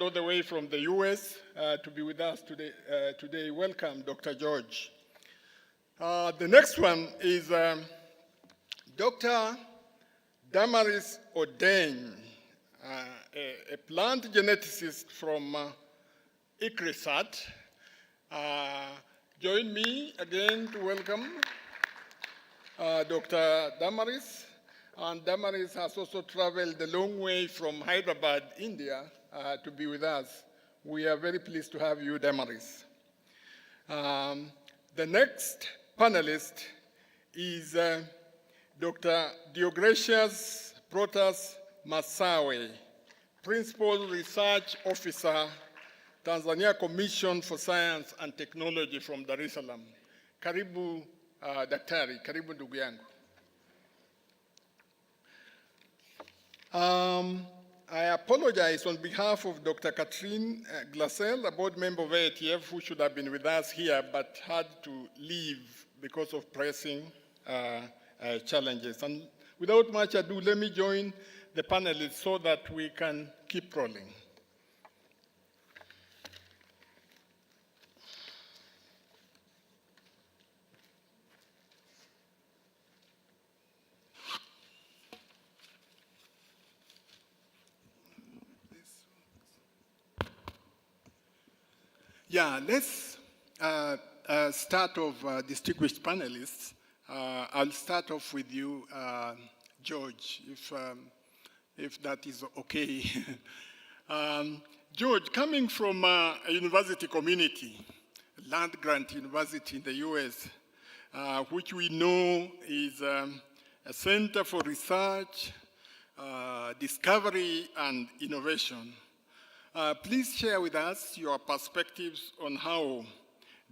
all the way from the US to be with us today. Welcome, Dr. George. The next one is Dr. Damaris Odein, a plant geneticist from 4+TAAT. Join me again to welcome Dr. Damaris. And Damaris has also traveled a long way from Hyderabad, India, to be with us. We are very pleased to have you, Damaris. The next panelist is Dr. Deogratius Protas Masawe, Principal Research Officer, Tanzania Commission for Science and Technology from Dar es Salaam. Karibu, Daktari, karibu ndugu yangu. I apologize on behalf of Dr. Catherine Glassel, a board member of ATF who should have been with us here but had to leave because of pressing challenges. And without much ado, let me join the panelists so that we can keep rolling. Yeah, let's start off, distinguished panelists. I'll start off with you, George, if that is okay. George, coming from a university community, land-grant university in the US, which we know is a center for research, discovery, and innovation. Please share with us your perspectives on how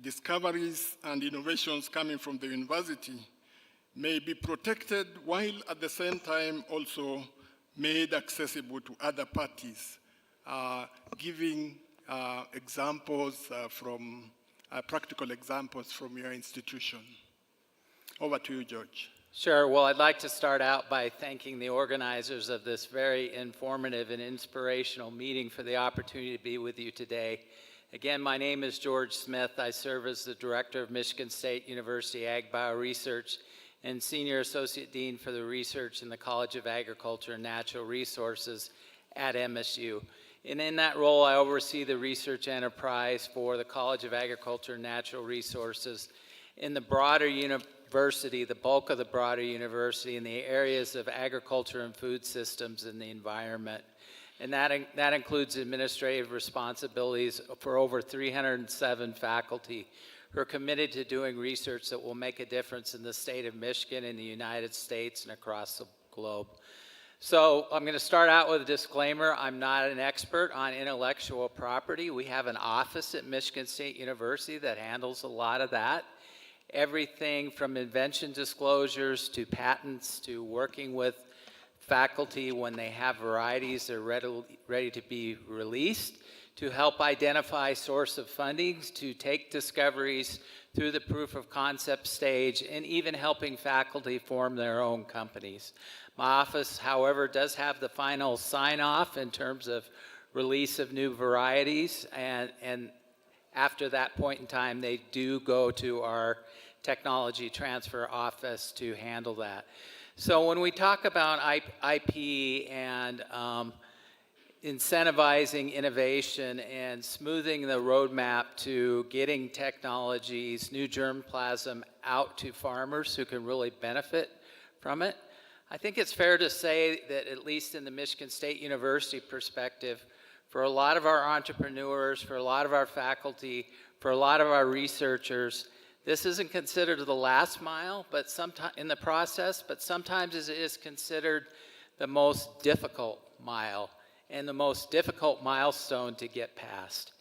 discoveries and innovations coming from the university may be protected while at the same time also made accessible to other parties, giving examples from practical examples from your institution. Over to you, George. Sure. Well, I'd like to start out by thanking the organizers of this very informative and inspirational meeting for the opportunity to be with you today. Again, my name is George Smith. I serve as the Director of Michigan State University Ag Bio Research and Senior Associate Dean for the Research in the College of Agriculture and Natural Resources at MSU. And in that role, I oversee the research enterprise for the College of Agriculture and Natural Resources in the broader university, the bulk of the broader university in the areas of agriculture and food systems and the environment. And that includes administrative responsibilities for over 307 faculty who are committed to doing research that will make a difference in the state of Michigan, in the United States, and across the globe. So I'm going to start out with a disclaimer. I'm not an expert on intellectual property. We have an office at Michigan State University that handles a lot of that. Everything from invention disclosures to patents to working with faculty when they have varieties that are ready to be released, to help identify source of fundings, to take discoveries through the proof of concept stage, and even helping faculty form their own companies. My office, however, does have the final sign-off in terms of release of new varieties, and after that point in time, they do go to our technology transfer office to handle that. So when we talk about IP and incentivizing innovation and smoothing the roadmap to getting technologies, new germplasm out to farmers who can really benefit from it, I think it's fair to say that at least in the Michigan State University perspective, for a lot of our entrepreneurs, for a lot of our faculty, for a lot of our researchers, this isn't considered the last mile, but sometimes in the process, but sometimes it is considered the most difficult mile and the most difficult milestone to get past.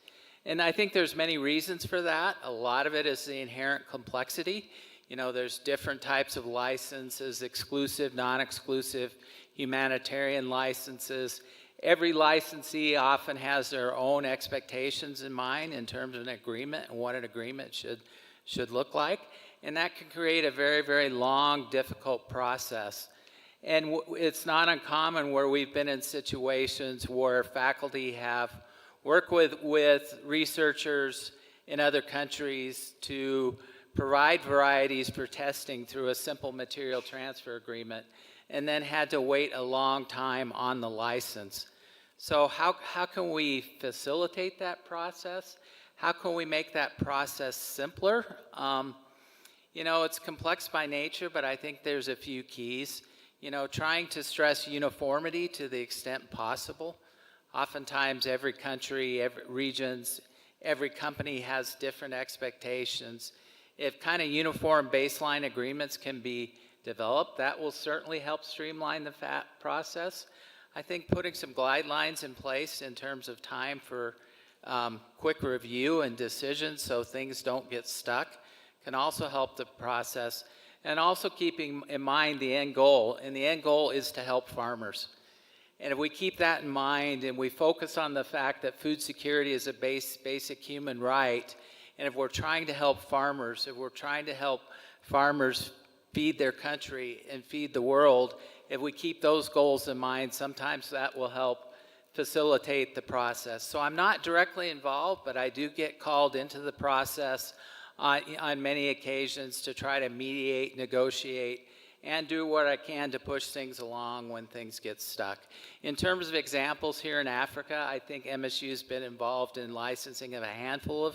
And I think there's many reasons for that. A lot of it is the inherent complexity. You know, there's different types of licenses, exclusive, non-exclusive, humanitarian licenses. Every licensee often has their own expectations in mind in terms of an agreement and what an agreement should look like. And that can create a very, very long, difficult process. And it's not uncommon where we've been in situations where faculty have work with researchers in other countries to provide varieties for testing through a simple material transfer agreement, and then had to wait a long time on the license. So how can we facilitate that process? How can we make that process simpler? You know, it's complex by nature, but I think there's a few keys. You know, trying to stress uniformity to the extent possible. Oftentimes, every country, every regions, every company has different expectations. If kind of uniform baseline agreements can be developed, that will certainly help streamline the process. I think putting some guidelines in place in terms of time for quick review and decisions so things don't get stuck can also help the process. And also keeping in mind the end goal, and the end goal is to help farmers. And if we keep that in mind and we focus on the fact that food security is a basic human right, and if we're trying to help farmers, if we're trying to help farmers feed their country and feed the world, if we keep those goals in mind, sometimes that will help facilitate the process. So I'm not directly involved, but I do get called into the process on many occasions to try to mediate, negotiate, and do what I can to push things along when things get stuck. In terms of examples here in Africa, I think MSU's been involved in licensing of a handful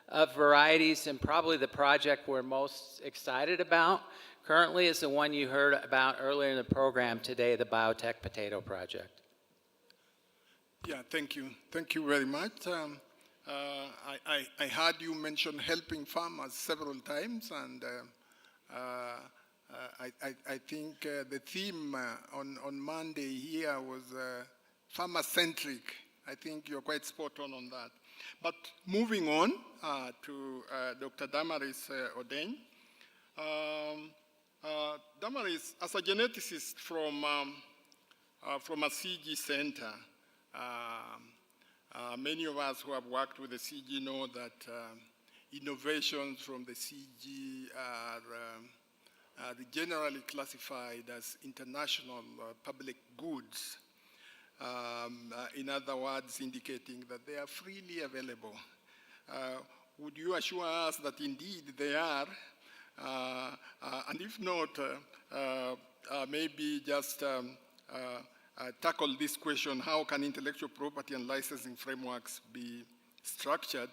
of varieties, and probably the project we're most excited about currently is the one you heard about earlier in the program today, the Biotech Potato Project. Yeah, thank you. Thank you very much. I heard you mention helping farmers several times, and I think the theme on Monday here was farmer-centric. I think you're quite spot on that. But moving on to Dr. Damaris Odeny. Damaris, as a geneticist from a CG center, many of us who have worked with the CG know that innovations from the CG are generally classified as international public goods. In other words, indicating that they are freely available. Would you assure us that indeed they are? And if not, maybe just tackle this question: how can intellectual property and licensing frameworks be structured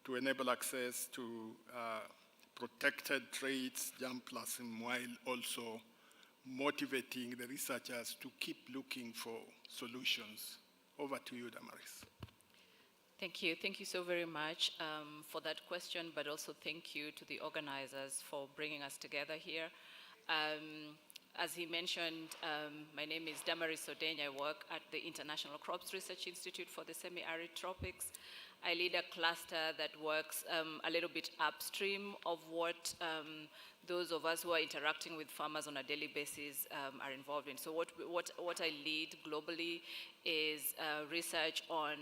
to enable access to protected traits, germplasm, while also motivating the researchers to keep looking for solutions? Over to you, Damaris. Thank you. Thank you so very much for that question, but also thank you to the organizers for bringing us together here. As he mentioned, my name is Damaris Odeny. I work at the International Crops Research Institute for the Semi-Arid Tropics. I lead a cluster that works a little bit upstream of what those of us who are interacting with farmers on a daily basis are involved in. So what I lead globally is research on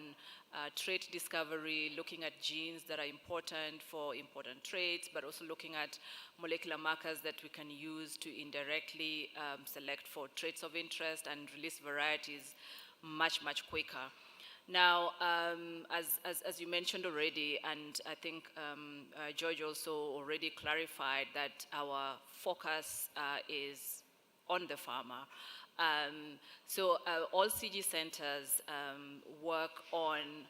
trait discovery, looking at genes that are important for important traits, but also looking at molecular markers that we can use to indirectly select for traits of interest and release varieties much, much quicker. Now, as you mentioned already, and I think George also already clarified that our focus is on the farmer. So all CG centers work on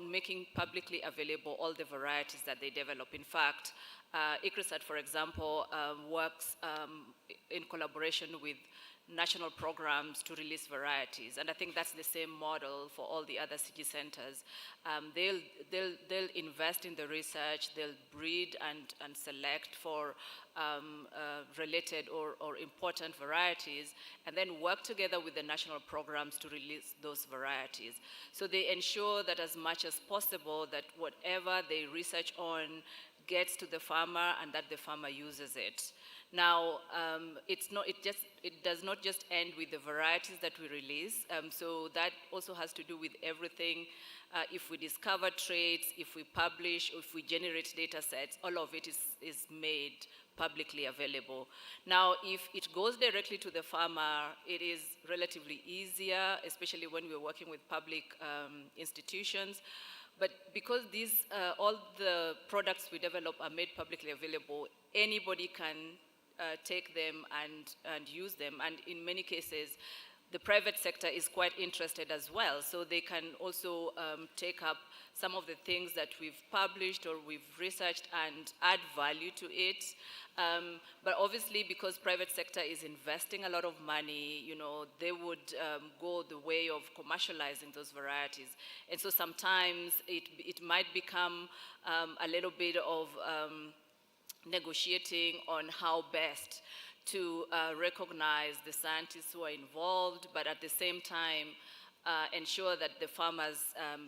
making publicly available all the varieties that they develop. In fact, ICRISAT, for example, works in collaboration with national programs to release varieties, and I think that's the same model for all the other CG centers. They'll invest in the research, they'll breed and select for related or important varieties, and then work together with the national programs to release those varieties. So they ensure that as much as possible that whatever they research on gets to the farmer and that the farmer uses it. Now, it does not just end with the varieties that we release. So that also has to do with everything. If we discover traits, if we publish, if we generate data sets, all of it is made publicly available. Now, if it goes directly to the farmer, it is relatively easier, especially when we're working with public institutions. But because all the products we develop are made publicly available, anybody can take them and use them. And in many cases, the private sector is quite interested as well. So they can also take up some of the things that we've published or we've researched and add value to it. But obviously, because private sector is investing a lot of money, they would go the way of commercializing those varieties. And so sometimes it might become a little bit of negotiating on how best to recognize the scientists who are involved, but at the same time, ensure that the farmers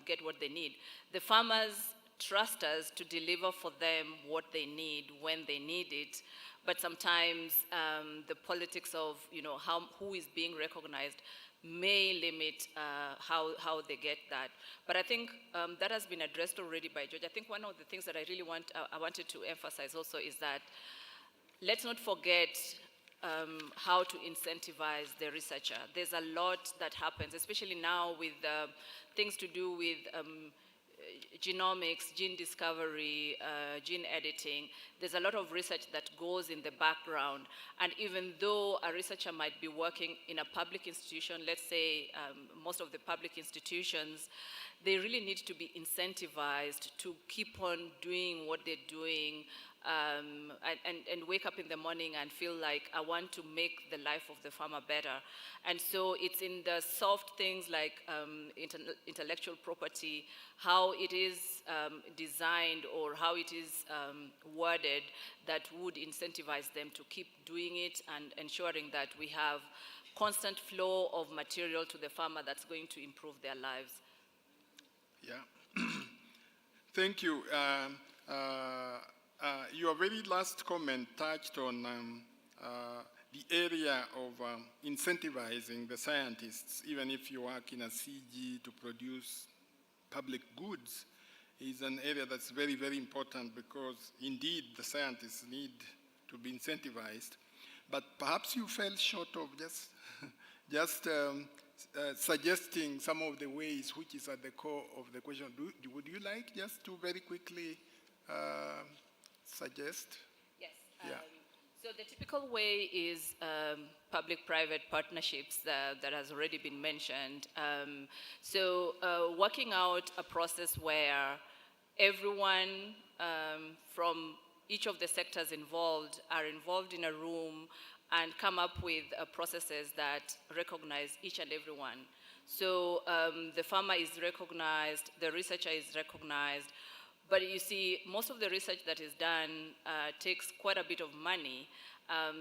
get what they need. The farmers trust us to deliver for them what they need when they need it, but sometimes the politics of who is being recognized may limit how they get that. But I think that has been addressed already by George. I think one of the things that I really wanted to emphasize also is that let's not forget how to incentivize the researcher. There's a lot that happens, especially now with things to do with genomics, gene discovery, gene editing. There's a lot of research that goes in the background. And even though a researcher might be working in a public institution, let's say most of the public institutions, they really need to be incentivized to keep on doing what they're doing, and wake up in the morning and feel like I want to make the life of the farmer better. And so it's in the soft things like intellectual property, how it is designed or how it is worded that would incentivize them to keep doing it and ensuring that we have constant flow of material to the farmer that's going to improve their lives. Yeah. Thank you. Your very last comment touched on the area of incentivizing the scientists, even if you work in a CG to produce public goods, is an area that's very, very important because indeed the scientists need to be incentivized. But perhaps you fell short of just suggesting some of the ways which is at the core of the question. Would you like just to very quickly suggest? Yes. Yeah. So the typical way is public-private partnerships that has already been mentioned. So working out a process where everyone from each of the sectors involved are involved in a room and come up with processes that recognize each and every one. So the farmer is recognized, the researcher is recognized, but you see, most of the research that is done takes quite a bit of money.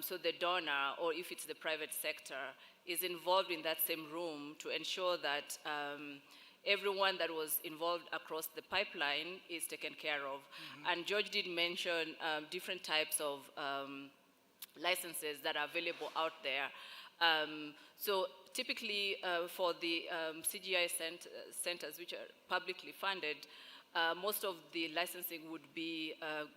So the donor, or if it's the private sector, is involved in that same room to ensure that everyone that was involved across the pipeline is taken care of. Mm-hmm. And George did mention different types of licenses that are available out there. So typically for the CGI centers, which are publicly funded, most of the licensing would be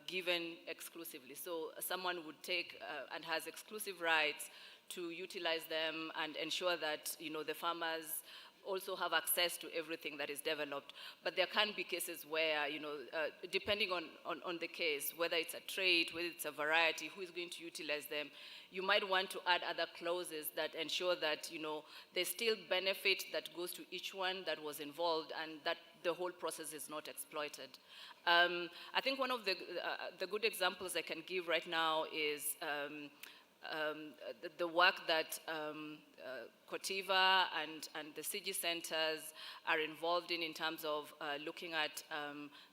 given exclusively. So someone would take and has exclusive rights to utilize them and ensure that the farmers also have access to everything that is developed. But there can be cases where, depending on the case, whether it's a trait, whether it's a variety, who is going to utilize them, you might want to add other clauses that ensure that, there's still benefit that goes to each one that was involved and that the whole process is not exploited. I think one of the good examples I can give right now is the work that Corteva and the CG centers are involved in terms of looking at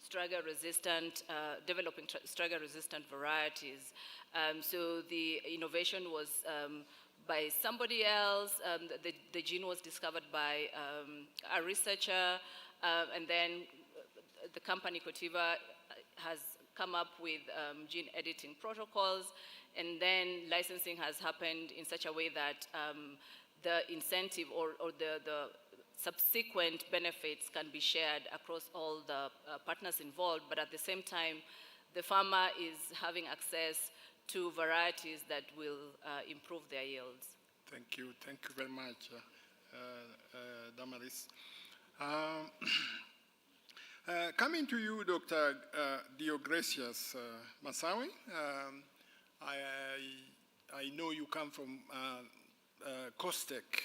striga-resistant, developing striga-resistant varieties. So the innovation was by somebody else. The gene was discovered by a researcher, and then the company Corteva has come up with gene editing protocols, and then licensing has happened in such a way that the incentive or the subsequent benefits can be shared across all the partners involved, but at the same time, the farmer is having access to varieties that will improve their yields. Thank you very much, Damaris. Coming to you, Dr. Deogracius Masawe, I know you come from COSTECH,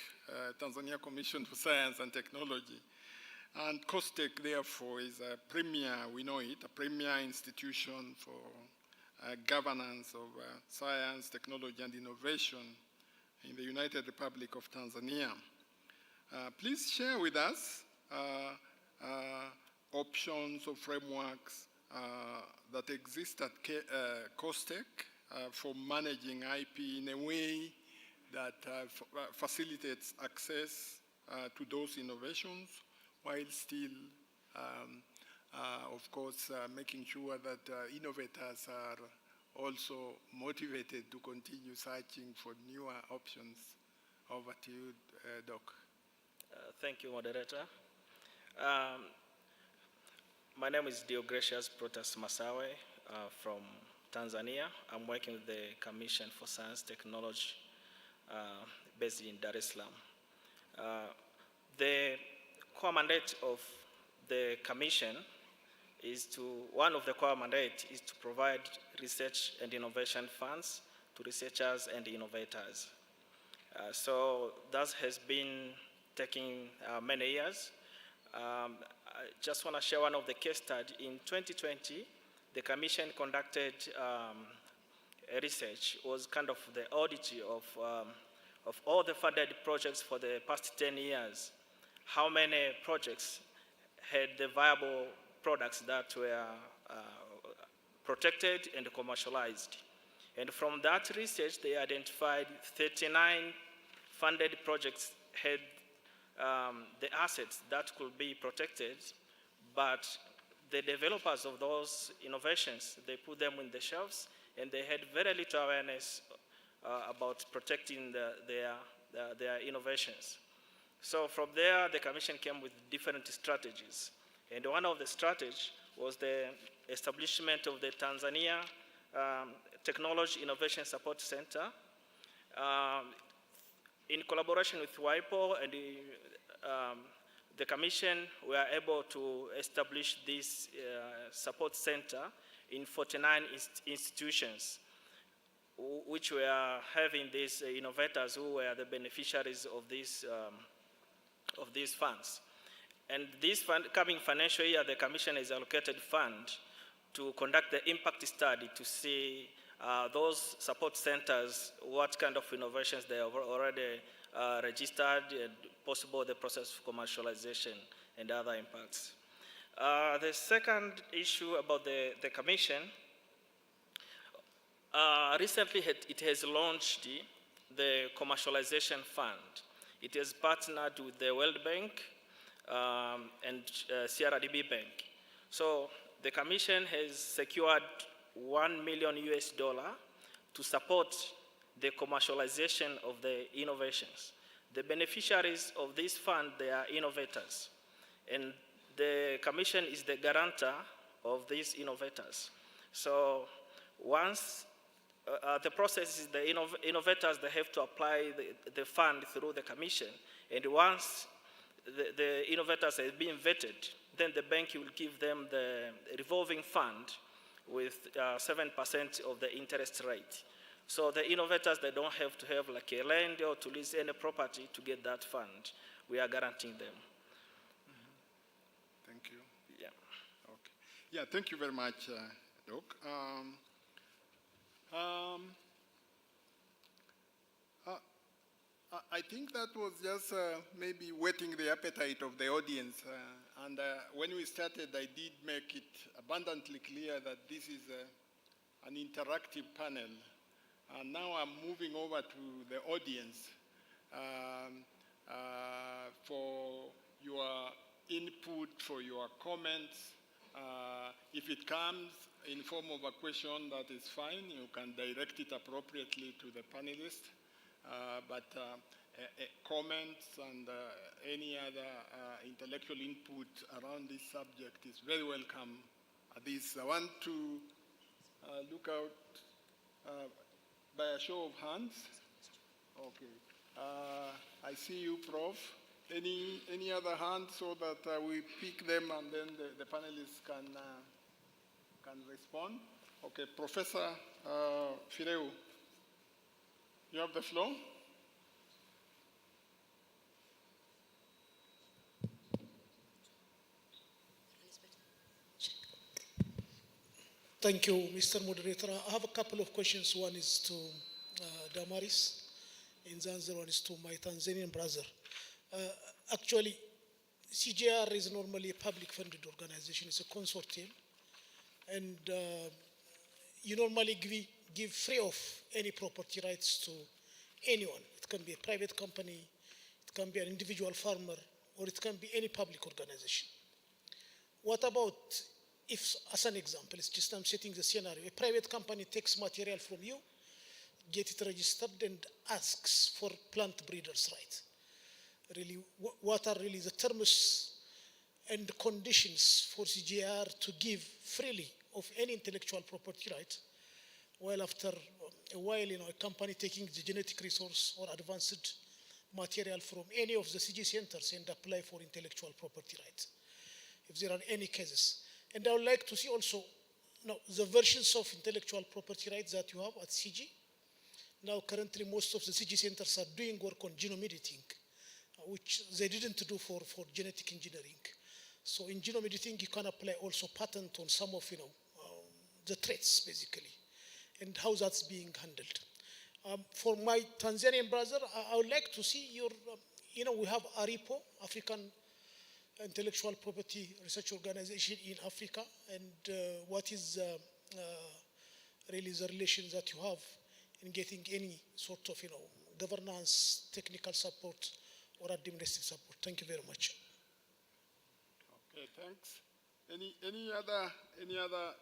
Tanzania Commission for Science and Technology. And COSTECH, therefore, is a premier, we know it, a premier institution for governance of science, technology, and innovation in the United Republic of Tanzania. Please share with us options or frameworks that exist at COSTECH for managing IP in a way that facilitates access to those innovations while still, of course, making sure that innovators are also motivated to continue searching for newer options. Over to you, Doc. Thank you, moderator. My name is Deogracius Protas Masawe from Tanzania. I'm working with the Commission for Science Technology based in Dar es Salaam. The core mandate of the Commission one of the core mandates is to provide research and innovation funds to researchers and innovators. So that has been taking many years. I just want to share one of the case studies. In 2020, the Commission conducted a research. It was kind of the audit of all the funded projects for the past 10 years. How many projects had the viable products that were protected and commercialized. And from that research, they identified 39 funded projects had the assets that could be protected, but the developers of those innovations, they put them in the shelves, and they had very little awareness about protecting their innovations. So from there, the Commission came with different strategies. And one of the strategies was the establishment of the Tanzania Technology Innovation Support Center. In collaboration with WIPO and the Commission, we are able to establish this support center in 49 institutions, which were having these innovators who were the beneficiaries of these funds. And this coming financial year, the Commission has allocated funds to conduct the impact study to see those support centers, what kind of innovations they have already registered, and possible the process of commercialization and other impacts. The second issue about the Commission, recently it has launched the commercialization fund. It has partnered with the World Bank and CRDB Bank. So the Commission has secured $1 million to support the commercialization of the innovations. The beneficiaries of this fund, they are innovators. And the Commission is the guarantor of these innovators. So once the process is the innovators, they have to apply the fund through the Commission. And once the innovators have been vetted, then the bank will give them the revolving fund with 7% of the interest rate. So the innovators, they don't have to have like a land or to lease any property to get that fund. We are guaranteeing them. Thank you. Yeah. Okay. Yeah, thank you very much, Doc. I think that was just maybe whetting the appetite of the audience. And when we started, I did make it abundantly clear that this is an interactive panel. And now I'm moving over to the audience for your input, for your comments, If it comes in form of a question, that is fine. You can direct it appropriately to the panelists. But comments and any other intellectual input around this subject is very welcome. I want to look out by a show of hands. Okay. I see you, Prof. Any other hands so that we pick them and then the panelists can respond? Okay, Professor Fireu, you have the floor. Thank you, Mr. Moderator. I have a couple of questions. One is to Damaris in Zanzibar, one is to my Tanzanian brother. Actually, CGR is normally a public-funded organization. It's a consortium. And you normally give free of any property rights to anyone. It can be a private company, it can be an individual farmer, or it can be any public organization. What about if, as an example, it's just I'm setting the scenario, a private company takes material from you, get it registered, and asks for plant breeders' rights? Really, what are really the terms and conditions for CGR to give freely of any intellectual property right, while after a while, a company taking the genetic resource or advanced material from any of the CG centers and apply for intellectual property rights, if there are any cases. And I would like to see also the versions of intellectual property rights that you have at CG. Now, currently, most of the CG centers are doing work on genome editing, which they didn't do for genetic engineering. So in genome editing, you can apply also patent on some of the traits, basically, and how that's being handled. For my Tanzanian brother, I would like to see your, we have ARIPO, African Intellectual Property Research Organization in Africa, and what is really the relations that you have in getting any sort of, governance, technical support, or administrative support. Thank you very much. Okay, thanks. Any other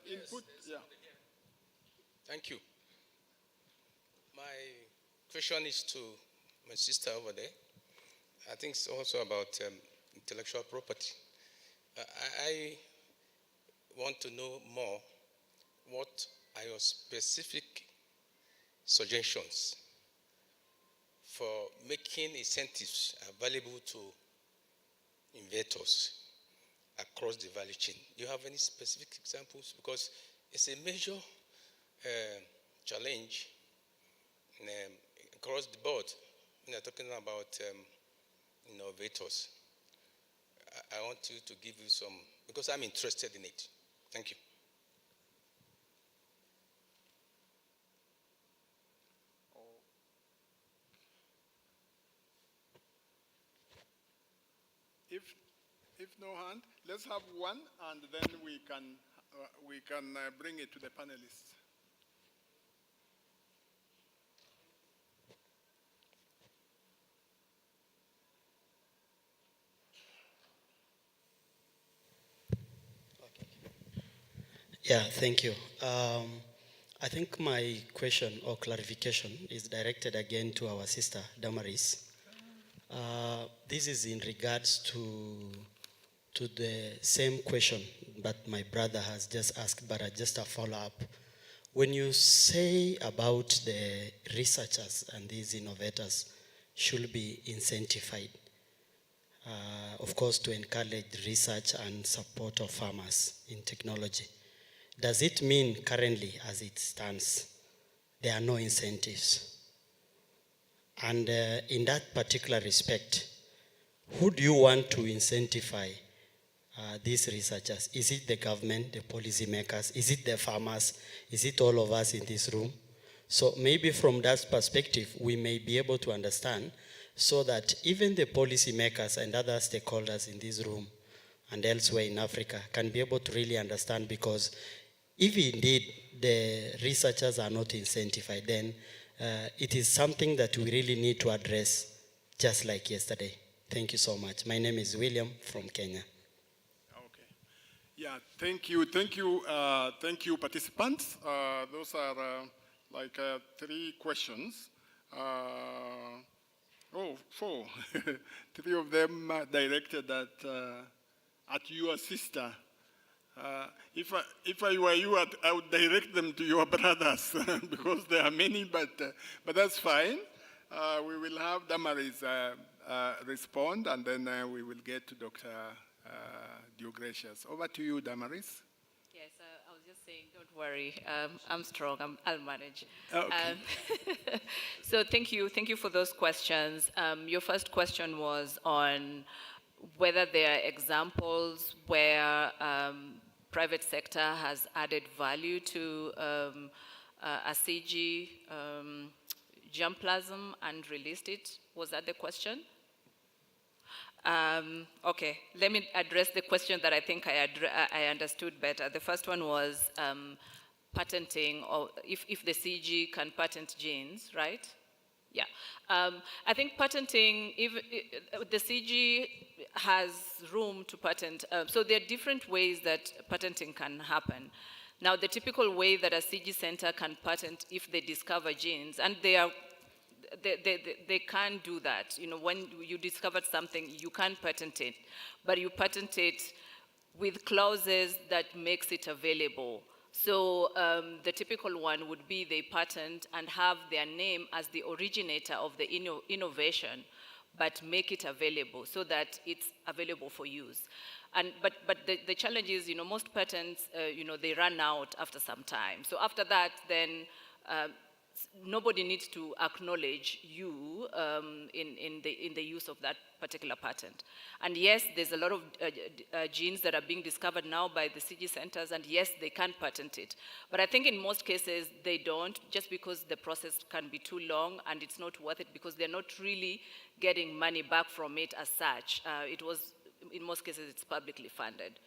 input? Yes, Yeah. Thank you. My question is to my sister over there. I think it's also about intellectual property. I want to know more, what are your specific suggestions for making incentives available to inventors across the value chain? Do you have any specific examples? Because it's a major challenge across the board when you're talking about innovators. I want you to give you some, because I'm interested in it. Thank you. If no hand, let's have one, and then we can bring it to the panelists. Yeah, thank you. I think my question or clarification is directed again to our sister, Damaris. This is in regards to the same question that my brother has just asked, but just a follow-up. When you say about the researchers and these innovators should be incentivized, of course, to encourage research and support of farmers in technology, does it mean currently, as it stands, there are no incentives? And in that particular respect, who do you want to incentivize these researchers? Is it the government, the policymakers? Is it the farmers? Is it all of us in this room? So maybe from that perspective, we may be able to understand so that even the policymakers and other stakeholders in this room and elsewhere in Africa can be able to really understand, because if indeed the researchers are not incentivized, then it is something that we really need to address, just like yesterday. Thank you so much. My name is William from Kenya. Okay. Yeah, thank you, participants. Those are like 3 questions. Oh, 4. 3 of them are directed at your sister. If I were you, I would direct them to your brothers because there are many, but that's fine. We will have Damaris respond, and then we will get to Dr. Deogratius. Over to you, Damaris. Yes, I was just saying, don't worry. I'm strong. I'll manage. Okay. So thank you for those questions. Your first question was on whether there are examples where private sector has added value to a CG germplasm and released it. Was that the question? Okay, let me address the question that I think I understood better. The first one was patenting, or if the CG can patent genes, right? Yeah. I think patenting, if the CG has room to patent, so there are different ways that patenting can happen. Now, the typical way that a CG center can patent if they discover genes, and they can do that. You know, when you discovered something, you can patent it, but you patent it with clauses that makes it available. So the typical one would be they patent and have their name as the originator of the innovation, but make it available so that it's available for use. But the challenge is, you know, most patents, you know, they run out after some time. So after that, then nobody needs to acknowledge you in the use of that particular patent. And yes, there's a lot of genes that are being discovered now by the CG centers, and yes, they can patent it. But I think in most cases, they don't, just because the process can be too long and it's not worth it because they're not really getting money back from it as such. In most cases, it's publicly funded.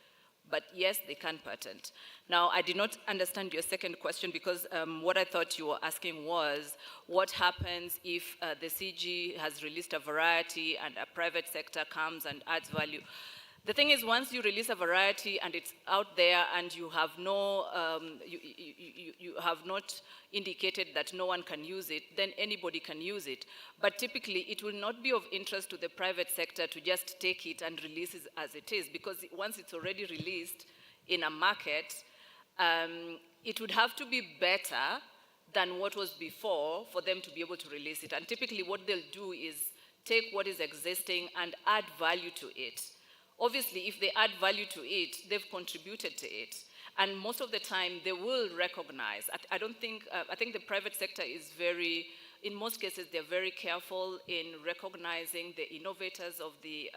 But yes, they can patent. Now, I did not understand your second question because what I thought you were asking was, what happens if the CG has released a variety and a private sector comes and adds value? The thing is, once you release a variety and it's out there and you have you have not indicated that no one can use it, then anybody can use it. But typically, it will not be of interest to the private sector to just take it and release it as it is, because once it's already released in a market, it would have to be better than what was before for them to be able to release it. And typically, what they'll do is take what is existing and add value to it. Obviously, if they add value to it, they've contributed to it. And most of the time, they will recognize. I think the private sector is in most cases, they're very careful in recognizing the innovators of the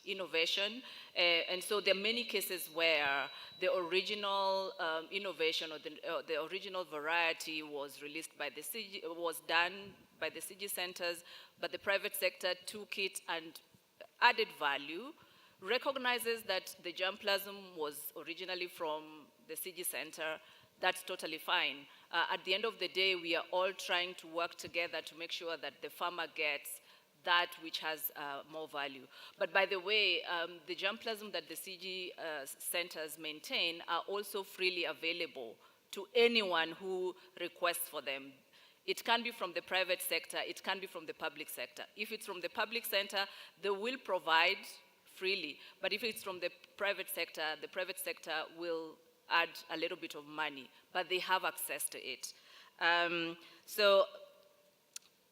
innovation. And so there are many cases where the original innovation or the original variety was released by the CG, was done by the CG centers, but the private sector took it and added value, recognizes that the germplasm was originally from the CG center. That's totally fine. At the end of the day, we are all trying to work together to make sure that the farmer gets that which has more value. But by the way, the germplasm that the CG centers maintain are also freely available to anyone who requests for them. It can be from the private sector, it can be from the public sector. If it's from the public sector, they will provide freely. But if it's from the private sector will add a little bit of money, but they have access to it.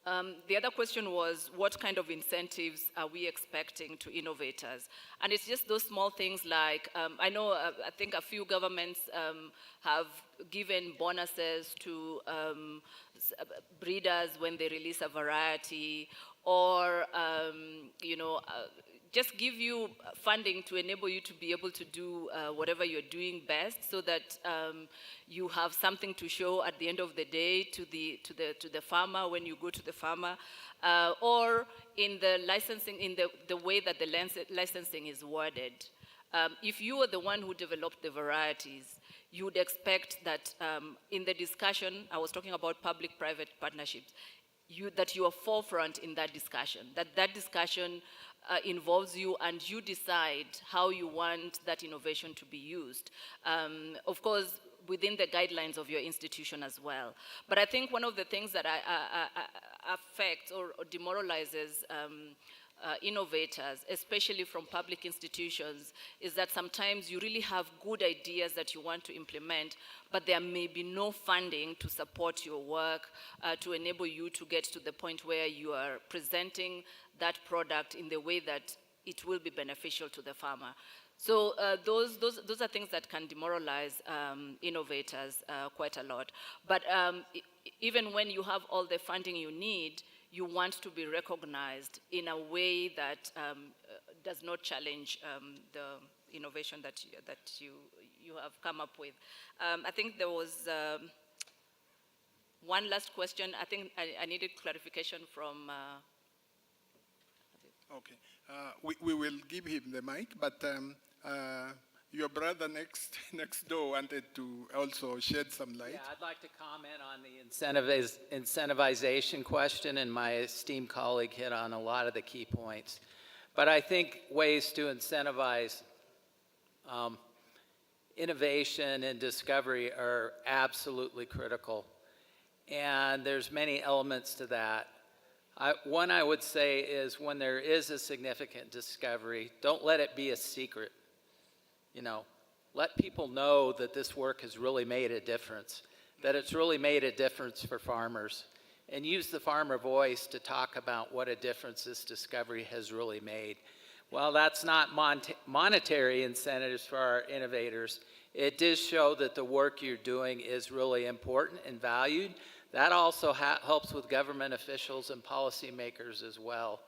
The other question was, what kind of incentives are we expecting to innovators? And it's just those small things like, I think a few governments have given bonuses to breeders when they release a variety, or just give you funding to enable you to be able to do whatever you're doing best, so that you have something to show at the end of the day to the farmer when you go to the farmer, or in the licensing, in the way that the licensing is worded. If you are the one who developed the varieties, you would expect that in the discussion, I was talking about public-private partnerships, that you are forefront in that discussion, that discussion involves you, and you decide how you want that innovation to be used. Of course, within the guidelines of your institution as well. But I think one of the things that affects or demoralizes innovators, especially from public institutions, is that sometimes you really have good ideas that you want to implement, but there may be no funding to support your work, to enable you to get to the point where you are presenting that product in the way that it will be beneficial to the farmer. So those are things that can demoralize innovators quite a lot. But even when you have all the funding you need, you want to be recognized in a way that does not challenge the innovation that you have come up with. I think there was one last question. I think I needed clarification from. Okay, we will give him the mic, but your brother next door wanted to also shed some light. Yeah, I'd like to comment on the incentivization question, and my esteemed colleague hit on a lot of the key points. But I think ways to incentivize innovation and discovery are absolutely critical. And there's many elements to that. One I would say is when there is a significant discovery, don't let it be a secret. You know, let people know that this work has really made a difference, that it's really made a difference for farmers, and use the farmer voice to talk about what a difference this discovery has really made. Well, that's not monetary incentives for our innovators. It does show that the work you're doing is really important and valued. That also helps with government officials and policymakers as well.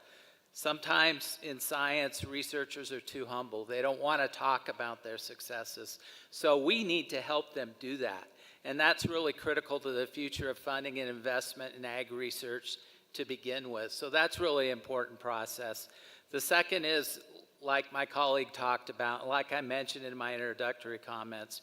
Sometimes in science, researchers are too humble. They don't want to talk about their successes. So we need to help them do that. And that's really critical to the future of funding and investment in ag research to begin with. So that's really an important process. The second is, like my colleague talked about, like I mentioned in my introductory comments,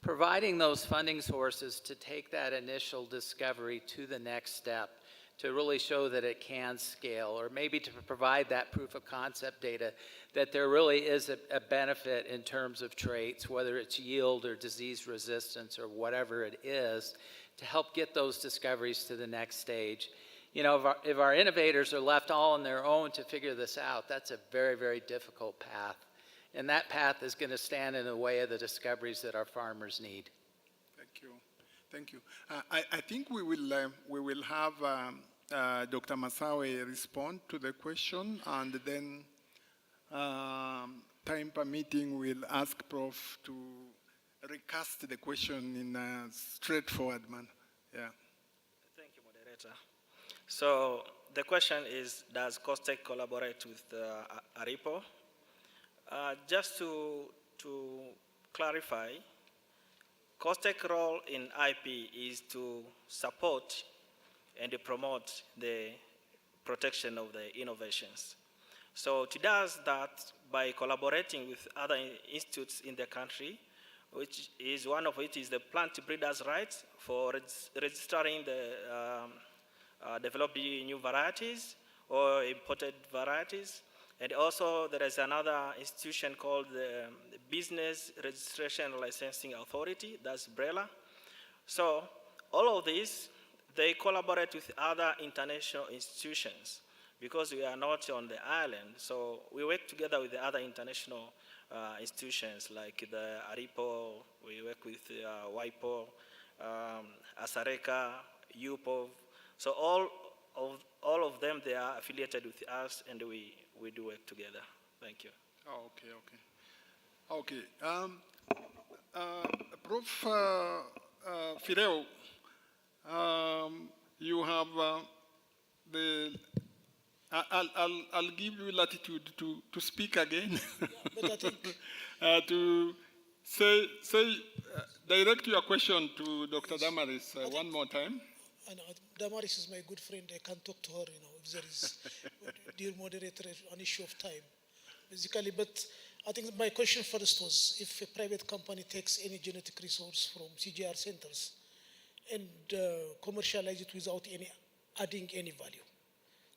providing those funding sources to take that initial discovery to the next step, to really show that it can scale, or maybe to provide that proof of concept data that there really is a benefit in terms of traits, whether it's yield or disease resistance or whatever it is, to help get those discoveries to the next stage. You know, if our innovators are left all on their own to figure this out, that's a very, very difficult path. And that path is going to stand in the way of the discoveries that our farmers need. Thank you. Thank you. I think we will have Dr. Masawe respond to the question, and then time permitting, we'll ask Prof to recast the question in a straightforward manner. Yeah. Thank you, moderator. So the question is, does COSTECH collaborate with ARIPO? Just to clarify, COSTECH role in IP is to support and promote the protection of the innovations. So it does that by collaborating with other institutes in the country, which is one of which is the plant breeders' rights for registering the developing new varieties or imported varieties. And also there is another institution called the Business Registration Licensing Authority, that's BRELA. So all of these, they collaborate with other international institutions because we are not on the island. So we work together with the other international institutions like the ARIPO, we work with WIPO, ASARECA, UPOV. So all of them, they are affiliated with us, and we do work together. Thank you. Oh, okay. Prof. Fireu, you have I'll give you latitude to speak again. Yeah, but I think to say direct your question to Dr. Damaris one more time. I know Damaris is my good friend. I can talk to her, if there is, dear moderator, an issue of time, basically. But I think my question first was, if a private company takes any genetic resource from CGR centers and commercialize it without adding any value.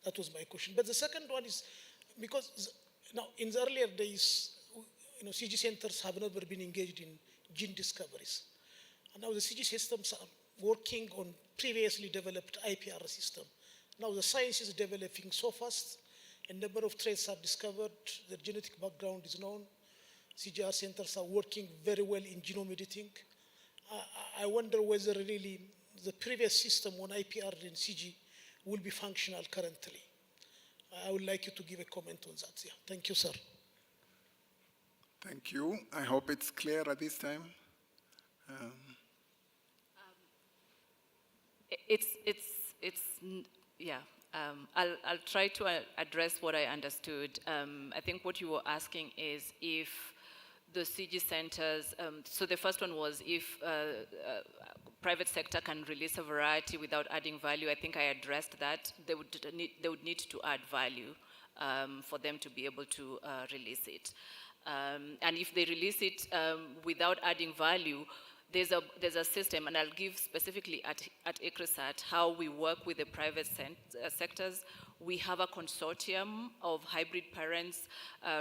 That was my question. But the second one is, because now, in the earlier days, CG centers have never been engaged in gene discoveries. And now the CG systems are working on previously developed IPR system. Now the science is developing so fast, a number of traits are discovered, the genetic background is known. CGR centers are working very well in genome editing. I wonder whether really the previous system on IPR and CG will be functional currently. I would like you to give a comment on that. Yeah. Thank you, sir. Thank you. I hope it's clear at this time. Yeah. I'll try to address what I understood. I think what you were asking is if the CG centers, so the first one was if private sector can release a variety without adding value. I think I addressed that. They would need to add value for them to be able to release it. And if they release it without adding value, there's a system, and I'll give specifically at ICRISAT how we work with the private sectors. We have a consortium of hybrid parents,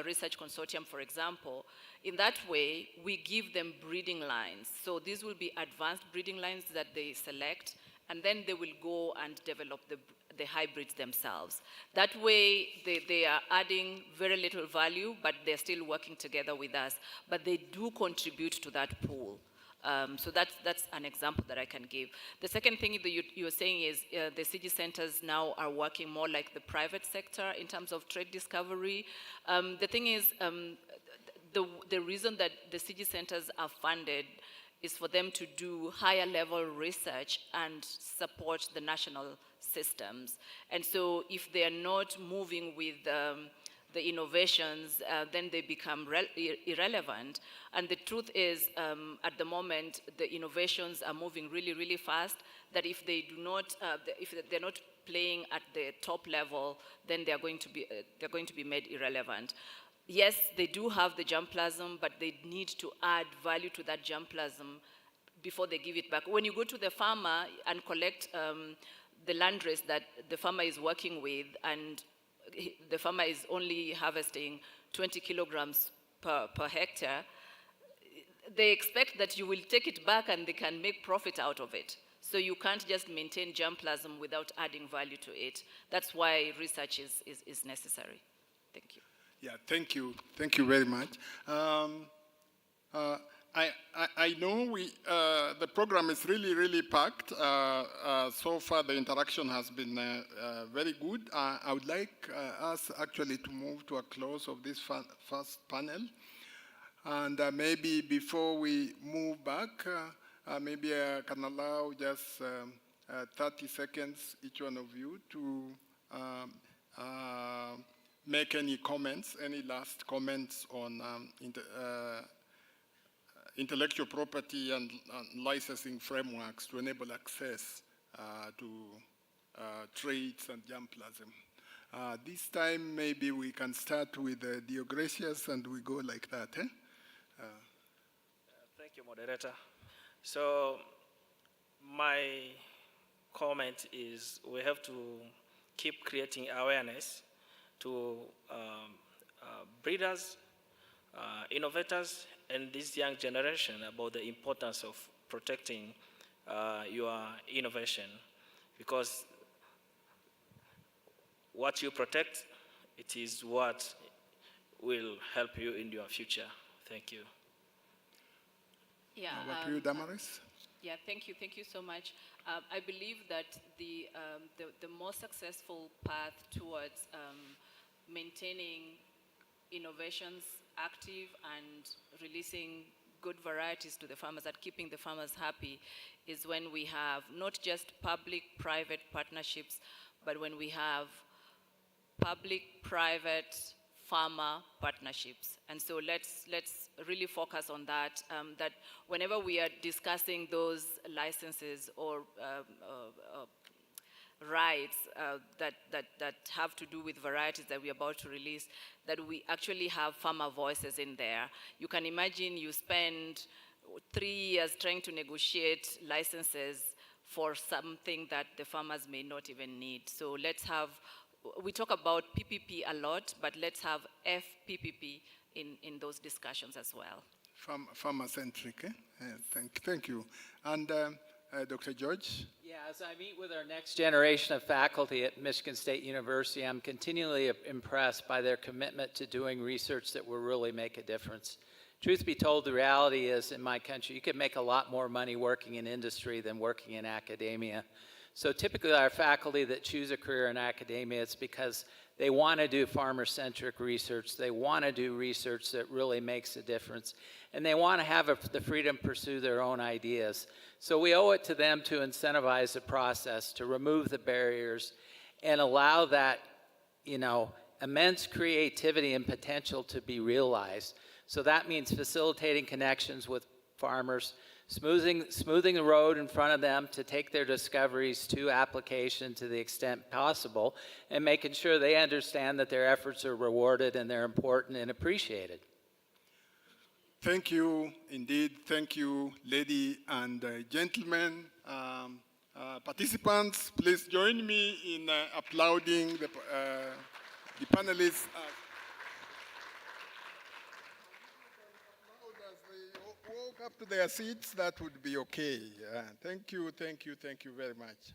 research consortium, for example. In that way, we give them breeding lines. So these will be advanced breeding lines that they select, and then they will go and develop the hybrids themselves. That way, they are adding very little value, but they're still working together with us. But they do contribute to that pool. So that's an example that I can give. The second thing that you were saying is the CG centers now are working more like the private sector in terms of trade discovery. The thing is, the reason that the CG centers are funded is for them to do higher level research and support the national systems. And so if they are not moving with the innovations, then they become irrelevant. And the truth is, at the moment, the innovations are moving really, really fast, that if they do not, if they're not playing at the top level, then they're going to be made irrelevant. Yes, they do have the germplasm, but they need to add value to that germplasm before they give it back. When you go to the farmer and collect the landrace that the farmer is working with, and the farmer is only harvesting 20 kilograms per hectare, they expect that you will take it back and they can make profit out of it. So you can't just maintain germplasm without adding value to it. That's why research is necessary. Thank you. Yeah, thank you. Thank you very much. I know the program is really, really packed. So far, the interaction has been very good. I would like us actually to move to a close of this first panel. And maybe before we move back, maybe I can allow just 30 seconds, each one of you, to make any comments, any last comments on intellectual property and licensing frameworks to enable access to traits and germplasm. This time, maybe we can start with Deogratius and we go like that. Eh? Thank you, moderator. So my comment is we have to keep creating awareness to breeders, innovators, and this young generation about the importance of protecting your innovation, because what you protect, it is what will help you in your future. Thank you. Yeah. How about you, Damaris? Yeah, thank you so much. I believe that the more successful path towards maintaining innovations active and releasing good varieties to the farmers and keeping the farmers happy is when we have not just public-private partnerships, but when we have public-private farmer partnerships. And so let's really focus on that, that whenever we are discussing those licenses or rights that have to do with varieties that we're about to release, that we actually have farmer voices in there. You can imagine you spend 3 years trying to negotiate licenses for something that the farmers may not even need. So let's have we talk about PPP a lot, but let's have FPPP in those discussions as well. Farmer-centric, eh? Thank you. And Dr. George? Yeah, as I meet with our next generation of faculty at Michigan State University, I'm continually impressed by their commitment to doing research that will really make a difference. Truth be told, the reality is in my country, you can make a lot more money working in industry than working in academia. So typically our faculty that choose a career in academia, it's because they want to do farmer-centric research. They want to do research that really makes a difference. And they want to have the freedom to pursue their own ideas. So we owe it to them to incentivize the process, to remove the barriers, and allow that, immense creativity and potential to be realized. So that means facilitating connections with farmers, smoothing the road in front of them to take their discoveries to application to the extent possible, and making sure they understand that their efforts are rewarded and they're important and appreciated. Thank you, indeed. Thank you, ladies and gentlemen. Participants, please join me in applauding the panelists. Walk up to their seats, that would be okay. Thank you very much.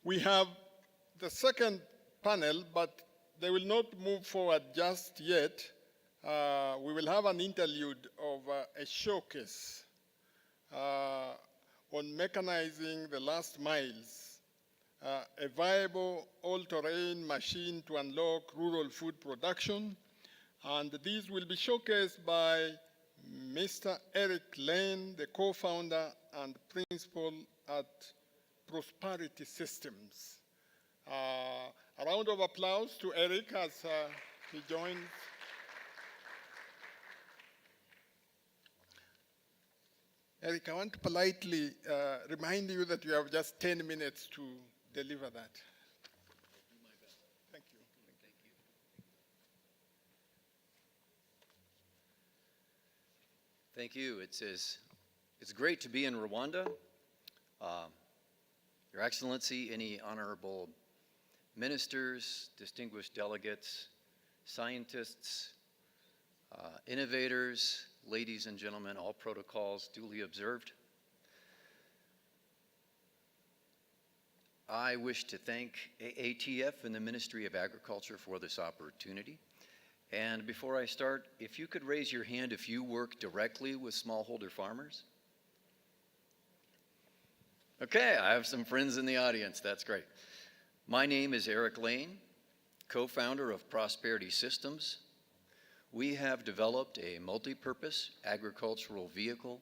We have the second panel, but they will not move forward just yet. We will have an interlude of a showcase on mechanizing the last miles, a viable all-terrain machine to unlock rural food production. And these will be showcased by Mr. Eric Lane, the co-founder and principal at Prosperity Systems. A round of applause to Eric as he joins. Eric, I want to politely remind you that you have just 10 minutes to deliver that. Thank you. Thank you. It's great to be in Rwanda. Your Excellency, any honorable ministers, distinguished delegates, scientists, innovators, ladies and gentlemen, all protocols duly observed. I wish to thank AATF and the Ministry of Agriculture for this opportunity. And before I start, if you could raise your hand if you work directly with smallholder farmers. Okay, I have some friends in the audience. That's great. My name is Eric Lane, co-founder of Prosperity Systems. We have developed a multi-purpose agricultural vehicle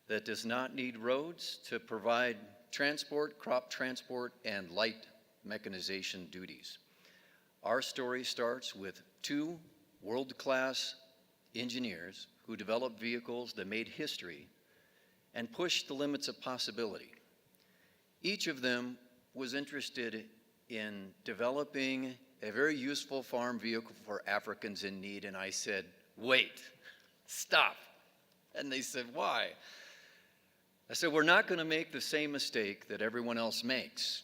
that does not need roads to provide transport, crop transport, and light mechanization duties. Our story starts with two world-class engineers who developed vehicles that made history and pushed the limits of possibility. Each of them was interested in developing a very useful farm vehicle for Africans in need, and I said, wait, stop. And they said, why? I said, we're not going to make the same mistake that everyone else makes.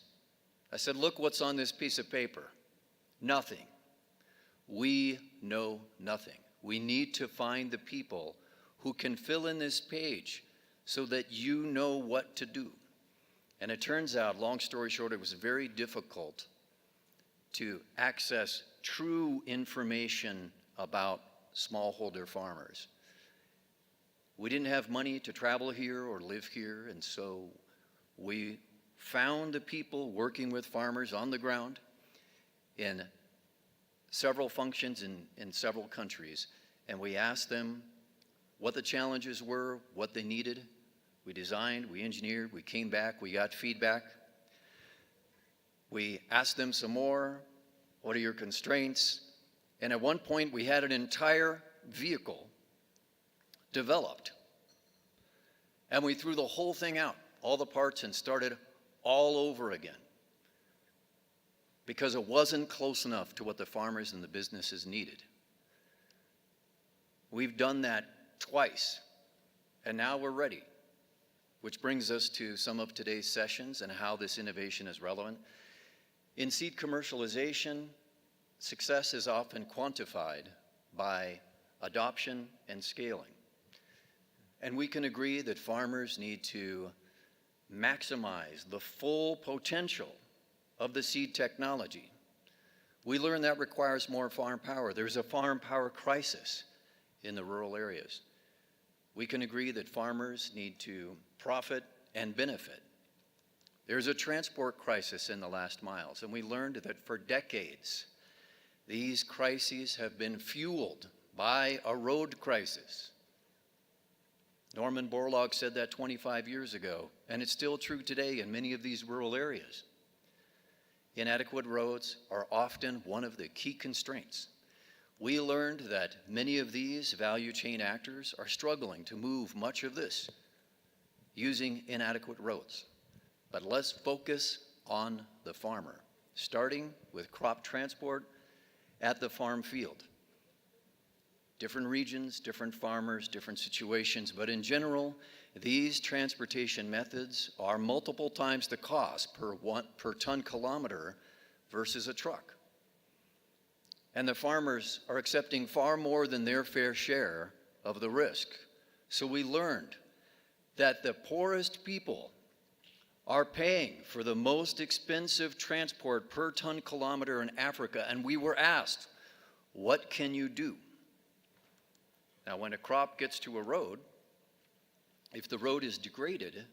I said, look what's on this piece of paper. Nothing. We know nothing. We need to find the people who can fill in this page so that you know what to do. And it turns out, long story short, it was very difficult to access true information about smallholder farmers. We didn't have money to travel here or live here, and so we found the people working with farmers on the ground in several functions in several countries, and we asked them what the challenges were, what they needed. We designed, we engineered, we came back, we got feedback. We asked them some more, what are your constraints? And at one point we had an entire vehicle developed. And we threw the whole thing out, all the parts, and started all over again, because it wasn't close enough to what the farmers and the businesses needed. We've done that twice, and now we're ready. which brings us to some of today's sessions and how this innovation is relevant. In seed commercialization, success is often quantified by adoption and scaling. And we can agree that farmers need to maximize the full potential of the seed technology. We learn that requires more farm power. There's a farm power crisis in the rural areas. We can agree that farmers need to profit and benefit. There's a transport crisis in the last miles, and we learned that for decades, these crises have been fueled by a road crisis. Norman Borlaug said that 25 years ago, and it's still true today in many of these rural areas. Inadequate roads are often one of the key constraints. We learned that many of these value chain actors are struggling to move much of this using inadequate roads. But let's focus on the farmer, starting with crop transport at the farm field. Different regions, different farmers, different situations, but in general, these transportation methods are multiple times the cost per ton kilometer versus a truck. And the farmers are accepting far more than their fair share of the risk. So we learned that the poorest people are paying for the most expensive transport per ton kilometer in Africa, and we were asked, what can you do? Now, when a crop gets to a road, if the road is degraded,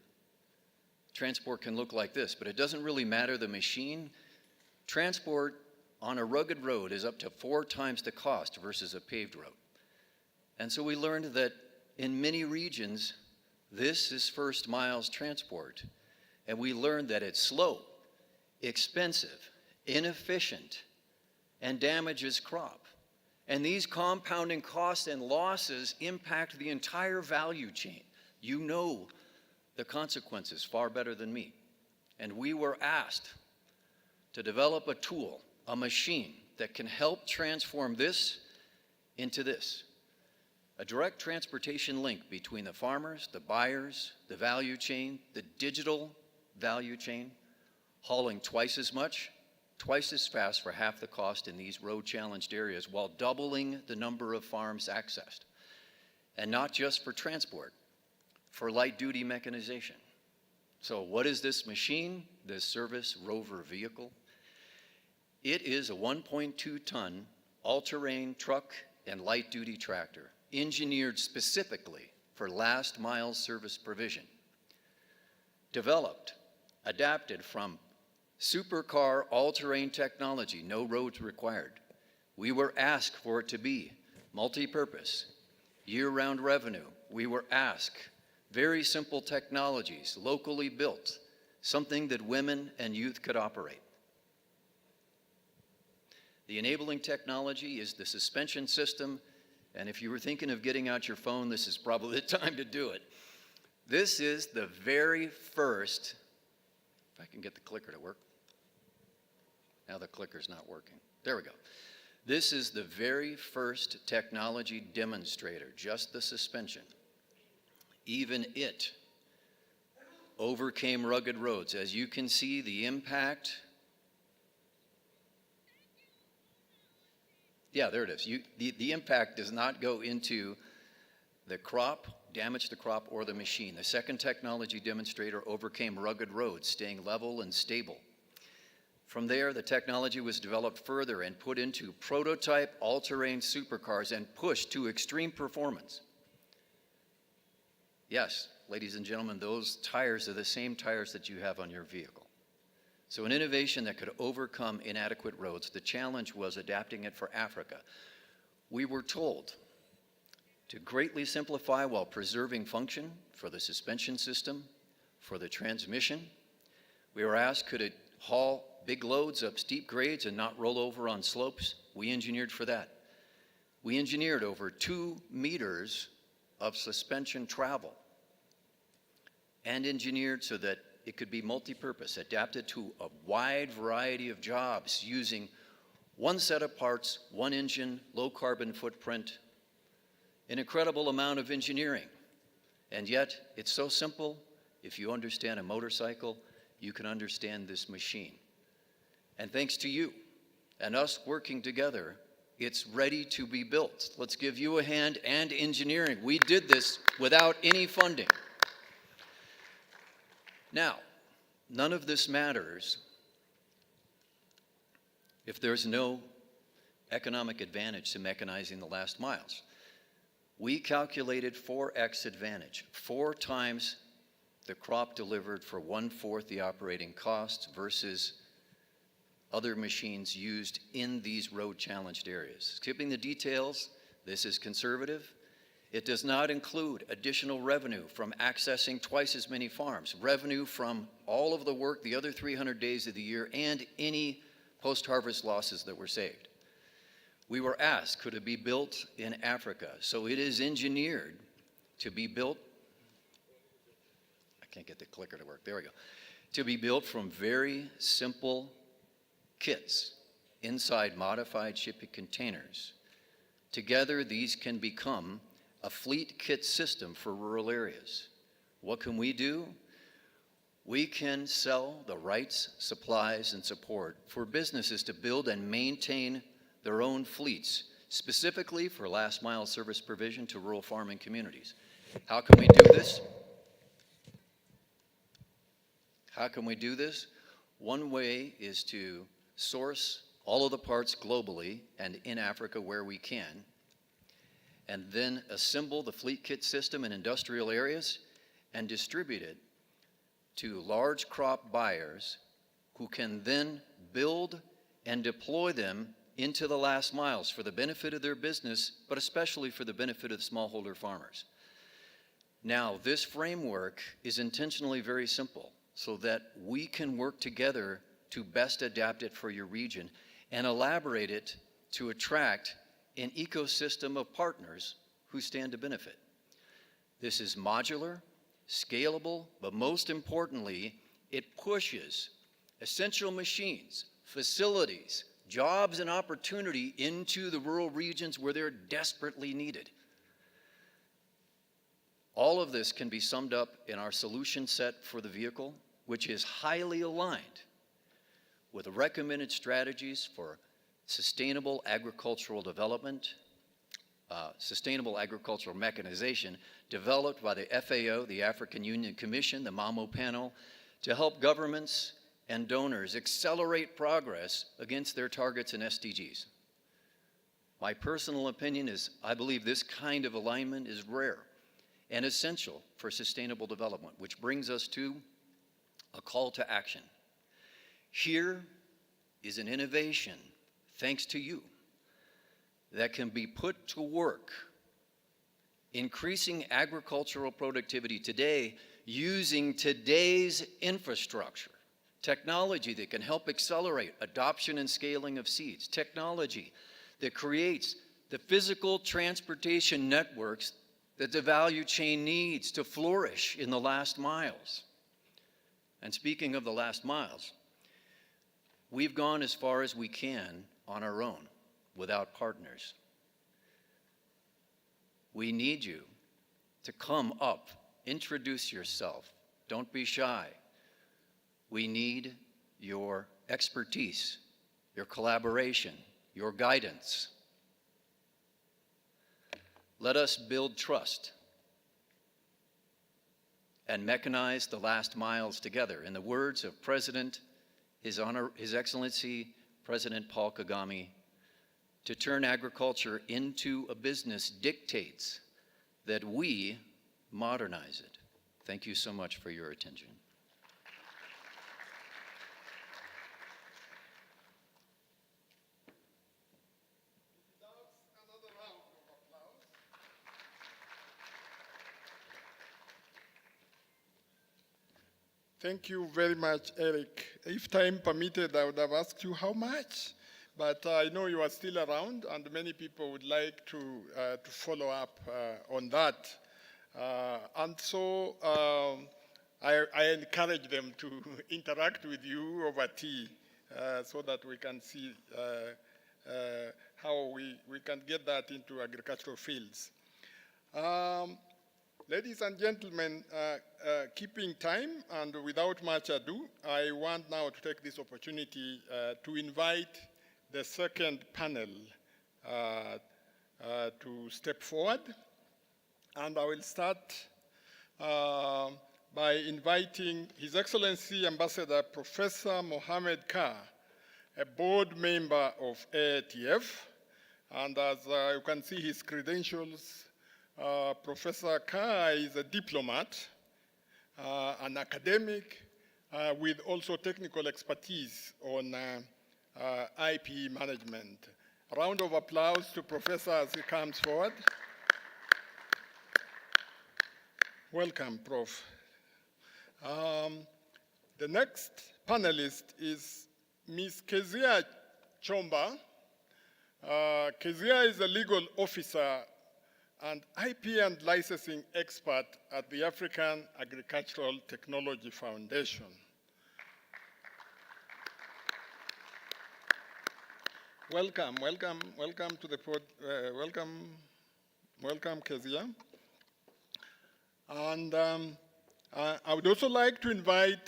transport can look like this, but it doesn't really matter the machine. Transport on a rugged road is up to 4 times the cost versus a paved road. And so we learned that in many regions, this is first miles transport. And we learned that it's slow, expensive, inefficient, and damages crop. And these compounding costs and losses impact the entire value chain. You know the consequences far better than me. And we were asked to develop a tool, a machine that can help transform this into this. A direct transportation link between the farmers, the buyers, the value chain, the digital value chain, hauling twice as much, twice as fast for half the cost in these road-challenged areas while doubling the number of farms accessed. And not just for transport, for light-duty mechanization. So what is this machine, this service rover vehicle? It is a 1.2-ton all-terrain truck and light-duty tractor, engineered specifically for last-mile service provision. Developed, adapted from supercar all-terrain technology, no roads required. We were asked for it to be multi-purpose, year-round revenue. We were asked very simple technologies, locally built, something that women and youth could operate. The enabling technology is the suspension system, and if you were thinking of getting out your phone, this is probably the time to do it. This is the very first, if I can get the clicker to work. Now the clicker's not working. There we go. This is the very first technology demonstrator, just the suspension. Even it overcame rugged roads. As you can see, the impact. Yeah, there it is. The impact does not go into the crop, damage the crop, or the machine. The second technology demonstrator overcame rugged roads, staying level and stable. From there, the technology was developed further and put into prototype all-terrain supercars and pushed to extreme performance. Yes, ladies and gentlemen, those tires are the same tires that you have on your vehicle. So an innovation that could overcome inadequate roads. The challenge was adapting it for Africa. We were told to greatly simplify while preserving function for the suspension system, for the transmission. We were asked, could it haul big loads up steep grades and not roll over on slopes? We engineered for that. We engineered over 2 meters of suspension travel and engineered so that it could be multi-purpose, adapted to a wide variety of jobs using one set of parts, one engine, low carbon footprint, an incredible amount of engineering. And yet, it's so simple, if you understand a motorcycle, you can understand this machine. And thanks to you and us working together, it's ready to be built. Let's give you a hand, and engineering. We did this without any funding. Now, none of this matters if there's no economic advantage to mechanizing the last miles. We calculated 4x advantage, 4 times the crop delivered for 1/4 the operating costs versus other machines used in these road-challenged areas. Skipping the details, this is conservative. It does not include additional revenue from accessing twice as many farms, revenue from all of the work the other 300 days of the year, and any post-harvest losses that were saved. We were asked, could it be built in Africa? So it is engineered to be built, I can't get the clicker to work, there we go, to be built from very simple kits inside modified shipping containers. Together, these can become a fleet kit system for rural areas. What can we do? We can sell the rights, supplies, and support for businesses to build and maintain their own fleets, specifically for last mile service provision to rural farming communities. How can we do this? How can we do this? One way is to source all of the parts globally and in Africa where we can, and then assemble the fleet kit system in industrial areas and distribute it to large crop buyers who can then build and deploy them into the last miles for the benefit of their business, but especially for the benefit of the smallholder farmers. Now, this framework is intentionally very simple so that we can work together to best adapt it for your region and elaborate it to attract an ecosystem of partners who stand to benefit. This is modular, scalable, but most importantly, it pushes essential machines, facilities, jobs, and opportunity into the rural regions where they're desperately needed. All of this can be summed up in our solution set for the vehicle, which is highly aligned with the recommended strategies for sustainable agricultural development, sustainable agricultural mechanization, developed by the FAO, the African Union Commission, the MAMO panel, to help governments and donors accelerate progress against their targets and SDGs. My personal opinion is I believe this kind of alignment is rare and essential for sustainable development, which brings us to a call to action. Here is an innovation, thanks to you, that can be put to work, increasing agricultural productivity today using today's infrastructure, technology that can help accelerate adoption and scaling of seeds, technology that creates the physical transportation networks that the value chain needs to flourish in the last miles. And speaking of the last miles, we've gone as far as we can on our own, without partners. We need you to come up, introduce yourself, don't be shy. We need your expertise, your collaboration, your guidance. Let us build trust and mechanize the last miles together. In the words of President, His Excellency, President Paul Kagame, to turn agriculture into a business dictates that we modernize it. Thank you so much for your attention. Thank you very much, Eric. If time permitted, I would have asked you how much, but I know you are still around, and many people would like to follow up on that. And so I encourage them to interact with you over tea so that we can see how we can get that into agricultural fields. ladies and gentlemen, keeping time and without much ado, I want now to take this opportunity to invite the second panel to step forward. And I will start by inviting His Excellency Ambassador Professor Mohammed Kar, a board member of AATF. And as you can see his credentials, Professor Kar is a diplomat, an academic, with also technical expertise on IP management. A round of applause to Professor as he comes forward. Welcome, Prof. The next panelist is Ms. Kezia Chomba. Kezia is a legal officer and IP and licensing expert at the African Agricultural Technology Foundation. Welcome to the pod, welcome Kezia. And I would also like to invite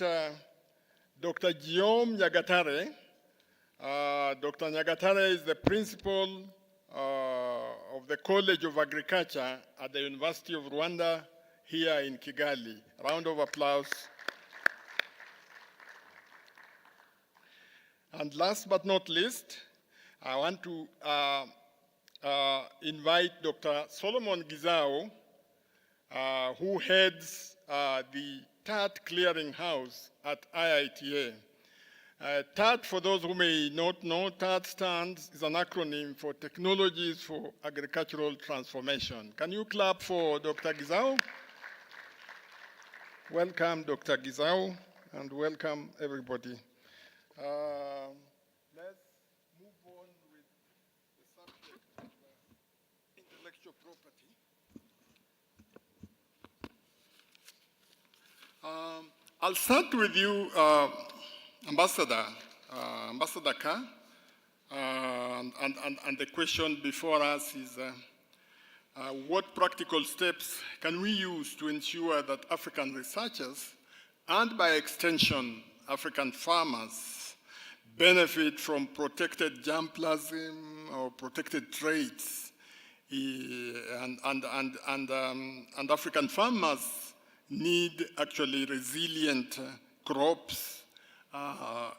Dr. Guillaume Nyagatare. Dr. Nyagatare is the principal of the College of Agriculture at the University of Rwanda here in Kigali. Round of applause. And last but not least, I want to invite Dr. Solomon Gizao, who heads the 4+TAAT clearinghouse at IITA. 4+TAAT, for those who may not know, 4+TAAT is an acronym for Technologies for Agricultural Transformation. Can you clap for Dr. Gizao? Welcome, Dr. Gizao, and welcome, everybody. Let's move on with the subject of intellectual property. I'll start with you, Ambassador Kar, and the question before us is, what practical steps can we use to ensure that African researchers, and by extension, African farmers, benefit from protected germplasm or protected traits, and African farmers need actually resilient crops now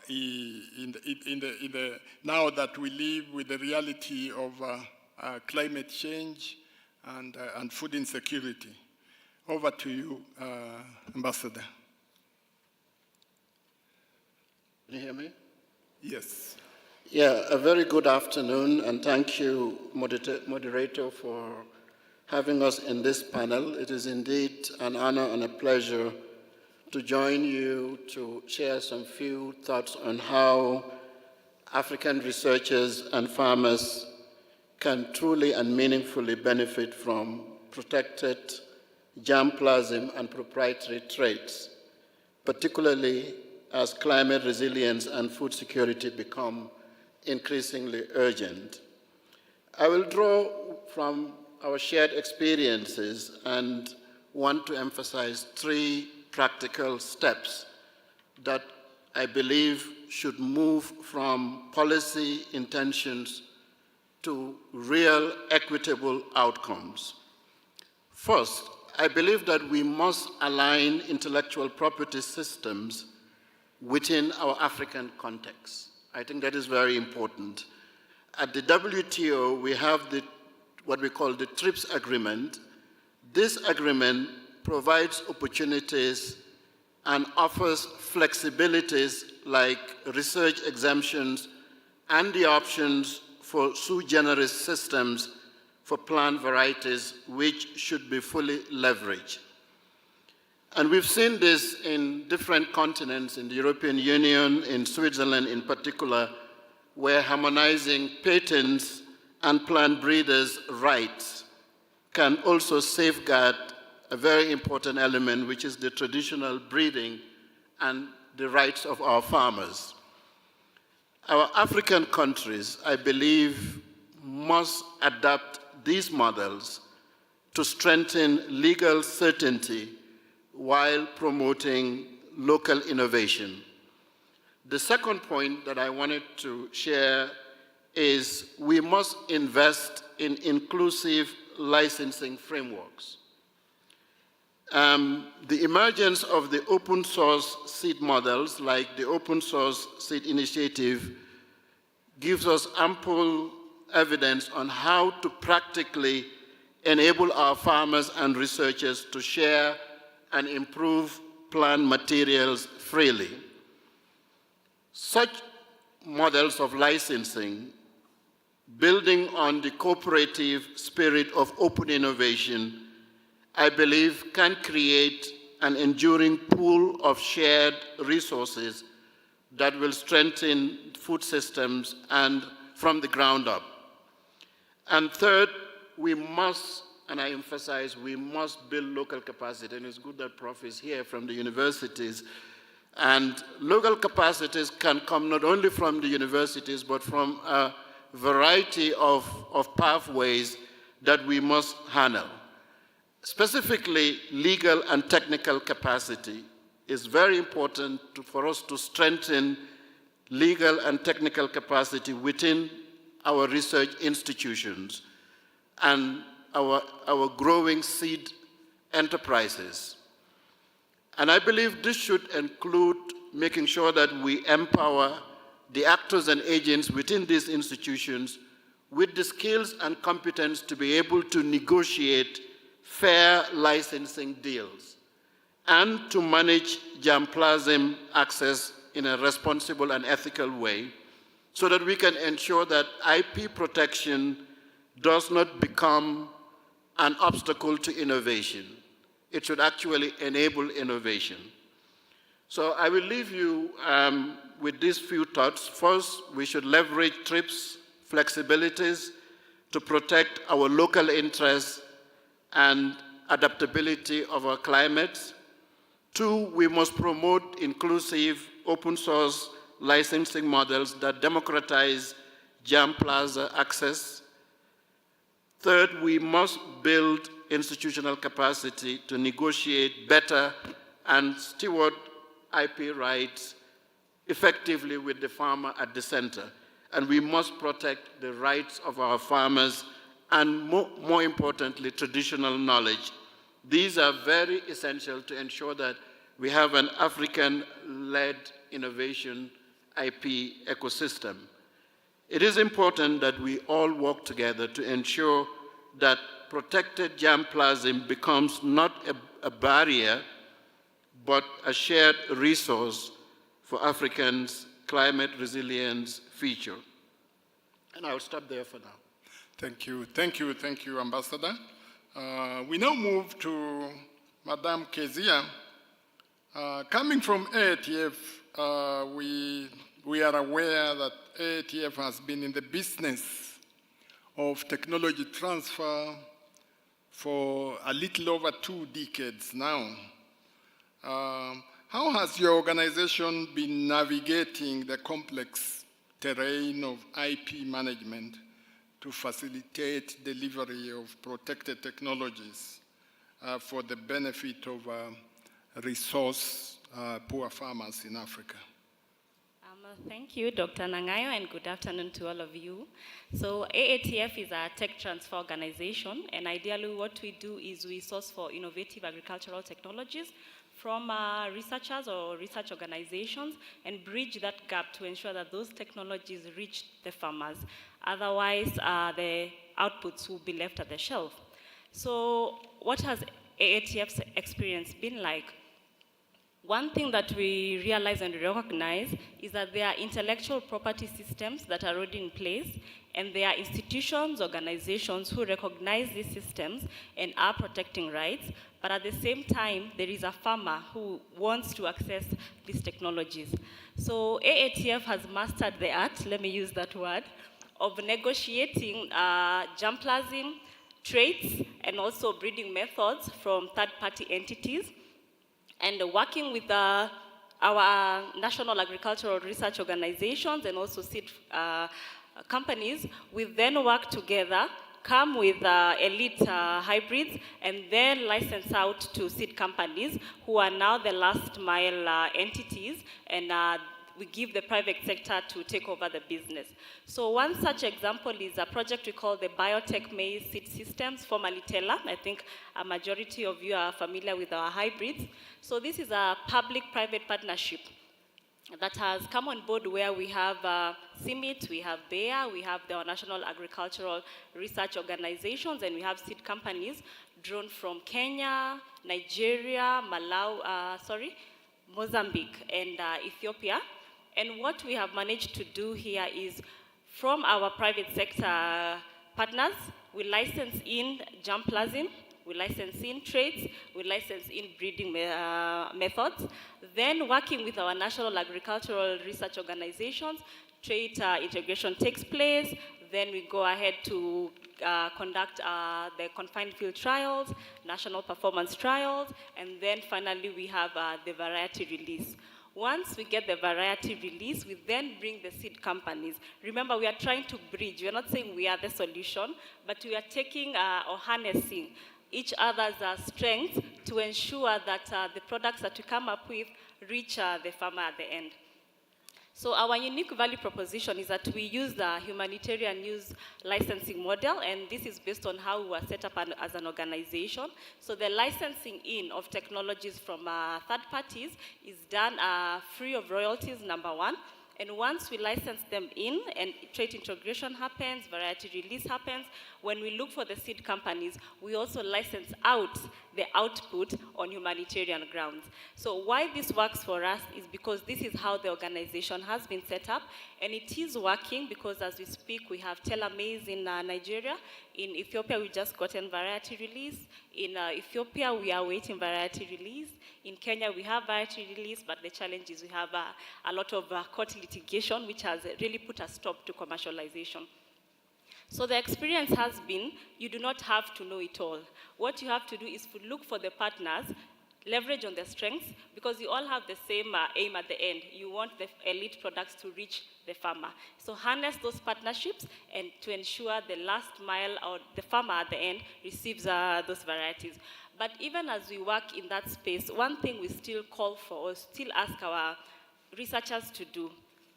that we live with the reality of climate change and food insecurity. Over to you, Ambassador. Can you hear me? Yes. Yeah, a very good afternoon, and thank you, moderator, for having us in this panel. It is indeed an honor and a pleasure to join you to share some few thoughts on how African researchers and farmers can truly and meaningfully benefit from protected germplasm and proprietary traits, particularly as climate resilience and food security become increasingly urgent. I will draw from our shared experiences and want to emphasize 3 practical steps that I believe should move from policy intentions to real equitable outcomes. First, I believe that we must align intellectual property systems within our African context. I think that is very important. At the WTO, we have what we call the TRIPS agreement. This agreement provides opportunities and offers flexibilities like research exemptions and the options for sui generis systems for plant varieties, which should be fully leveraged. And we've seen this in different continents, in the European Union, in Switzerland in particular, where harmonizing patents and plant breeders' rights can also safeguard a very important element, which is the traditional breeding and the rights of our farmers. Our African countries, I believe, must adapt these models to strengthen legal certainty while promoting local innovation. The second point that I wanted to share is we must invest in inclusive licensing frameworks. The emergence of the open source seed models, like the Open Source Seed Initiative, gives us ample evidence on how to practically enable our farmers and researchers to share and improve plant materials freely. Such models of licensing, building on the cooperative spirit of open innovation, I believe can create an enduring pool of shared resources that will strengthen food systems and from the ground up. And third, we must, and I emphasize, we must build local capacity, and it's good that Prof is here from the universities. And local capacities can come not only from the universities, but from a variety of pathways that we must handle. Specifically, legal and technical capacity is very important for us to strengthen legal and technical capacity within our research institutions and our growing seed enterprises. And I believe this should include making sure that we empower the actors and agents within these institutions with the skills and competence to be able to negotiate fair licensing deals and to manage germplasm access in a responsible and ethical way so that we can ensure that IP protection does not become an obstacle to innovation. It should actually enable innovation. So I will leave you with these few thoughts. First, we should leverage TRIPS flexibilities to protect our local interests and adaptability of our climate. Two, we must promote inclusive open source licensing models that democratize germplasm access. Third, we must build institutional capacity to negotiate better and steward IP rights effectively with the farmer at the center. And we must protect the rights of our farmers and more importantly, traditional knowledge. These are very essential to ensure that we have an African-led innovation IP ecosystem. It is important that we all work together to ensure that protected germplasm becomes not a barrier, but a shared resource for Africans' climate resilience future. And I'll stop there for now. Thank you, Ambassador. We now move to Madame Kezia. Coming from AATF, we are aware that AATF has been in the business of technology transfer for a little over 2 decades now. How has your organization been navigating the complex terrain of IP management to facilitate delivery of protected technologies for the benefit of resource-poor farmers in Africa? Thank you, Dr. Nangayo, and good afternoon to all of you. So AATF is a tech transfer organization, and ideally what we do is we source for innovative agricultural technologies from researchers or research organizations and bridge that gap to ensure that those technologies reach the farmers. Otherwise, the outputs will be left at the shelf. So what has AATF's experience been like? One thing that we realize and recognize is that there are intellectual property systems that are already in place, and there are institutions, organizations who recognize these systems and are protecting rights, but at the same time, there is a farmer who wants to access these technologies. So AATF has mastered the art, let me use that word, of negotiating germplasm traits and also breeding methods from third-party entities, and working with our national agricultural research organizations and also seed companies, we then work together come with elite hybrids and then license out to seed companies who are now the last mile entities, and we give the private sector to take over the business. So one such example is a project we call the Biotech Maize Seed Systems, formerly TELA. I think a majority of you are familiar with our hybrids. So this is a public-private partnership that has come on board, where we have CIMIT, we have Bayer, we have the National Agricultural Research Organizations, and we have seed companies drawn from Kenya, Nigeria, Mozambique, and Ethiopia. And what we have managed to do here is, from our private sector partners, we license in germplasm, we license in traits, we license in breeding methods. Then, working with our national agricultural research organizations, trait integration takes place. Then we go ahead to conduct the confined field trials, national performance trials, and then finally we have the variety release. Once we get the variety release, we then bring the seed companies. Remember, we are trying to bridge. We are not saying we are the solution, but we are taking or harnessing each other's strengths to ensure that the products that we come up with reach the farmer at the end. So our unique value proposition is that we use the humanitarian use licensing model, and this is based on how we were set up as an organization. So the licensing in of technologies from third parties is done free of royalties, number one. And once we license them in and trait integration happens, variety release happens, when we look for the seed companies, we also license out the output on humanitarian grounds. So why this works for us is because this is how the organization has been set up, and it is working because as we speak, we have TELA maize in Nigeria. In Ethiopia, we just gotten variety release. In Ethiopia, we are waiting variety release. In Kenya, we have variety release, but the challenge is we have a lot of court litigation, which has really put a stop to commercialization. So the experience has been, you do not have to know it all. What you have to do is to look for the partners, leverage on their strengths, because you all have the same aim at the end. You want the elite products to reach the farmer. So harness those partnerships and to ensure the last mile or the farmer at the end receives those varieties. But even as we work in that space, one thing we still call for or still ask our researchers to do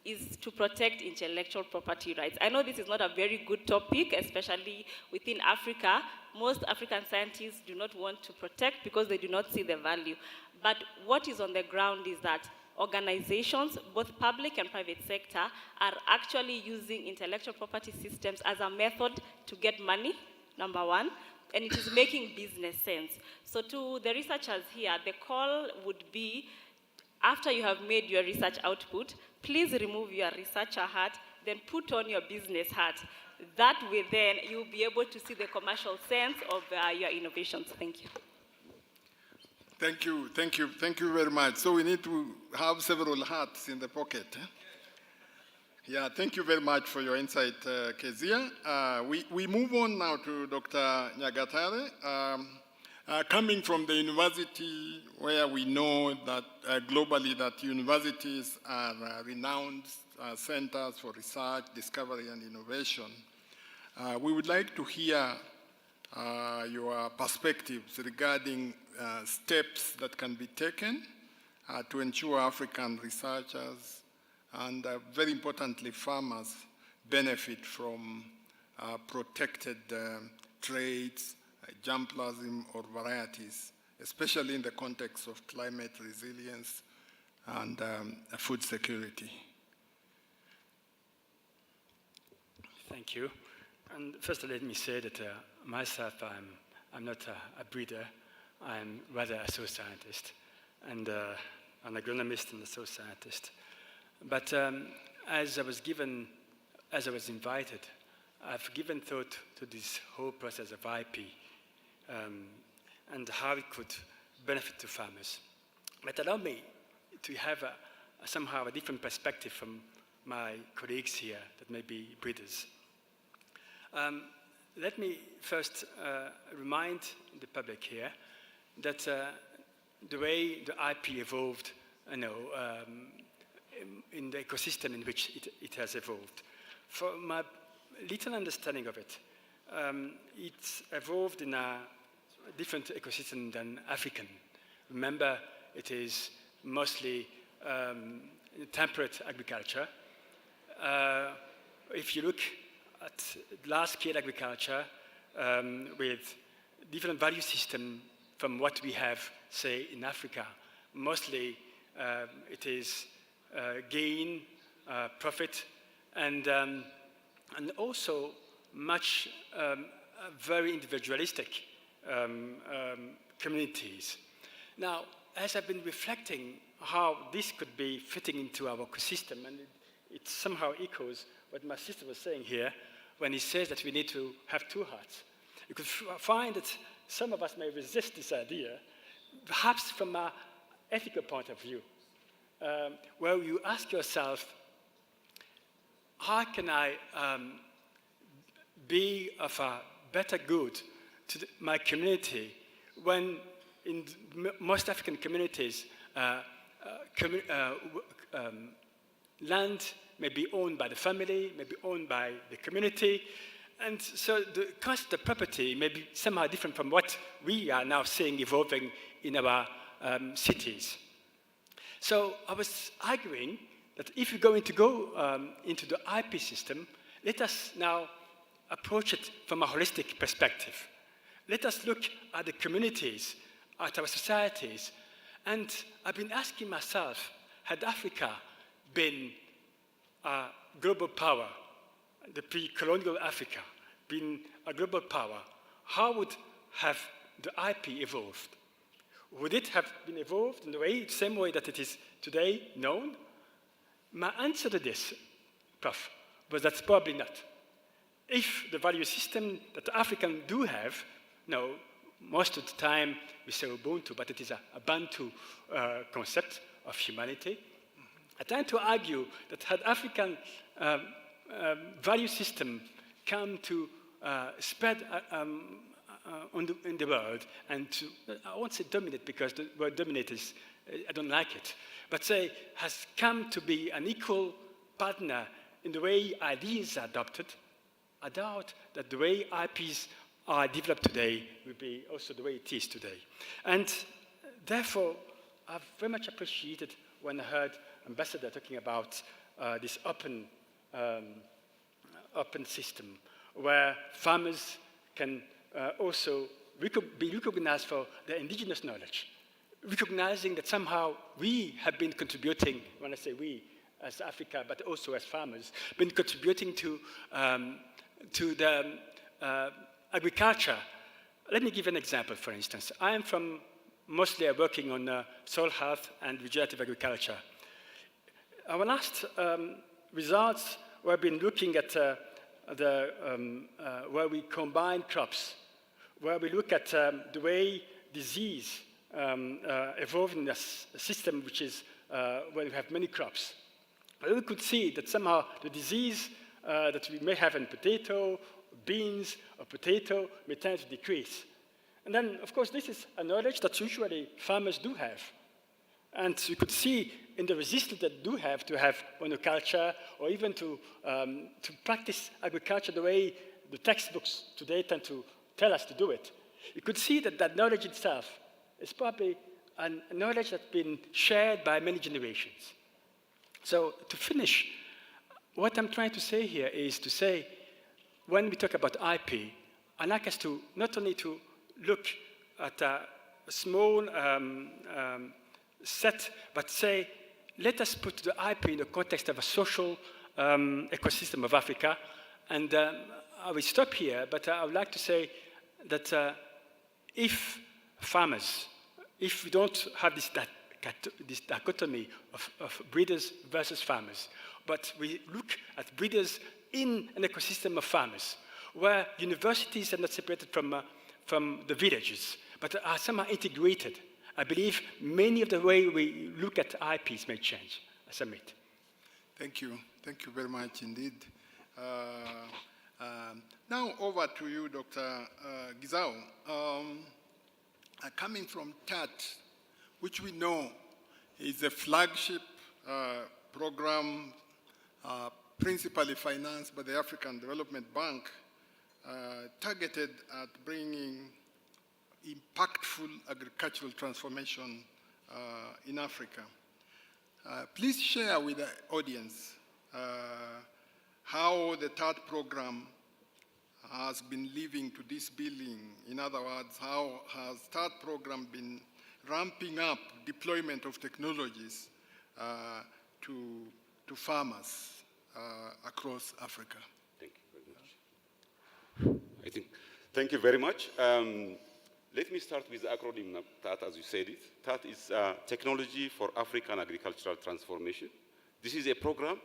is to protect intellectual property rights. I know this is not a very good topic, especially within Africa. Most African scientists do not want to protect because they do not see the value. But what is on the ground is that organizations, both public and private sector, are actually using intellectual property systems as a method to get money, number one, and it is making business sense. So to the researchers here, the call would be, after you have made your research output, please remove your researcher hat, then put on your business hat. That way then you'll be able to see the commercial sense of your innovations. Thank you. Thank you very much. So we need to have several hats in the pocket. Eh? Yeah, thank you very much for your insight, Kezia. We move on now to Dr. Nyagatare. Coming from the university, where we know that globally that universities are renowned centers for research, discovery, and innovation, we would like to hear your perspectives regarding steps that can be taken to ensure African researchers and very importantly farmers benefit from protected traits, germplasm or varieties, especially in the context of climate resilience and food security. Thank you. And first let me say that myself, I'm not a breeder. I'm rather a soil scientist and an agronomist and a soil scientist. But as I was invited, I've given thought to this whole process of IP and how it could benefit to farmers. But allow me to have somehow a different perspective from my colleagues here that may be breeders. Let me first remind the public here that the way the IP evolved, in the ecosystem in which it has evolved. From my little understanding of it, it's evolved in a different ecosystem than African. Remember, it is mostly temperate agriculture. If you look at large-scale agriculture with different value system from what we have, say, in Africa, mostly it is gain, profit, and also much very individualistic communities. Now, as I've been reflecting how this could be fitting into our ecosystem, and it somehow echoes what my sister was saying here when he says that we need to have two hearts. You could find that some of us may resist this idea, perhaps from an ethical point of view, where you ask yourself, how can I be of a better good to my community when in most African communities, land may be owned by the family, may be owned by the community, and so the cost of property may be somehow different from what we are now seeing evolving in our cities. So I was arguing that if you're going to go into the IP system, let us now approach it from a holistic perspective. Let us look at the communities, at our societies, and I've been asking myself, had Africa been a global power, the pre-colonial Africa, been a global power, how would have the IP evolved? Would it have been evolved in the same way that it is today known? My answer to this, Prof, was that's probably not. If the value system that the Africans do have, no, most of the time we say Ubuntu, but it is a Bantu concept of humanity. I tend to argue that had African value system come to spread in the world and to, I won't say dominate because the word dominate is, I don't like it, but say has come to be an equal partner in the way ideas are adopted, I doubt that the way IPs are developed today will be also the way it is today. And therefore, I've very much appreciated when I heard Ambassador talking about this open system, where farmers can also be recognized for their indigenous knowledge, recognizing that somehow we have been contributing, when I say we, as Africa, but also as farmers, been contributing to the agriculture. Let me give an example, for instance. I am from mostly working on soil health and regenerative agriculture. Our last results, we've been looking at where we combine crops, where we look at the way disease evolved in a system which is where we have many crops. We could see that somehow the disease that we may have in potato, beans, or potato may tend to decrease. And then, of course, this is a knowledge that usually farmers do have. And you could see in the resistance that do have to have monoculture, or even to practice agriculture the way the textbooks today tend to tell us to do it. You could see that that knowledge itself is probably a knowledge that's been shared by many generations. So to finish, what I'm trying to say here is to say, when we talk about IP, I'd like us to not only to look at a small set, but say, let us put the IP in the context of a social ecosystem of Africa. And I will stop here, but I would like to say that if farmers, if we don't have this dichotomy of breeders versus farmers, but we look at breeders in an ecosystem of farmers, where universities are not separated from the villages, but are somehow integrated, I believe many of the way we look at IPs may change. I submit. Thank you. Thank you very much indeed. Now over to you, Dr. Gizao. Coming from TAAT, which we know is a flagship program principally financed by the African Development Bank, targeted at bringing impactful agricultural transformation in Africa. Please share with the audience how the TAAT program has been living to this billing. In other words, how has TAAT program been ramping up deployment of technologies to farmers across Africa? Thank you very much. Thank you very much. Let me start with the acronym TAAT, as you said it. TAAT is Technology for African Agricultural Transformation. This is a program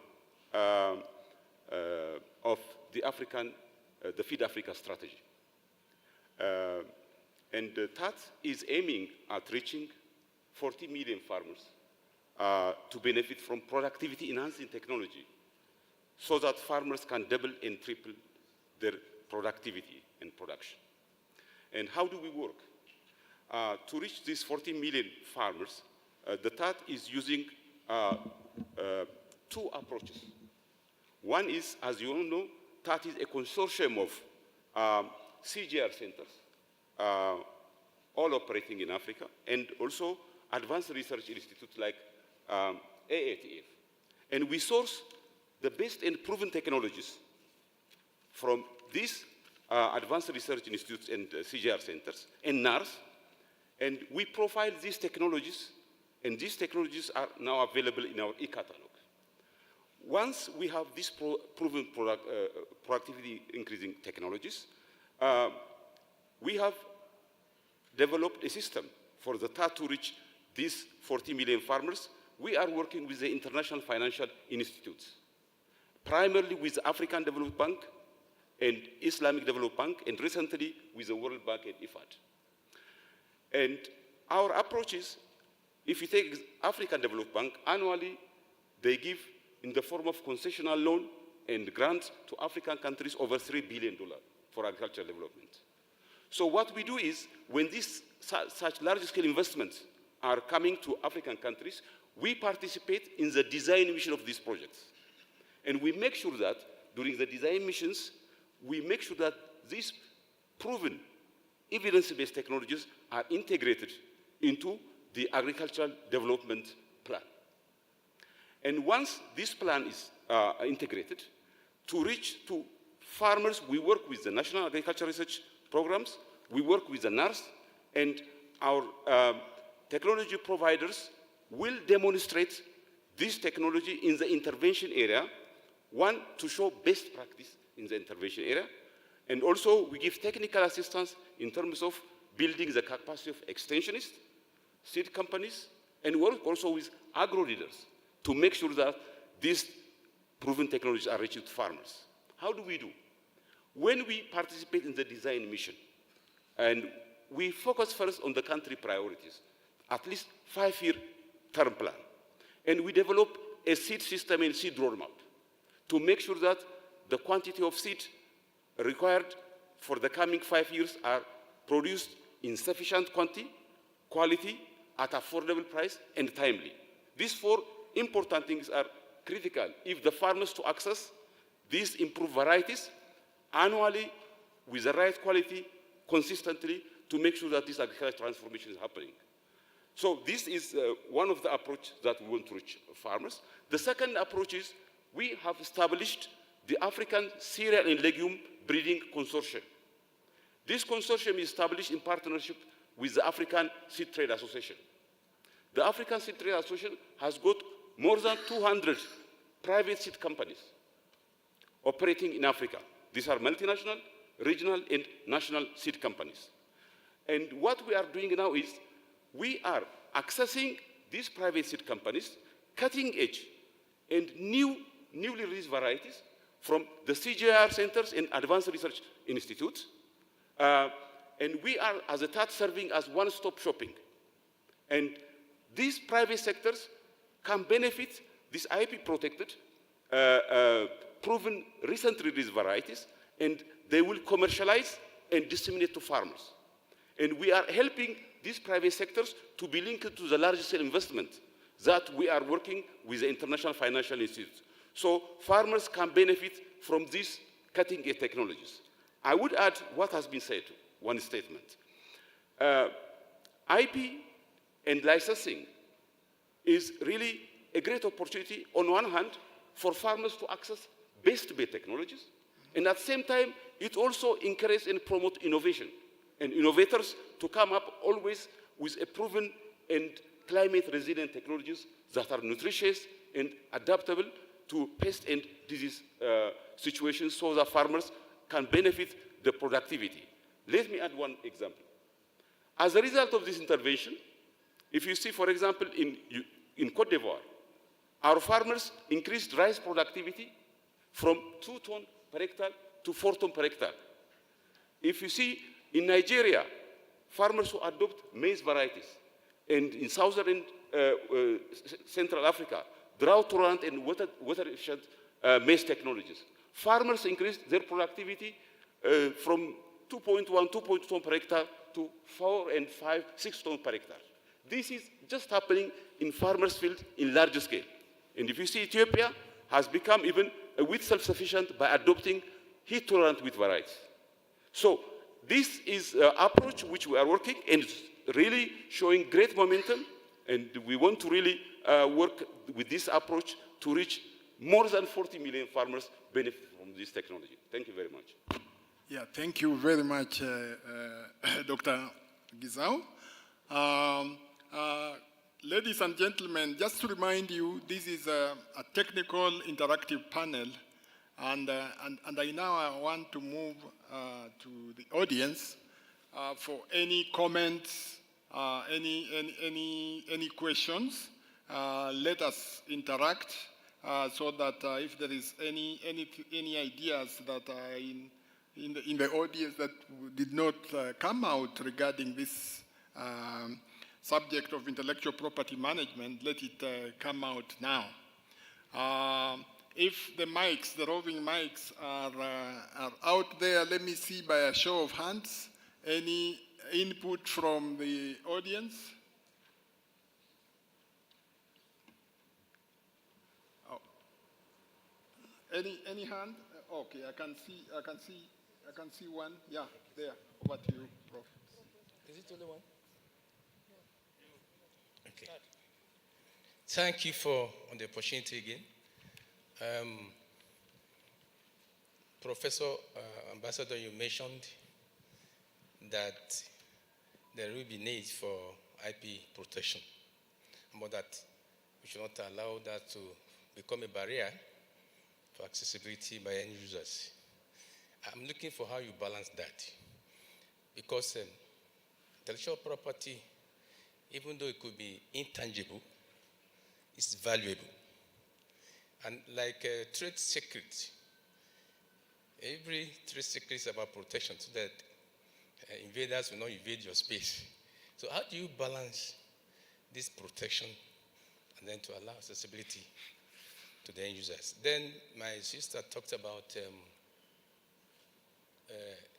of the Feed Africa strategy. And TAAT is aiming at reaching 40 million farmers to benefit from productivity-enhancing technology so that farmers can double and triple their productivity and production. And how do we work? To reach these 40 million farmers, the TAAT is using two approaches. One is, as you all know, TAAT is a consortium of CGR centers, all operating in Africa, and also advanced research institutes like AATF. And we source the best and proven technologies from these advanced research institutes and CGR centers and NARS, and we profile these technologies, and these technologies are now available in our e-catalog. Once we have these proven productivity increasing technologies, we have developed a system for the TAAT to reach these 40 million farmers. We are working with the international financial institutes, primarily with the African Development Bank and Islamic Development Bank, and recently with the World Bank and IFAD. And our approach is, if you take African Development Bank, annually they give in the form of concessional loan and grants to African countries over $3 billion for agricultural development. So what we do is, when these such large-scale investments are coming to African countries, we participate in the design mission of these projects. And we make sure that during the design missions, we make sure that these proven evidence-based technologies are integrated into the agricultural development plan. And once this plan is integrated, to reach to farmers, we work with the National Agricultural Research Programs, we work with the NARS, and our technology providers will demonstrate this technology in the intervention area, one, to show best practice in the intervention area, and also we give technical assistance in terms of building the capacity of extensionists, seed companies, and work also with agro-leaders to make sure that these proven technologies are reaching to farmers. How do we do? When we participate in the design mission, and we focus first on the country priorities, at least 5-year term plan, and we develop a seed system and seed roadmap to make sure that the quantity of seed required for the coming 5 years are produced in sufficient quality, at affordable price, and timely. These 4 important things are critical if the farmers to access these improved varieties annually with the right quality, consistently, to make sure that this agricultural transformation is happening. So this is one of the approaches that we want to reach farmers. The second approach is we have established the African Cereal and Legume Breeding Consortium. This consortium is established in partnership with the African Seed Trade Association. The African Seed Trade Association has got more than 200 private seed companies operating in Africa. These are multinational, regional, and national seed companies. And what we are doing now is we are accessing these private seed companies, cutting edge and newly released varieties from the CGR centers and advanced research institutes. And we are, as a TAAT, serving as one-stop shopping. And these private sectors can benefit these IP-protected, proven, recently released varieties, and they will commercialize and disseminate to farmers. And we are helping these private sectors to be linked to the large-scale investment that we are working with the international financial institutes. So farmers can benefit from these cutting-edge technologies. I would add what has been said, one statement. IP and licensing is really a great opportunity, on one hand, for farmers to access best-based technologies, and at the same time, it also encourages and promotes innovation, and innovators to come up always with a proven and climate-resilient technologies that are nutritious and adaptable to pest and disease situations so that farmers can benefit the productivity. Let me add one example. As a result of this intervention, if you see, for example, in Cote d'Ivoire, our farmers increased rice productivity from 2 tons per hectare to 4 tons per hectare. If you see, in Nigeria, farmers who adopt maize varieties, and in southern Central Africa, drought-tolerant and water-efficient maize technologies, farmers increased their productivity from 2.1, 2.2 tons per hectare to 4 and 5, 6 tons per hectare. This is just happening in farmers' fields in large scale. And if you see, Ethiopia has become even a wheat self-sufficient by adopting heat-tolerant wheat varieties. So this is an approach which we are working, and it's really showing great momentum, and we want to really work with this approach to reach more than 40 million farmers benefit from this technology. Thank you very much. Yeah, thank you very much, Dr. Gizau. Ladies and gentlemen, just to remind you, this is a technical interactive panel, and I now want to move to the audience for any comments, any questions. Let us interact so that if there is any ideas that are in the audience that did not come out regarding this subject of intellectual property management, let it come out now. If the mics, the roving mics are out there, let me see by a show of hands, any input from the audience? Oh. Any hand? Okay, I can see one. Yeah, there. Over to you, Prof. Is it only one? Okay. Thank you for the opportunity again. Professor Ambassador, you mentioned that there will be need for IP protection, but that we should not allow that to become a barrier for accessibility by end users. I'm looking for how you balance that, because intellectual property, even though it could be intangible, it's valuable. And like trade secrets, every trade secret is about protection so that invaders will not invade your space. So how do you balance this protection and then to allow accessibility to the end users? Then my sister talked about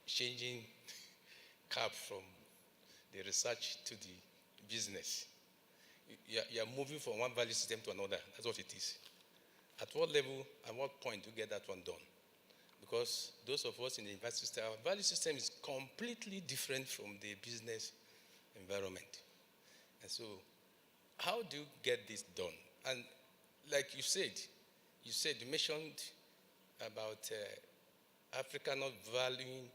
changing cap from the research to the business. You're moving from one value system to another. That's what it is. At what level, at what point do you get that one done? Because those of us in the university system, our value system is completely different from the business environment. And so how do you get this done? And like you mentioned about Africa not valuing,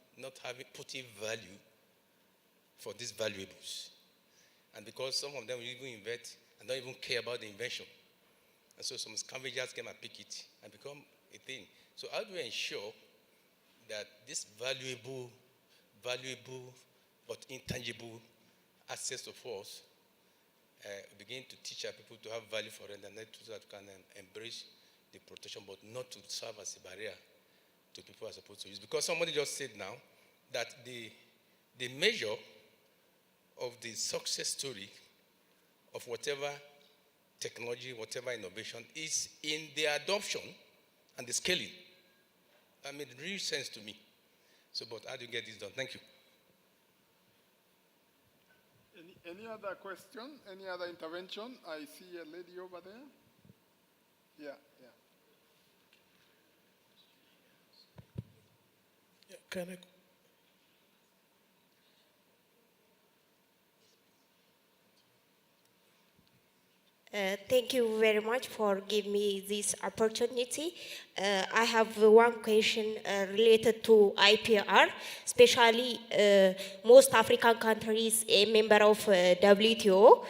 putting value for these valuables. And because some of them will even invent and don't even care about the invention. And so some scavengers came and pick it and become a thing. So how do we ensure that this valuable but intangible assets of us begin to teach our people to have value for it, and so that we can embrace the protection, but not to serve as a barrier to people who are supposed to use. Because somebody just said now that the measure of the success story of whatever technology, whatever innovation is in the adoption and the scaling. That made real sense to me. So, but how do you get this done? Thank you. Any other question? Any other intervention? I see a lady over there. Yeah. Can I Thank you very much for giving me this opportunity. I have one question related to IPR, especially most African countries a member of WTO.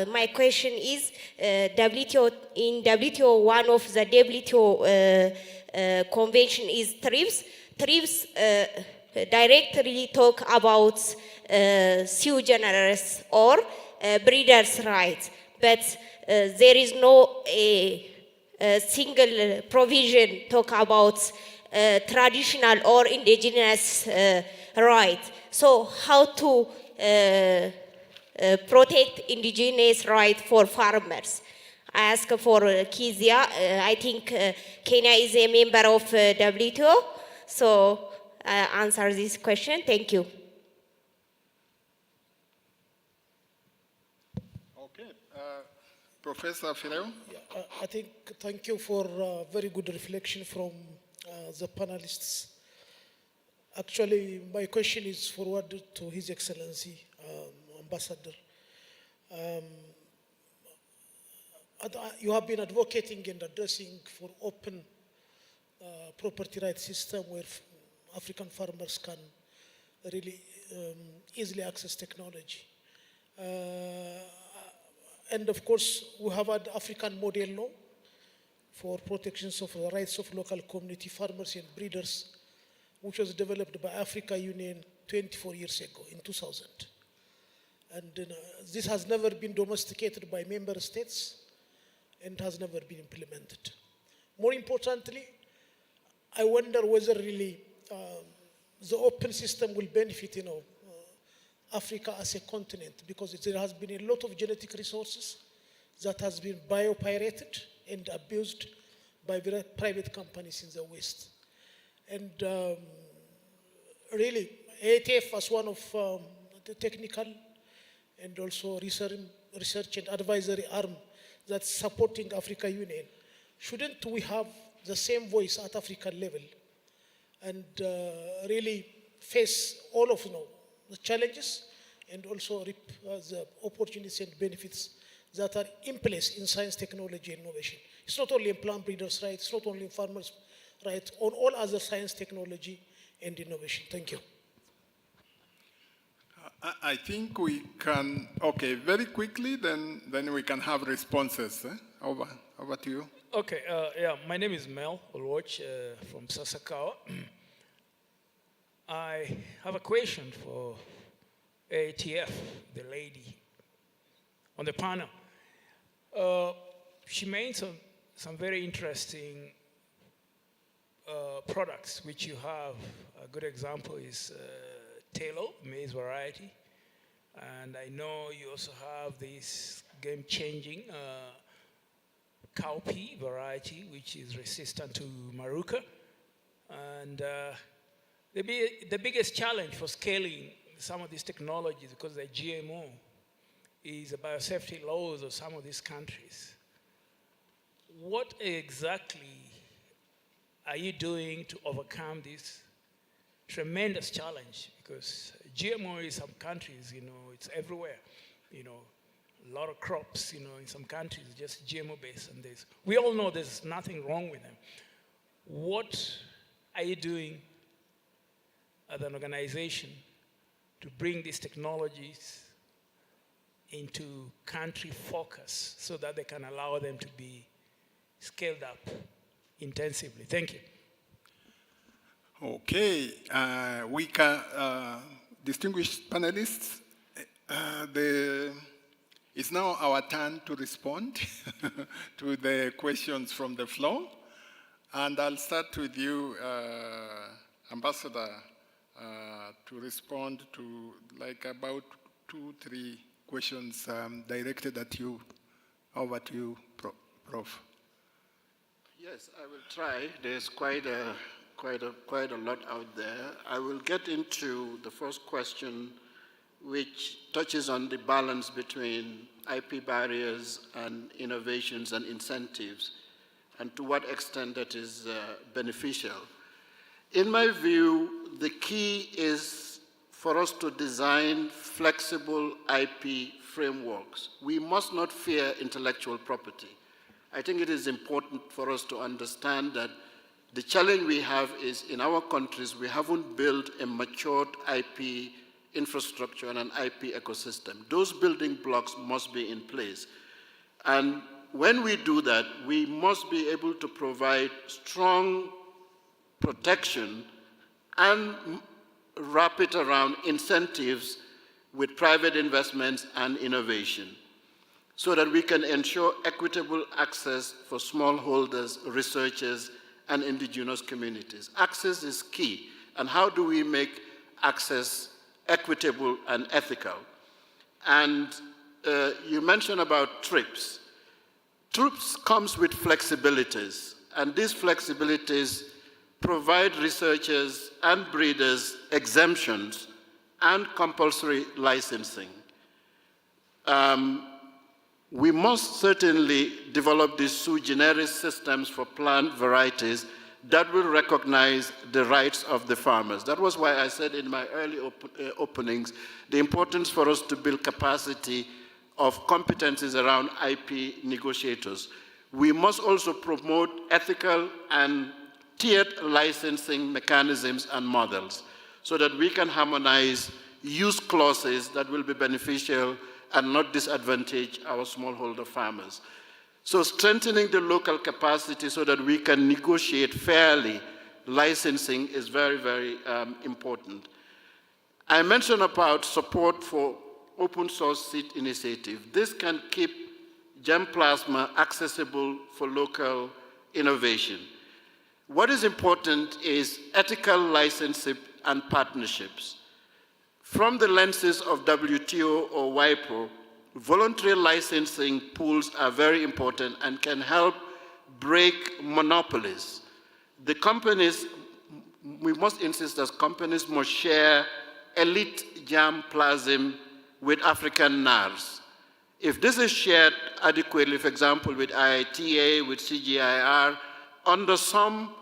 My question is, WTO, in WTO, one of the WTO convention is TRIPS. TRIPS directly talk about sui generis or breeders' rights, but there is no a single provision talk about traditional or indigenous right. So how to protect indigenous right for farmers? I ask for Kizia. I think Kenya is a member of WTO, so answer this question. Thank you. Okay. Professor Fileo? Yeah, I think thank you for very good reflection from the panelists. Actually, my question is forwarded to His Excellency, Ambassador. You have been advocating and addressing for open property rights system where African farmers can really easily access technology. And of course, we have an African model law for protections of the rights of local community farmers and breeders, which was developed by Africa Union 24 years ago in 2000. And this has never been domesticated by member states and has never been implemented. More importantly, I wonder whether really the open system will benefit, Africa as a continent, because there has been a lot of genetic resources that has been biopirated and abused by private companies in the West. And really, ATF as one of the technical and also research and advisory arm that's supporting Africa Union, shouldn't we have the same voice at African level and really face all of the challenges and also reap the opportunities and benefits that are in place in science, technology, and innovation? It's not only in plant breeders' rights, it's not only in farmers' rights, on all other science, technology, and innovation. Thank you. I think we can, okay, very quickly, then we can have responses. Over to you. Okay, my name is Mel Olwoch from Sasakawa. I have a question for ATF, the lady on the panel. She made some very interesting products, which you have. A good example is Telo, maize variety. And I know you also have this game-changing cowpea variety, which is resistant to maruca. And the biggest challenge for scaling some of these technologies, because they're GMO, is the biosafety laws of some of these countries. What exactly are you doing to overcome this tremendous challenge? Because GMO in some countries, it's everywhere. A lot of crops, in some countries, just GMO-based. And we all know there's nothing wrong with them. What are you doing as an organization to bring these technologies into country focus so that they can allow them to be scaled up intensively? Thank you. Okay, we can, distinguished panelists, it's now our turn to respond to the questions from the floor. And I'll start with you, Ambassador, to respond to about 2-3 questions directed at you. Over to you, Prof. Yes, I will try. There's quite a lot out there. I will get into the first question, which touches on the balance between IP barriers and innovations and incentives, and to what extent that is beneficial. In my view, the key is for us to design flexible IP frameworks. We must not fear intellectual property. I think it is important for us to understand that the challenge we have is in our countries, we haven't built a matured IP infrastructure and an IP ecosystem. Those building blocks must be in place. And when we do that, we must be able to provide strong protection and wrap it around incentives with private investments and innovation so that we can ensure equitable access for smallholders, researchers, and indigenous communities. Access is key, and how do we make access equitable and ethical? And you mentioned about TRIPS. TRIPS comes with flexibilities, and these flexibilities provide researchers and breeders exemptions and compulsory licensing. We must certainly develop these sui generis systems for plant varieties that will recognize the rights of the farmers. That was why I said in my early openings, the importance for us to build capacity of competencies around IP negotiators. We must also promote ethical and tiered licensing mechanisms and models so that we can harmonize use clauses that will be beneficial and not disadvantage our smallholder farmers. So strengthening the local capacity so that we can negotiate fairly licensing is very, very important. I mentioned about support for open source seed initiative. This can keep germplasma accessible for local innovation. What is important is ethical licensing and partnerships. From the lenses of WTO or WIPO, voluntary licensing pools are very important and can help break monopolies. The companies, we must insist that companies must share elite germplasm with African NARs. If this is shared adequately, for example, with IITA, with CGIAR, under some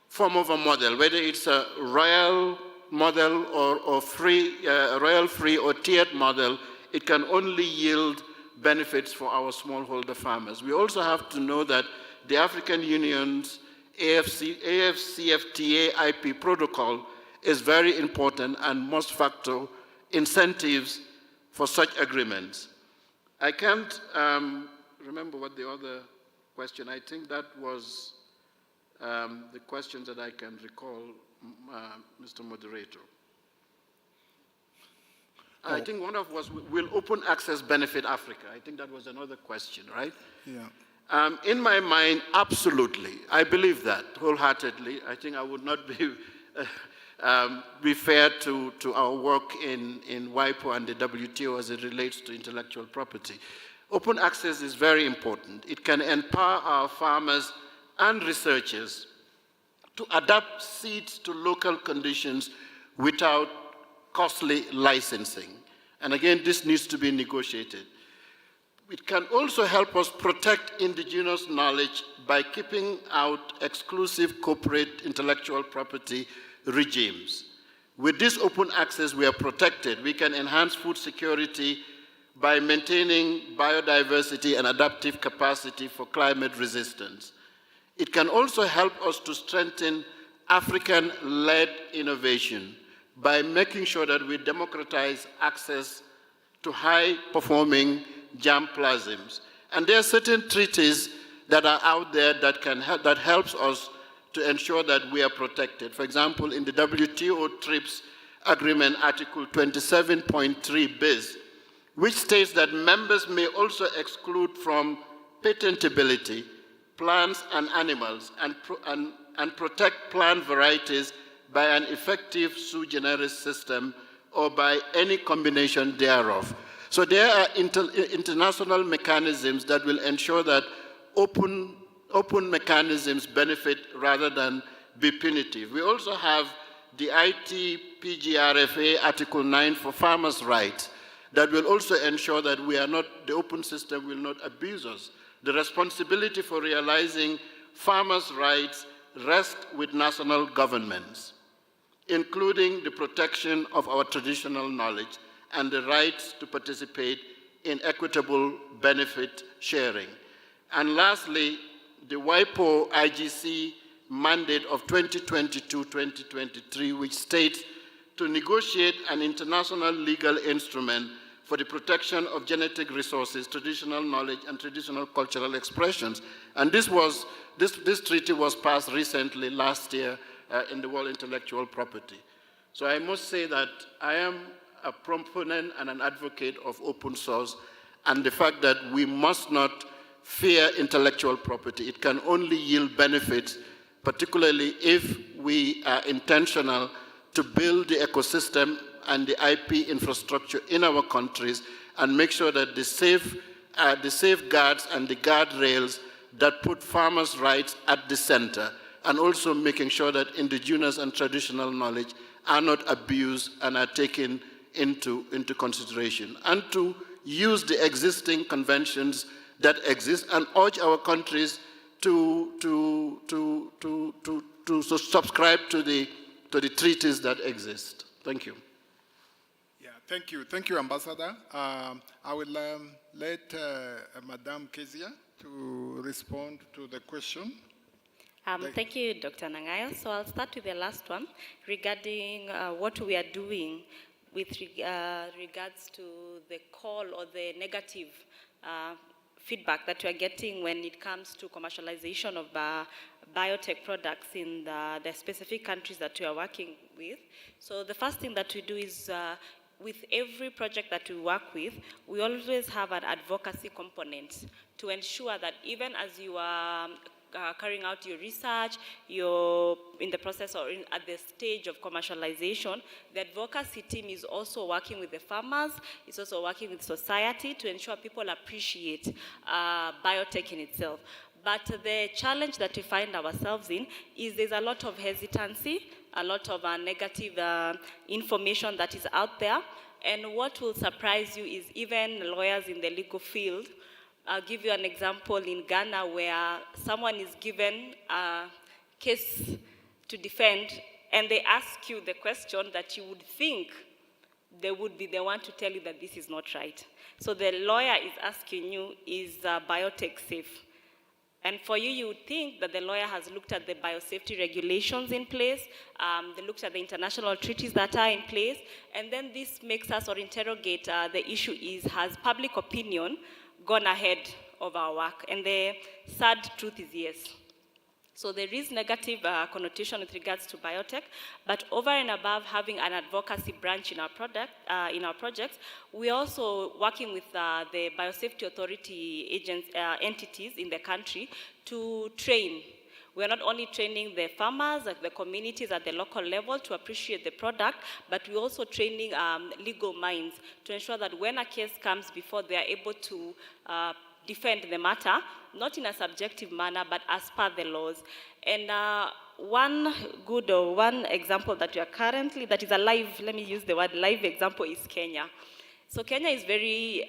form of a model, whether it's a royal model or free, royal-free or tiered model, it can only yield benefits for our smallholder farmers. We also have to know that the African Union's AFCFTA IP protocol is very important and must factor incentives for such agreements. I can't remember what the other question, I think that was the questions that I can recall, Mr. Moderator. I think one of was, will open access benefit Africa? I think that was another question, right? Yeah. In my mind, absolutely. I believe that wholeheartedly. I think I would not be fair to our work in WIPO and the WTO as it relates to intellectual property. Open access is very important. It can empower our farmers and researchers to adapt seeds to local conditions without costly licensing. And again, this needs to be negotiated. It can also help us protect indigenous knowledge by keeping out exclusive corporate intellectual property regimes. With this open access, we are protected. We can enhance food security by maintaining biodiversity and adaptive capacity for climate resistance. It can also help us to strengthen African-led innovation by making sure that we democratize access to high-performing germplasms. And there are certain treaties that are out there that can help, that helps us to ensure that we are protected. For example, in the WTO TRIPS agreement, Article 27.3 bis, which states that members may also exclude from patentability plants and animals and protect plant varieties by an effective sui generis system or by any combination thereof. So there are international mechanisms that will ensure that open mechanisms benefit rather than be punitive. We also have the ITPGRFA Article 9 for farmers' rights that will also ensure that we are not, the open system will not abuse us. The responsibility for realizing farmers' rights rests with national governments. including the protection of our traditional knowledge and the right to participate in equitable benefit sharing. And lastly, the WIPO IGC mandate of 2022-2023, which states to negotiate an international legal instrument for the protection of genetic resources, traditional knowledge, and traditional cultural expressions. And this treaty was passed recently, last year, in the World Intellectual Property. So I must say that I am a proponent and an advocate of open source and the fact that we must not fear intellectual property. It can only yield benefits, particularly if we are intentional to build the ecosystem and the IP infrastructure in our countries and make sure that the safeguards and the guardrails that put farmers' rights at the center, and also making sure that indigenous and traditional knowledge are not abused and are taken into consideration, and to use the existing conventions that exist and urge our countries to subscribe to the treaties that exist. Thank you. Yeah, thank you. Thank you, Ambassador. I will let Madame Kezia to respond to the question. Thank you, Dr. Nangayo. So I'll start with the last one regarding what we are doing with regards to the call or the negative feedback that we are getting when it comes to commercialization of biotech products in the specific countries that we are working with. So the first thing that we do is with every project that we work with, we always have an advocacy component to ensure that even as you are carrying out your research, you're in the process or at the stage of commercialization, the advocacy team is also working with the farmers, it's also working with society to ensure people appreciate biotech in itself. But the challenge that we find ourselves in is there's a lot of hesitancy, a lot of negative information that is out there. And what will surprise you is even lawyers in the legal field. I'll give you an example in Ghana where someone is given a case to defend and they ask you the question that you would think they would be the one to tell you that this is not right. So the lawyer is asking you, is biotech safe? And for you, you would think that the lawyer has looked at the biosafety regulations in place, they looked at the international treaties that are in place, and then this makes us or interrogate the issue is, has public opinion gone ahead of our work? And the sad truth is yes. So there is negative connotation with regards to biotech, but over and above having an advocacy branch in our projects, we're also working with the biosafety authority entities in the country to train. We're not only training the farmers, the communities at the local level to appreciate the product, but we're also training legal minds to ensure that when a case comes before, they are able to defend the matter, not in a subjective manner, but as per the laws. And one example that we are currently, that is a live, let me use the word live example, is Kenya. So Kenya is very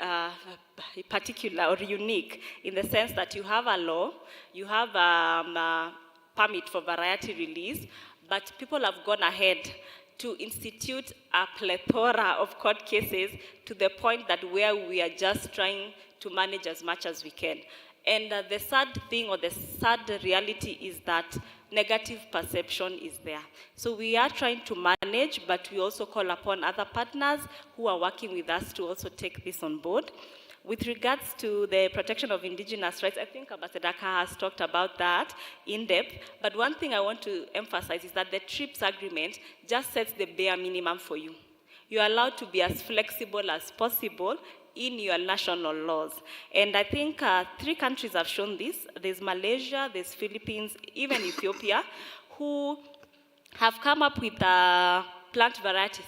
particular or unique in the sense that you have a law, you have a permit for variety release, but people have gone ahead to institute a plethora of court cases to the point that where we are just trying to manage as much as we can. And the sad thing or the sad reality is that negative perception is there. So we are trying to manage, but we also call upon other partners who are working with us to also take this on board. With regards to the protection of indigenous rights, I think Ambassador Ka has talked about that in depth, but one thing I want to emphasize is that the TRIPS agreement just sets the bare minimum for you. You're allowed to be as flexible as possible in your national laws. And I think 3 countries have shown this. There's Malaysia, there's Philippines, even Ethiopia, who have come up with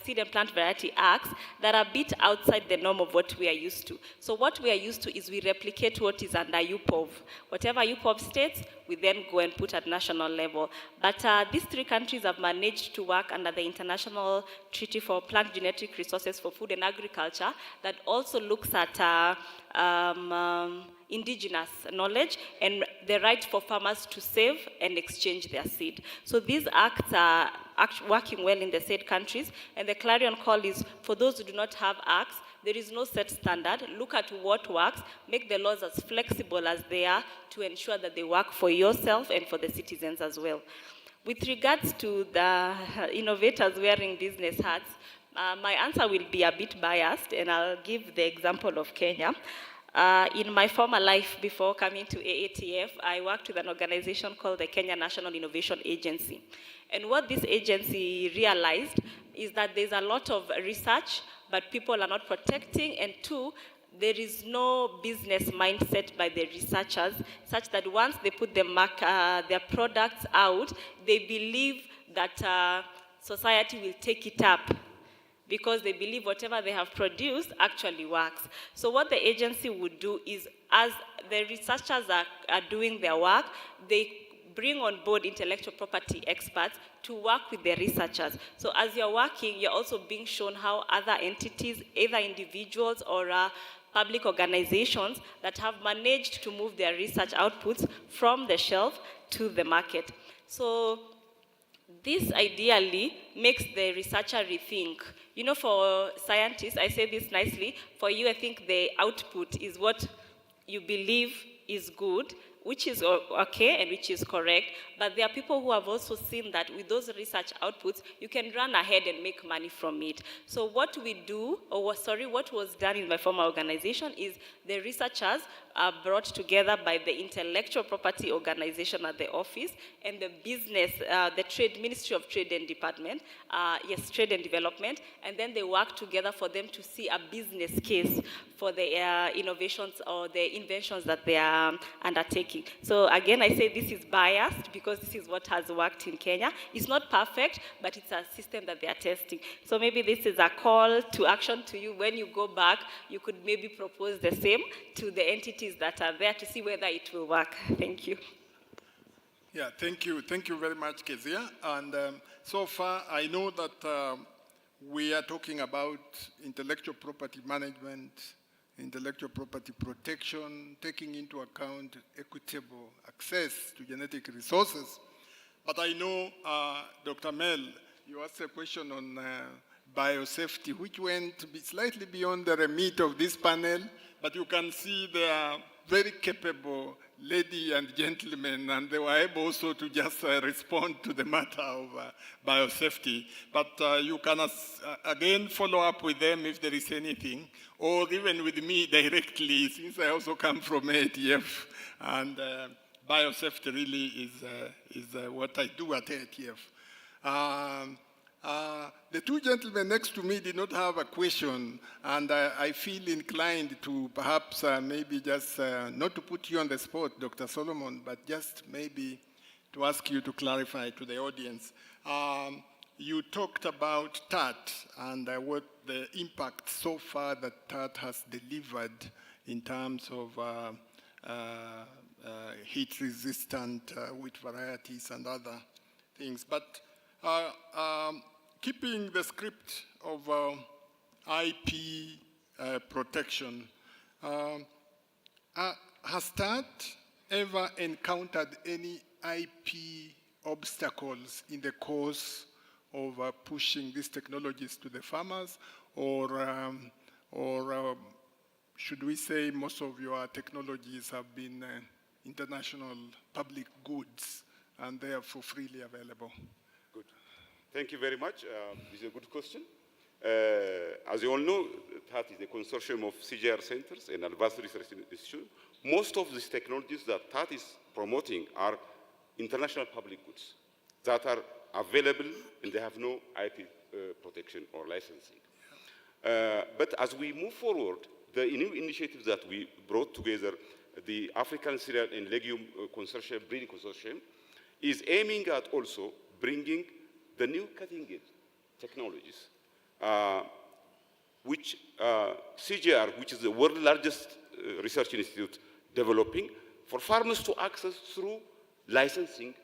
seed and plant variety acts that are a bit outside the norm of what we are used to. So what we are used to is we replicate what is under UPOV. Whatever UPOV states, we then go and put at national level. But these 3 countries have managed to work under the International Treaty for Plant Genetic Resources for Food and Agriculture that also looks at indigenous knowledge and the right for farmers to save and exchange their seed. So these acts are working well in the said countries. And the clarion call is for those who do not have acts, there is no set standard. Look at what works, make the laws as flexible as they are to ensure that they work for yourself and for the citizens as well. With regards to the innovators wearing business hats, my answer will be a bit biased, and I'll give the example of Kenya. In my former life before coming to AATF, I worked with an organization called the Kenya National Innovation Agency. And what this agency realized is that there's a lot of research, but people are not protecting, and two, there is no business mindset by the researchers, such that once they put their products out, they believe that society will take it up, because they believe whatever they have produced actually works. So what the agency would do is, as the researchers are doing their work, they bring on board intellectual property experts to work with the researchers. So as you're working, you're also being shown how other entities, either individuals or public organizations, that have managed to move their research outputs from the shelf to the market. So this ideally makes the researcher rethink. You know, for scientists, I say this nicely, for you, I think the output is what you believe is good, which is okay and which is correct, but there are people who have also seen that with those research outputs, you can run ahead and make money from it. So what we do, what was done in my former organization is the researchers are brought together by the intellectual property organization at the office and the business, the Ministry of Trade and Trade and Development, and then they work together for them to see a business case for the innovations or the inventions that they are undertaking. So again, I say this is biased because this is what has worked in Kenya. It's not perfect, but it's a system that they are testing. So maybe this is a call to action to you. When you go back, you could maybe propose the same to the entities that are there to see whether it will work. Thank you. Yeah, thank you. Thank you very much, Kezia. And so far, I know that we are talking about intellectual property management, intellectual property protection, taking into account equitable access to genetic resources. But I know, Dr. Mel, you asked a question on biosafety, which went slightly beyond the remit of this panel, but you can see they are very capable lady and gentlemen, and they were able also to just respond to the matter of biosafety. But you can again follow up with them if there is anything, or even with me directly, since I also come from AATF, and biosafety really is what I do at AATF. The two gentlemen next to me did not have a question, and I feel inclined to perhaps maybe just, not to put you on the spot, Dr. Solomon, but just maybe to ask you to clarify to the audience. You talked about TAAT and what the impact so far that TAAT has delivered in terms of heat-resistant wheat varieties and other things. But keeping the script of IP protection, has TAAT ever encountered any IP obstacles in the course of pushing these technologies to the farmers, or should we say most of your technologies have been international public goods and therefore freely available? Good. Thank you very much. This is a good question. As you all know, TAAT is a consortium of CGR centers and advanced research institutions. Most of these technologies that TAAT is promoting are international public goods that are available and they have no IP protection or licensing. But as we move forward, the new initiatives that we brought together, the African Cereal and Legume Consortium, Breeding Consortium, is aiming at also bringing the new cutting-edge technologies, which CGR, which is the world's largest research institute, developing for farmers to access through licensing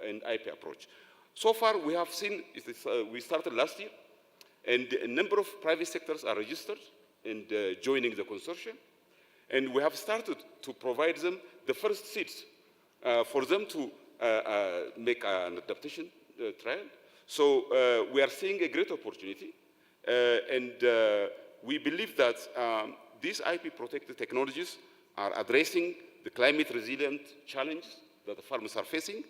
and IP approach. So far, we have seen, we started last year, and a number of private sectors are registered and joining the consortium. And we have started to provide them the first seeds for them to make an adaptation trial So we are seeing a great opportunity, and we believe that these IP-protected technologies are addressing the climate-resilient challenges that the farmers are facing,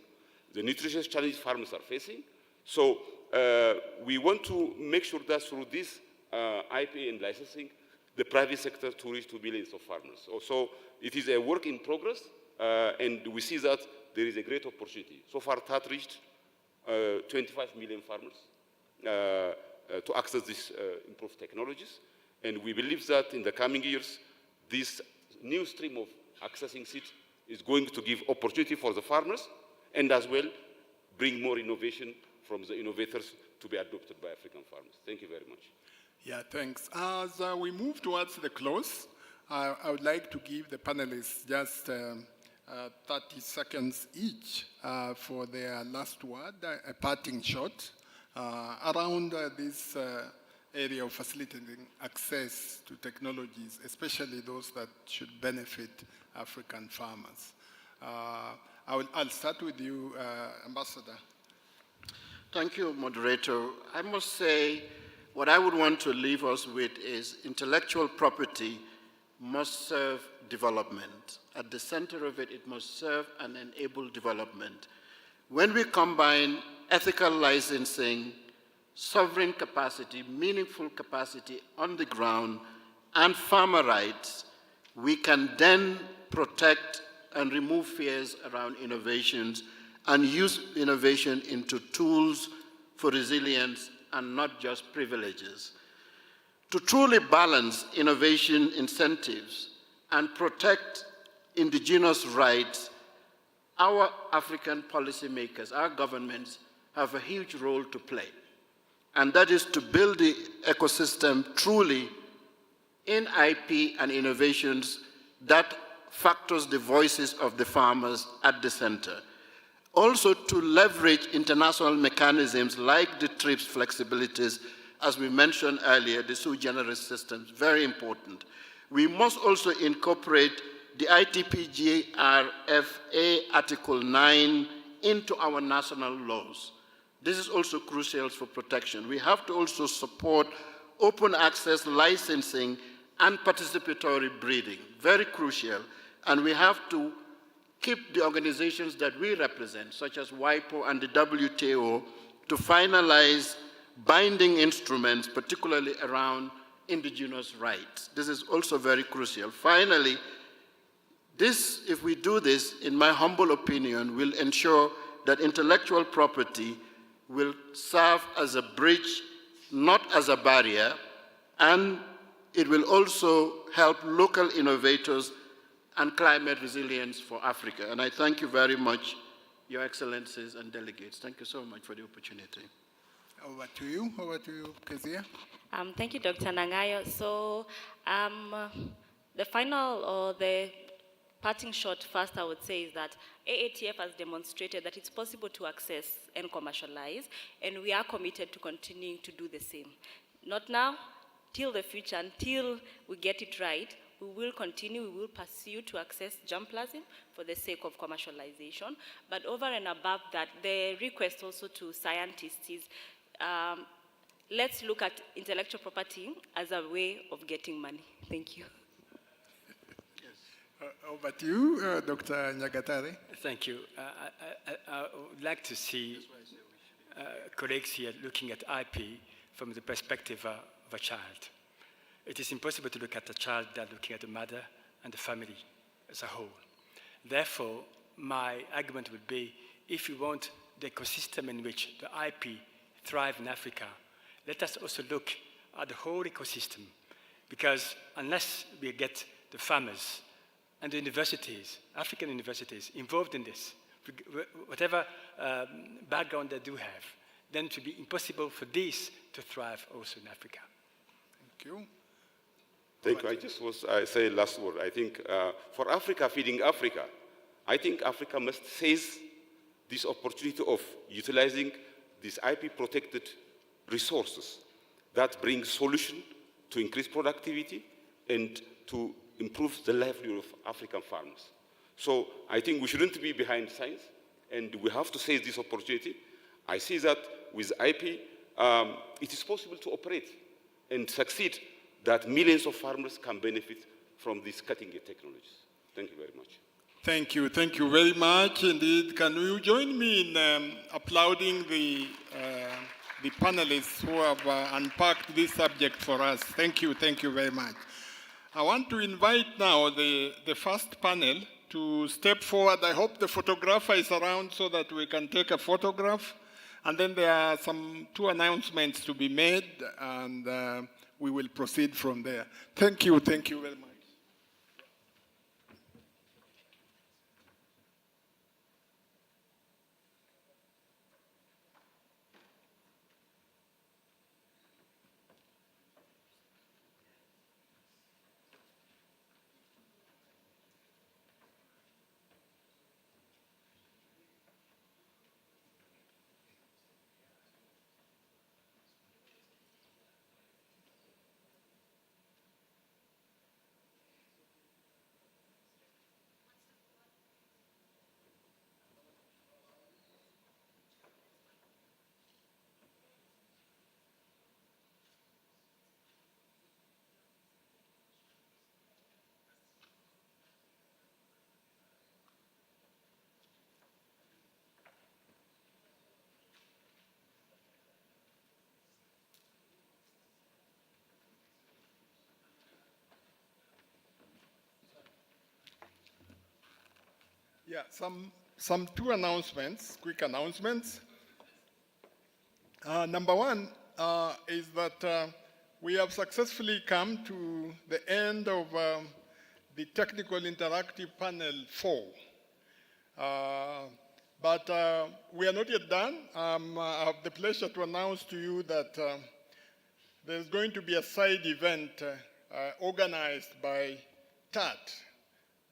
the nutritious challenges farmers are facing. So we want to make sure that through this IP and licensing, the private sector to reach to billions of farmers. So it is a work in progress, and we see that there is a great opportunity. So far, TAAT reached 25 million farmers to access these improved technologies. And we believe that in the coming years, this new stream of accessing seeds is going to give opportunity for the farmers and as well bring more innovation from the innovators to be adopted by African farmers. Thank you very much. Yeah, thanks. As we move towards the close, I would like to give the panelists just 30 seconds each for their last word, a parting shot around this area of facilitating access to technologies, especially those that should benefit African farmers. I'll start with you, Ambassador. Thank you, moderator. I must say, what I would want to leave us with is intellectual property must serve development. At the center of it, it must serve and enable development. When we combine ethical licensing, sovereign capacity, meaningful capacity on the ground, and farmer rights, we can then protect and remove fears around innovations and use innovation into tools for resilience and not just privileges. To truly balance innovation incentives and protect indigenous rights, our African policymakers, our governments, have a huge role to play. And that is to build the ecosystem truly in IP and innovations that factors the voices of the farmers at the center. Also to leverage international mechanisms like the TRIPS flexibilities, as we mentioned earlier, the sui generis systems, very important. We must also incorporate the ITPGRFA Article 9 into our national laws. This is also crucial for protection. We have to also support open access licensing and participatory breeding, very crucial. And we have to keep the organizations that we represent, such as WIPO and the WTO, to finalize binding instruments, particularly around indigenous rights. This is also very crucial. Finally, if we do this, in my humble opinion, will ensure that intellectual property will serve as a bridge, not as a barrier, and it will also help local innovators and climate resilience for Africa. And I thank you very much, Your Excellencies and delegates. Thank you so much for the opportunity. Over to you, Kezia. Thank you, Dr. Nangayo. So the final or the parting shot first I would say is that AATF has demonstrated that it's possible to access and commercialize, and we are committed to continuing to do the same. Not now, till the future, until we get it right, we will continue, we will pursue to access germplasm for the sake of commercialization. But over and above that, the request also to scientists is let's look at intellectual property as a way of getting money. Thank you. Over to you, Dr. Nyagatare. Thank you. I would like to see colleagues here looking at IP from the perspective of a child. It is impossible to look at a child without looking at the mother and the family as a whole. Therefore, my argument would be, if we want the ecosystem in which the IP thrive in Africa, let us also look at the whole ecosystem, because unless we get the farmers and the universities, African universities, involved in this, whatever background they do have, then it will be impossible for this to thrive also in Africa. Thank you. Thank you. I just say last word. I think for Africa, feeding Africa, I think Africa must seize this opportunity of utilizing these IP-protected resources that bring solution to increase productivity and to improve the livelihood of African farmers. So I think we shouldn't be behind science, and we have to seize this opportunity. I see that with IP, it is possible to operate and succeed, that millions of farmers can benefit from these cutting-edge technologies. Thank you very much. Thank you very much indeed. Can you join me in applauding the panelists who have unpacked this subject for us? Thank you very much. I want to invite now the first panel to step forward. I hope the photographer is around so that we can take a photograph. And then there are two announcements to be made, and we will proceed from there. Thank you very much. Yeah, some two announcements, quick announcements. Number one is that we have successfully come to the end of the technical interactive panel 4. But we are not yet done. I have the pleasure to announce to you that there's going to be a side event organized by TAAT,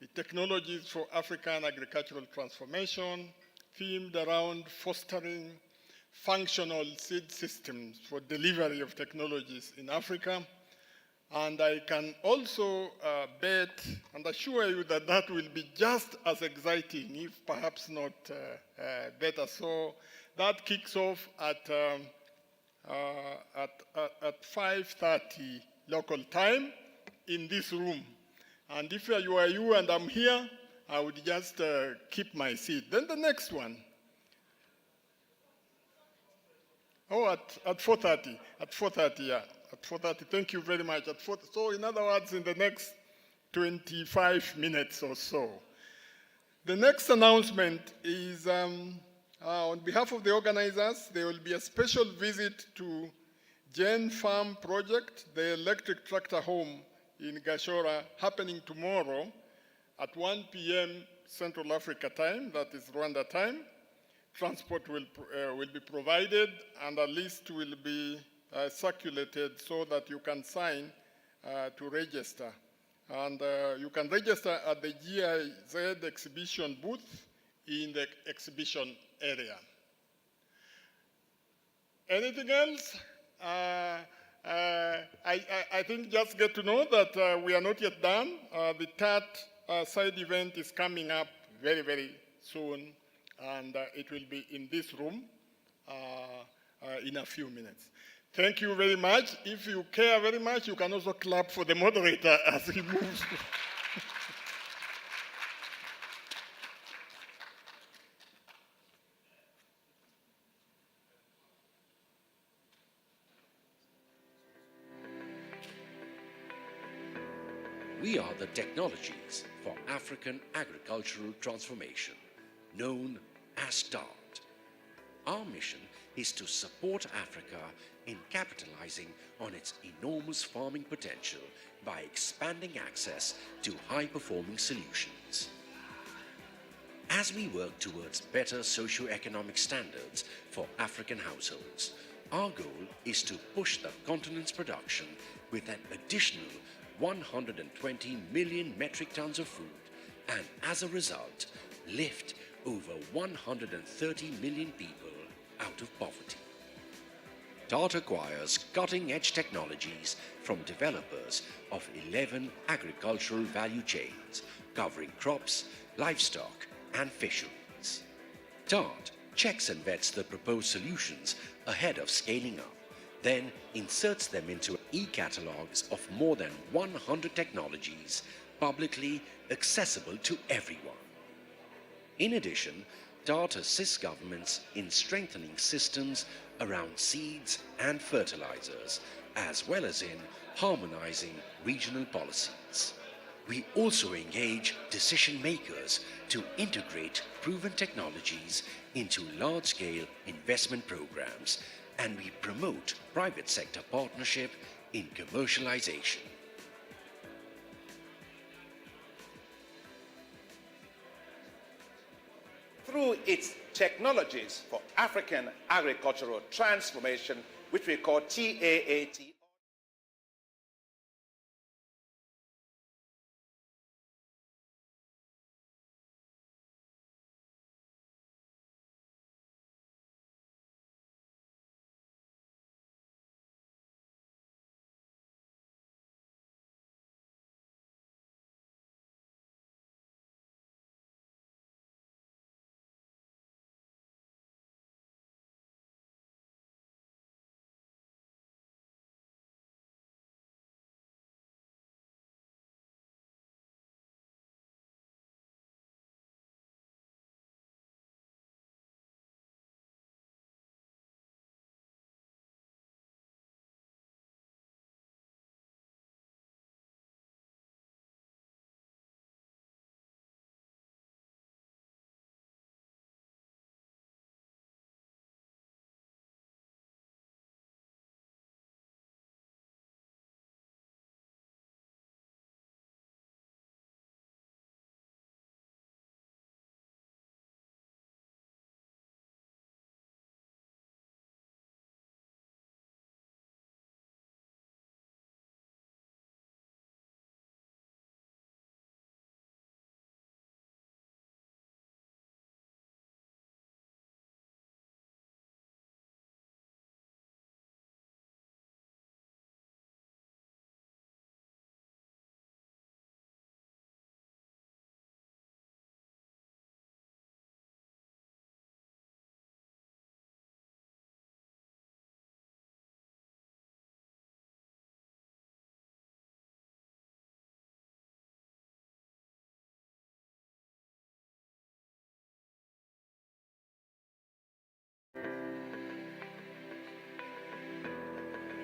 the Technologies for African Agricultural Transformation, themed around fostering functional seed systems for delivery of technologies in Africa. And I can also bet and assure you that that will be just as exciting, if perhaps not better. So that kicks off at 5:30 local time in this room. And if you are you and I'm here, I would just keep my seat. Then the next one. Oh, at 4:30. At 4:30, yeah. At 4:30. Thank you very much. At 4, so in other words, in the next 25 minutes or so. The next announcement is on behalf of the organizers, there will be a special visit to Gen Farm Project, the electric tractor home in Gashora, happening tomorrow at 1 p.m. Central Africa time, that is Rwanda time. Transport will be provided, and a list will be circulated so that you can sign to register. And you can register at the GIZ exhibition booth in the exhibition area. Anything else? I think just get to know that we are not yet done. The TAAT side event is coming up very, very soon, and it will be in this room in a few minutes. Thank you very much. If you care very much, you can also clap for the moderator as he moves. We are the technologies for African agricultural transformation, known as TAAT. Our mission is to support Africa in capitalizing on its enormous farming potential by expanding access to high-performing solutions. As we work towards better socio-economic standards for African households, our goal is to push the continent's production with an additional 120 million metric tons of food, and as a result, lift over 130 million people out of poverty. TAAT acquires cutting-edge technologies from developers of 11 agricultural value chains covering crops, livestock, and fisheries. TAAT checks and vets the proposed solutions ahead of scaling up, then inserts them into e-catalogs of more than 100 technologies publicly accessible to everyone. In addition, TAAT assists governments in strengthening systems around seeds and fertilizers, as well as in harmonizing regional policies. We also engage decision makers to integrate proven technologies into large-scale investment programs, and we promote private sector partnership in commercialization. Through its technologies for African agricultural transformation, which we call TAAT.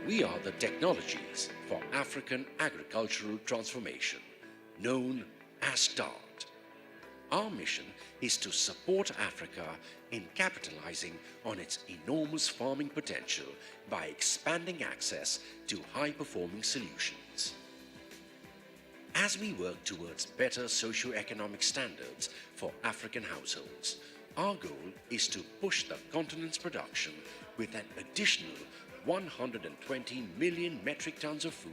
We are the technologies for African agricultural transformation, known as TAAT. Our mission is to support Africa in capitalizing on its enormous farming potential by expanding access to high-performing solutions. As we work towards better socio-economic standards for African households, our goal is to push the continent's production with an additional 120 million metric tons of food,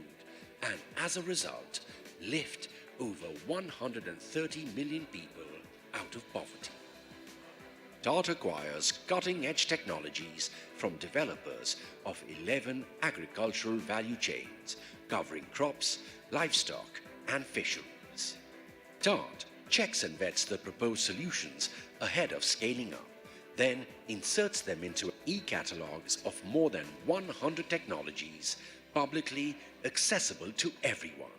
and as a result, lift over 130 million people out of poverty. TAAT acquires cutting-edge technologies from developers of 11 agricultural value chains covering crops, livestock, and fisheries. TAAT checks and vets the proposed solutions ahead of scaling up, then inserts them into e-catalogs of more than 100 technologies publicly accessible to everyone.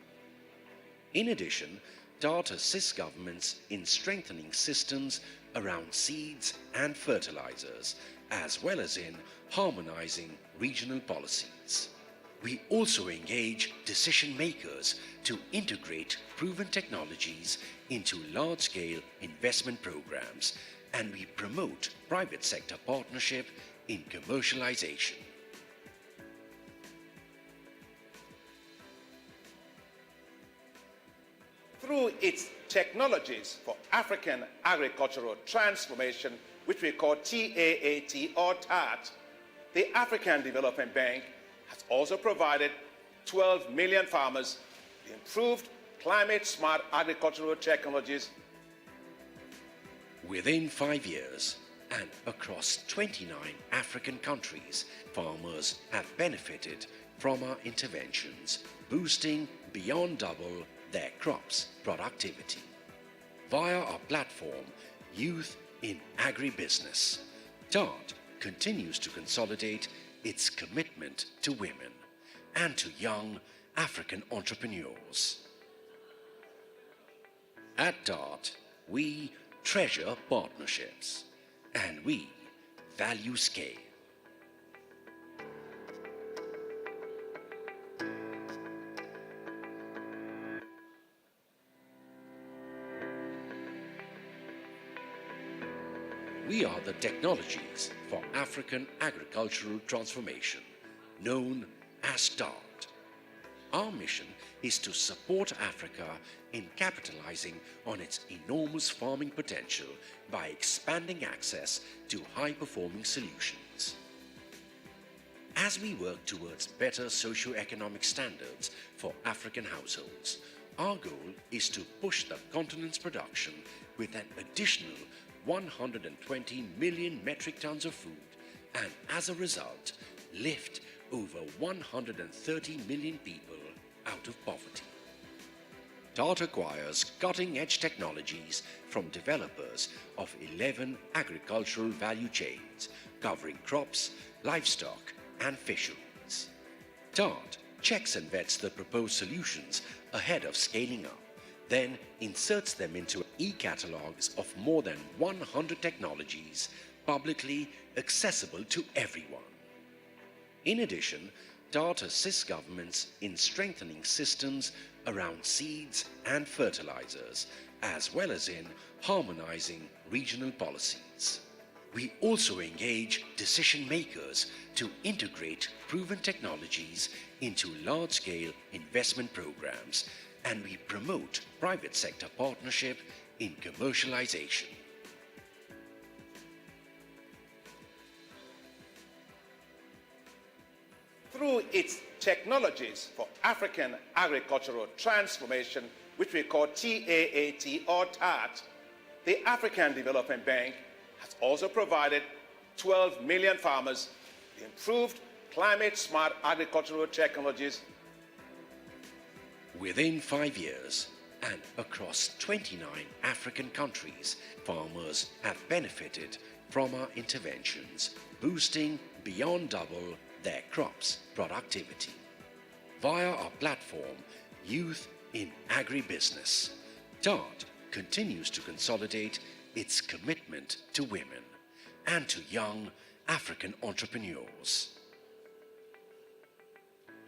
In addition, TAAT assists governments in strengthening systems around seeds and fertilizers, as well as in harmonizing regional policies. We also engage decision makers to integrate proven technologies into large-scale investment programs, and we promote private sector partnership in commercialization. Through its technologies for African agricultural transformation, which we call TAAT or TAAT, the African Development Bank has also provided 12 million farmers improved climate-smart agricultural technologies. Within 5 years, and across 29 African countries, farmers have benefited from our interventions, boosting beyond double their crops' productivity. Via our platform, Youth in Agribusiness, TAAT continues to consolidate its commitment to women and to young African entrepreneurs. At TAAT, we treasure partnerships and we value scale. We are the technologies for African agricultural transformation, known as TAAT. Our mission is to support Africa in capitalizing on its enormous farming potential by expanding access to high-performing solutions. As we work towards better socio-economic standards for African households, our goal is to push the continent's production with an additional 120 million metric tons of food and, as a result, lift over 130 million people out of poverty. TAAT acquires cutting-edge technologies from developers of 11 agricultural value chains covering crops, livestock, and fisheries. TAAT checks and vets the proposed solutions ahead of scaling up, then inserts them into e-catalogs of more than 100 technologies publicly accessible to everyone. In addition, TAAT assists governments in strengthening systems around seeds and fertilizers, as well as in harmonizing regional policies. We also engage decision makers to integrate proven technologies into large-scale investment programs, and we promote private sector partnership in commercialization. Through its technologies for African agricultural transformation, which we call TAAT or TAAT, the African Development Bank has also provided 12 million farmers improved climate-smart agricultural technologies. Within 5 years, and across 29 African countries, farmers have benefited from our interventions, boosting beyond double their crops' productivity. Via our platform, Youth in Agribusiness, TAAT continues to consolidate its commitment to women and to young African entrepreneurs.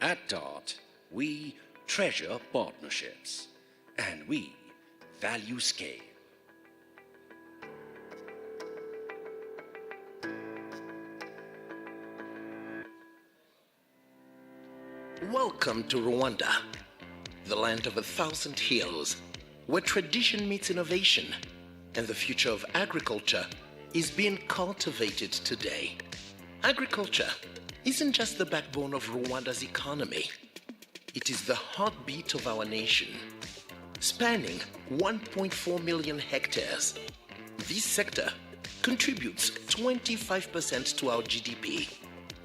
At TAAT, we treasure partnerships and we value scale. Welcome to Rwanda, the land of 1,000 hills, where tradition meets innovation and the future of agriculture is being cultivated today. Agriculture isn't just the backbone of Rwanda's economy. It is the heartbeat of our nation. Spanning 1.4 million hectares, this sector contributes 25% to our GDP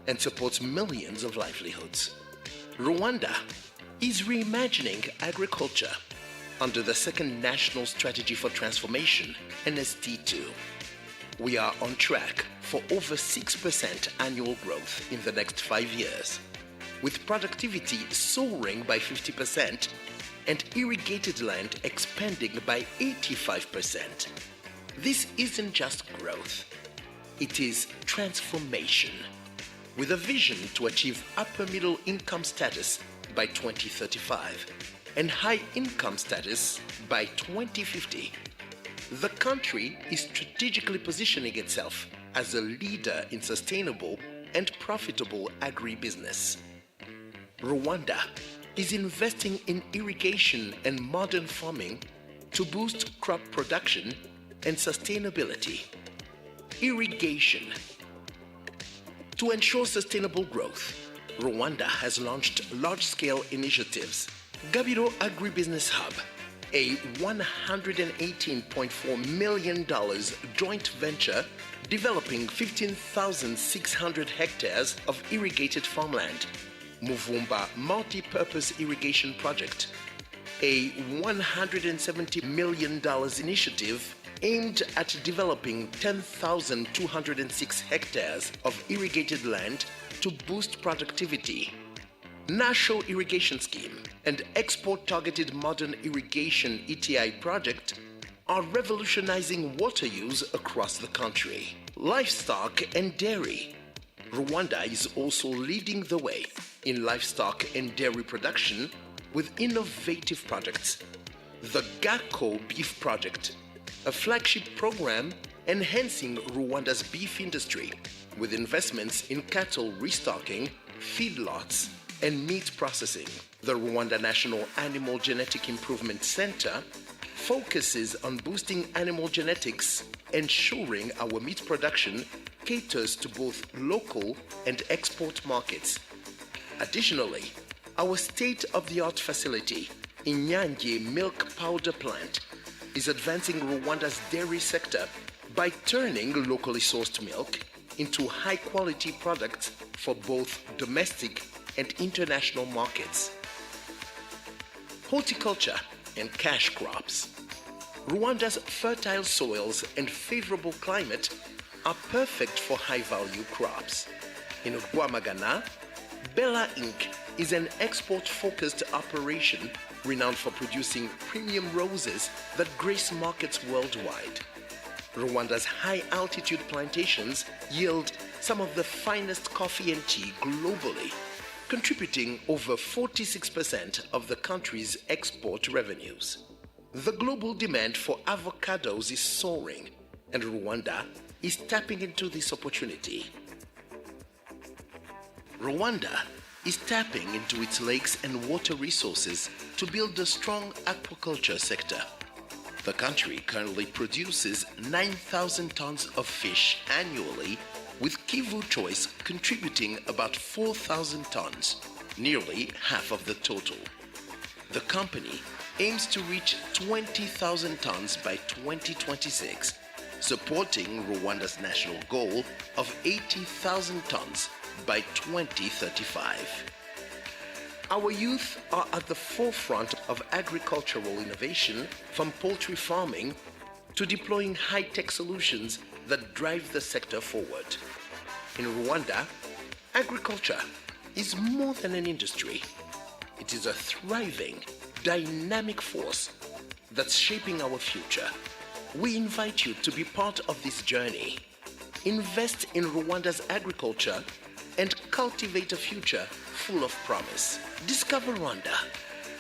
and supports millions of livelihoods. Rwanda is reimagining agriculture under the Second National Strategy for Transformation, NST2. We are on track for over 6% annual growth in the next 5 years, with productivity soaring by 50% and irrigated land expanding by 85%. This isn't just growth, it is transformation, with a vision to achieve upper middle income status by 2035 and high income status by 2050. The country is strategically positioning itself as a leader in sustainable and profitable agribusiness. Rwanda is investing in irrigation and modern farming to boost crop production and sustainability. Irrigation. To ensure sustainable growth, Rwanda has launched large-scale initiatives. Gabiro Agribusiness Hub, a $118.4 million joint venture developing 15,600 hectares of irrigated farmland. Muvumba Multi-Purpose Irrigation Project, a $170 million initiative aimed at developing 10,206 hectares of irrigated land to boost productivity. National Irrigation Scheme and Export Targeted Modern Irrigation ETI project are revolutionizing water use across the country. Livestock and dairy. Rwanda is also leading the way in livestock and dairy production with innovative projects. The GACO Beef Project, a flagship program enhancing Rwanda's beef industry with investments in cattle restocking, feedlots, and meat processing. The Rwanda National Animal Genetic Improvement Center focuses on boosting animal genetics, ensuring our meat production caters to both local and export markets. Additionally, our state-of-the-art facility, Inyange Milk Powder Plant, is advancing Rwanda's dairy sector by turning locally sourced milk into high-quality products for both domestic and international markets. Horticulture and cash crops. Rwanda's fertile soils and favorable climate are perfect for high-value crops. In Rwamagana, Bella Inc. is an export-focused operation renowned for producing premium roses that grace markets worldwide. Rwanda's high-altitude plantations yield some of the finest coffee and tea globally, contributing over 46% of the country's export revenues. The global demand for avocados is soaring, and Rwanda is tapping into this opportunity. Rwanda is tapping into its lakes and water resources to build a strong aquaculture sector. The country currently produces 9,000 tons of fish annually, with Kivu Choice contributing about 4,000 tons, nearly half of the total. The company aims to reach 20,000 tons by 2026, supporting Rwanda's national goal of 80,000 tons by 2035. Our youth are at the forefront of agricultural innovation, from poultry farming to deploying high-tech solutions that drive the sector forward. In Rwanda, agriculture is more than an industry. It is a thriving, dynamic force that's shaping our future. We invite you to be part of this journey. Invest in Rwanda's agriculture and cultivate a future full of promise. Discover Rwanda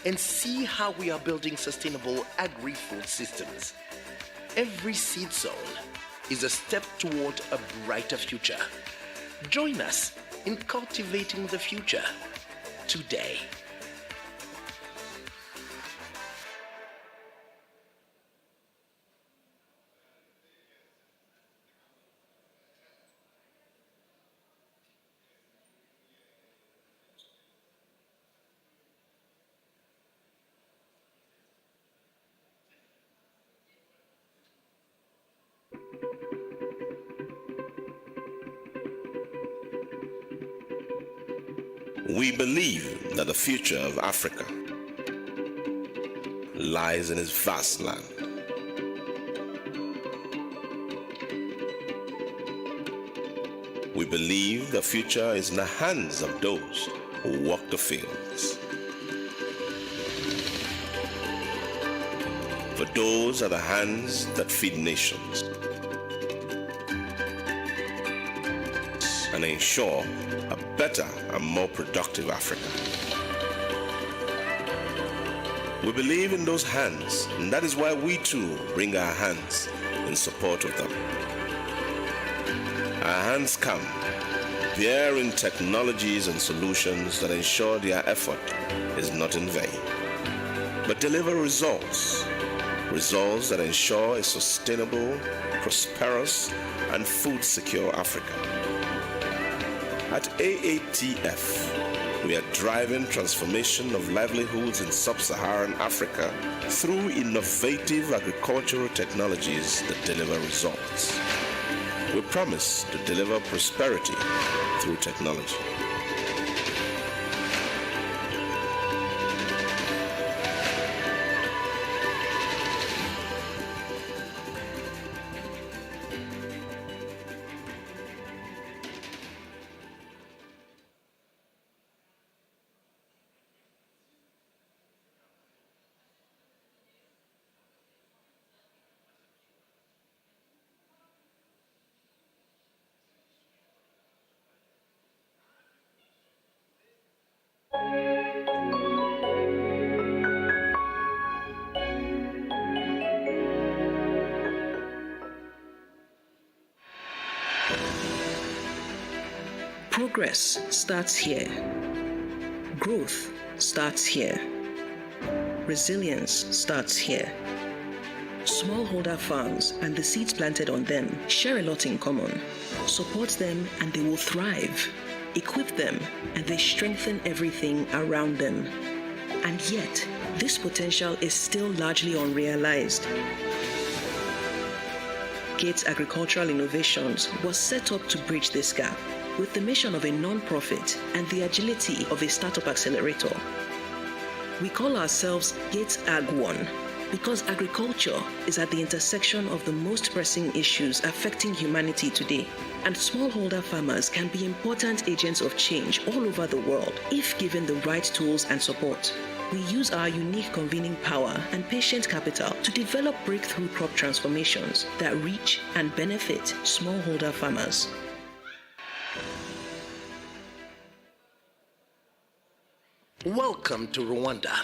and see how we are building sustainable agri-food systems. Every seed sown is a step toward a brighter future. Join us in cultivating the future today. We believe that the future of Africa lies in its vast land. We believe the future is in the hands of those who walk the fields. For those are the hands that feed nations and ensure a better and more productive Africa. We believe in those hands, and that is why we too bring our hands in support of them. Our hands come bearing technologies and solutions that ensure their effort is not in vain, but deliver results that ensure a sustainable, prosperous, and food-secure Africa. At AATF, we are driving transformation of livelihoods in sub-Saharan Africa through innovative agricultural technologies that deliver results. We promise to deliver prosperity through technology. Progress starts here. Growth starts here. Resilience starts here. Smallholder farms and the seeds planted on them share a lot in common. Support them and they will thrive. Equip them and they strengthen everything around them. And yet, this potential is still largely unrealized. Gates Agricultural Innovations was set up to bridge this gap with the mission of a non-profit and the agility of a startup accelerator. We call ourselves Gates Ag One because agriculture is at the intersection of the most pressing issues affecting humanity today, and smallholder farmers can be important agents of change all over the world if given the right tools and support. We use our unique convening power and patient capital to develop breakthrough crop transformations that reach and benefit smallholder farmers. Welcome to Rwanda,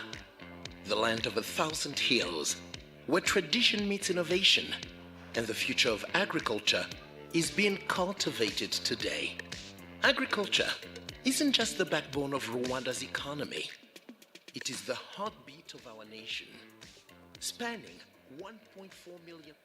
the land of 1,000 hills, where tradition meets innovation, and the future of agriculture is being cultivated today. Agriculture isn't just the backbone of Rwanda's economy. It is the heartbeat of our nation, spanning 1.4 million.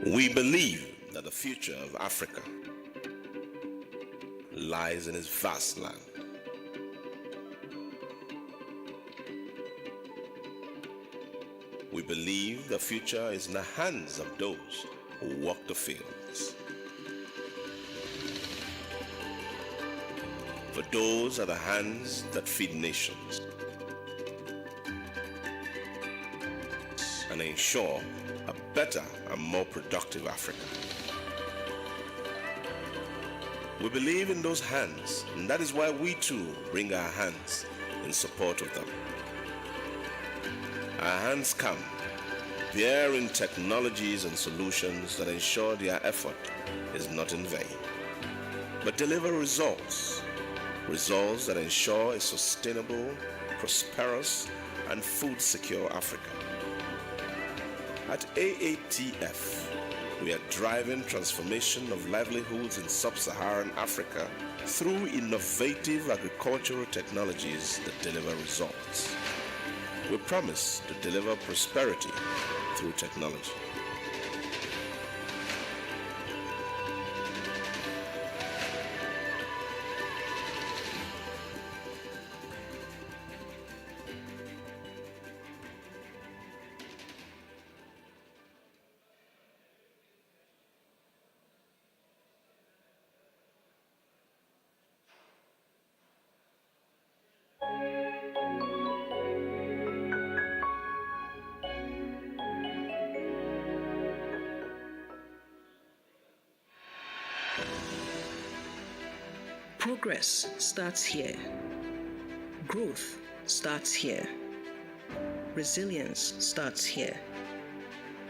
We believe that the future of Africa lies in its vast land. We believe the future is in the hands of those who walk the fields. For those are the hands that feed nations and ensure a better and more productive Africa. We believe in those hands, and that is why we too bring our hands in support of them. Our hands come bearing technologies and solutions that ensure their effort is not in vain, but deliver results that ensure a sustainable, prosperous, and food-secure Africa. At AATF, we are driving transformation of livelihoods in sub-Saharan Africa through innovative agricultural technologies that deliver results. We promise to deliver prosperity through technology. Progress starts here. Growth starts here. Resilience starts here.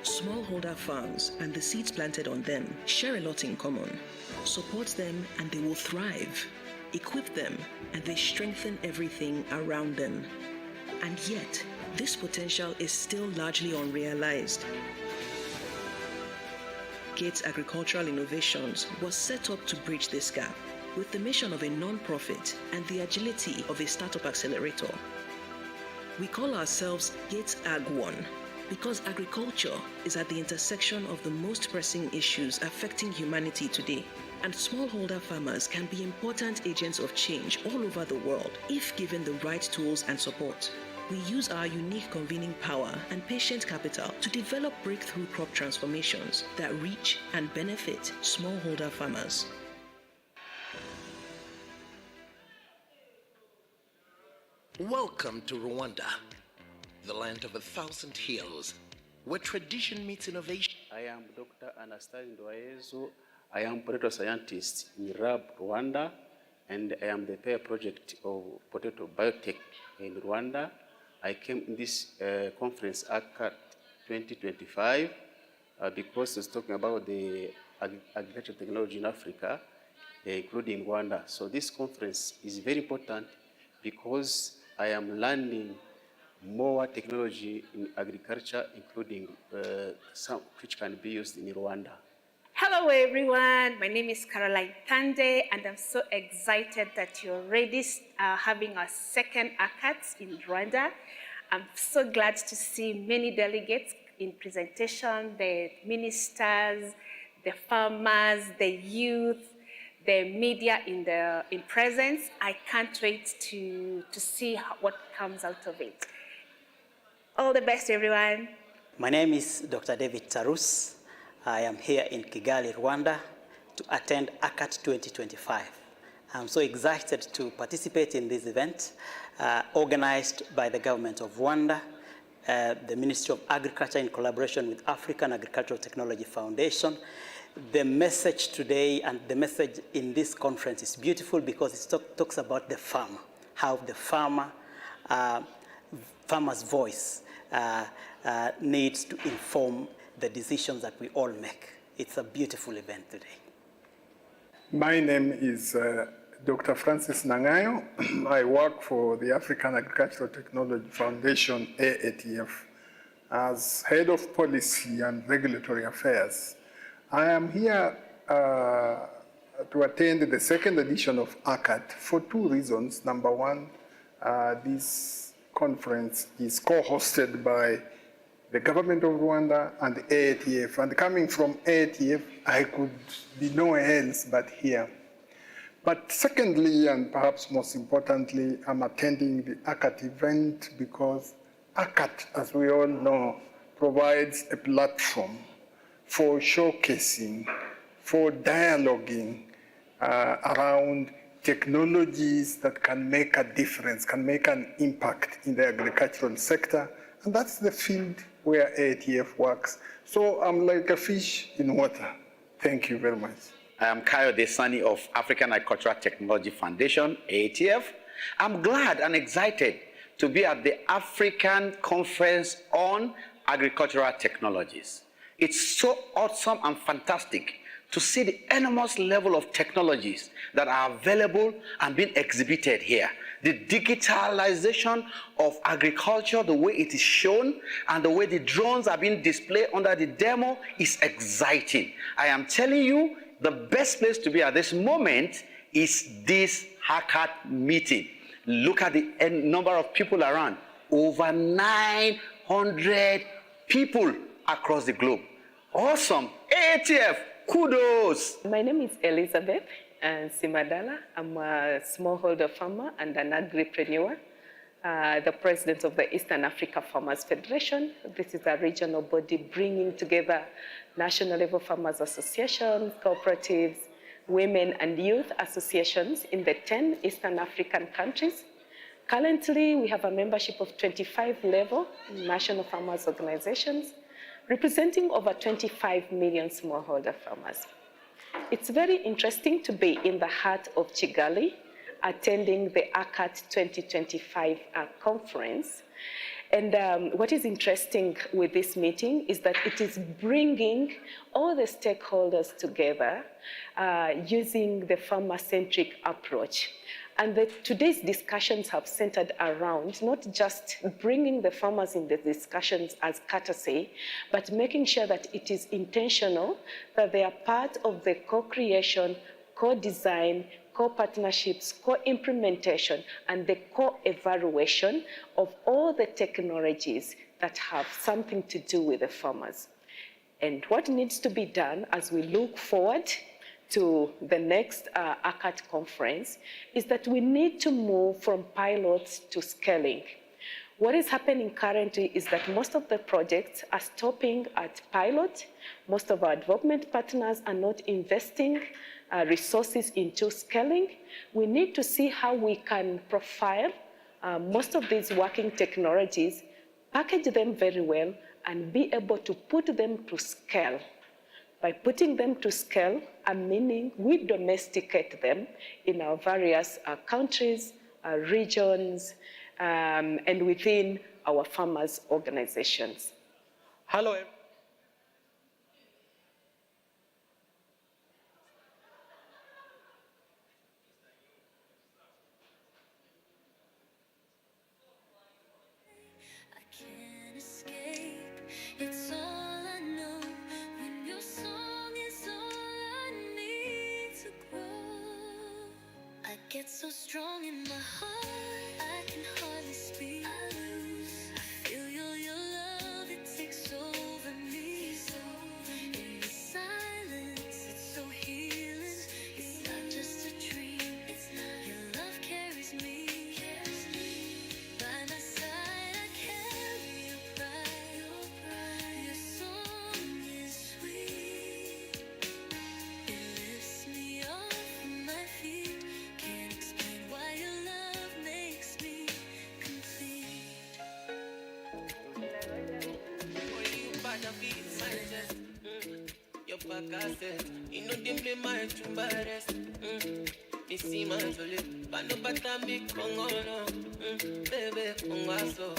Smallholder farms and the seeds planted on them share a lot in common. Support them and they will thrive. Equip them and they strengthen everything around them. And yet, this potential is still largely unrealized. Gates Agricultural Innovations was set up to bridge this gap with the mission of a non-profit and the agility of a startup accelerator. We call ourselves Gates Ag One because agriculture is at the intersection of the most pressing issues affecting humanity today, and smallholder farmers can be important agents of change all over the world if given the right tools and support. We use our unique convening power and patient capital to develop breakthrough crop transformations that reach and benefit smallholder farmers. Welcome to Rwanda, the land of 1,000 hills, where tradition meets innovation. I am Dr. Anastasi Ndoayezu. I am potato scientist in RAB Rwanda, and I am the pair project of potato biotech in Rwanda. I came in this conference ACAT 2025 because it's talking about the agricultural technology in Africa. including Rwanda. So this conference is very important because I am learning more technology in agriculture, including some which can be used in Rwanda. Hello everyone, my name is Caroline Tande and I'm so excited that you're already having our second ACAT in Rwanda. I'm so glad to see many delegates in presentation, the ministers, the farmers, the youth, the media in presence. I can't wait to see what comes out of it. All the best everyone. My name is Dr. David Tarus. I am here in Kigali, Rwanda, to attend ACAT 2025. I'm so excited to participate in this event organized by the government of Rwanda, the Ministry of Agriculture in collaboration with African Agricultural Technology Foundation. The message today and the message in this conference is beautiful because it talks about the farmer, how the farmer's voice needs to inform the decisions that we all make. It's a beautiful event today. My name is Dr. Francis Nangayo. I work for the African Agricultural Technology Foundation, AATF, as Head of Policy and Regulatory Affairs. I am here to attend the second edition of ACAT for two reasons. Number one, this conference is co-hosted by the government of Rwanda and the AATF. And coming from AATF, I could be nowhere else but here. But secondly, and perhaps most importantly, I'm attending the ACAT event because ACAT, as we all know, provides a platform for showcasing, for dialoguing around technologies that can make a difference, can make an impact in the agricultural sector. And that's the field where AATF works. So I'm like a fish in water. Thank you very much. I am Kayo Desani of African Agricultural Technology Foundation, AATF. I'm glad and excited to be at the African Conference on Agricultural Technologies. It's so awesome and fantastic to see the enormous level of technologies that are available and being exhibited here. The digitalization of agriculture, the way it is shown, and the way the drones are being displayed under the demo is exciting. I am telling you, the best place to be at this moment is this ACAT meeting. Look at the number of people around. Over 900 people across the globe. Awesome. AATF, kudos. My name is Elizabeth Simadala. I'm a smallholder farmer and an agripreneur, the president of the Eastern Africa Farmers Federation. This is a regional body bringing together national level farmers associations, cooperatives, women and youth associations in the 10 Eastern African countries. Currently, we have a membership of 25 level national farmers organizations, representing over 25 million smallholder farmers. It's very interesting to be in the heart of Kigali, attending the ACAT 2025 conference. And what is interesting with this meeting is that it is bringing all the stakeholders together using the farmer-centric approach. And today's discussions have centered around not just bringing the farmers in the discussions as courtesy, but making sure that it is intentional, that they are part of the co-creation, co-design, co-partnerships, co-implementation, and the co-evaluation of all the technologies that have something to do with the farmers. And what needs to be done as we look forward to the next ACAT conference is that we need to move from pilots to scaling. What is happening currently is that most of the projects are stopping at pilot. Most of our development partners are not investing resources into scaling. We need to see how we can profile most of these working technologies, package them very well, and be able to put them to scale. By putting them to scale, I'm meaning we domesticate them in our various countries, regions, and within our farmers' organizations. Hello. strong in my heart, I can hardly speak. I feel your love, it takes over me. In the silence, it's so healing. It's not just a dream. Your love carries me. By my side, I carry your pride. Your song is sweet. It lifts me off my feet. Can't explain why your love makes me complete. You better be my chest. Your back I said, you know them be my chumbares. Me see my jolly, but no better me congo no. Baby congo so.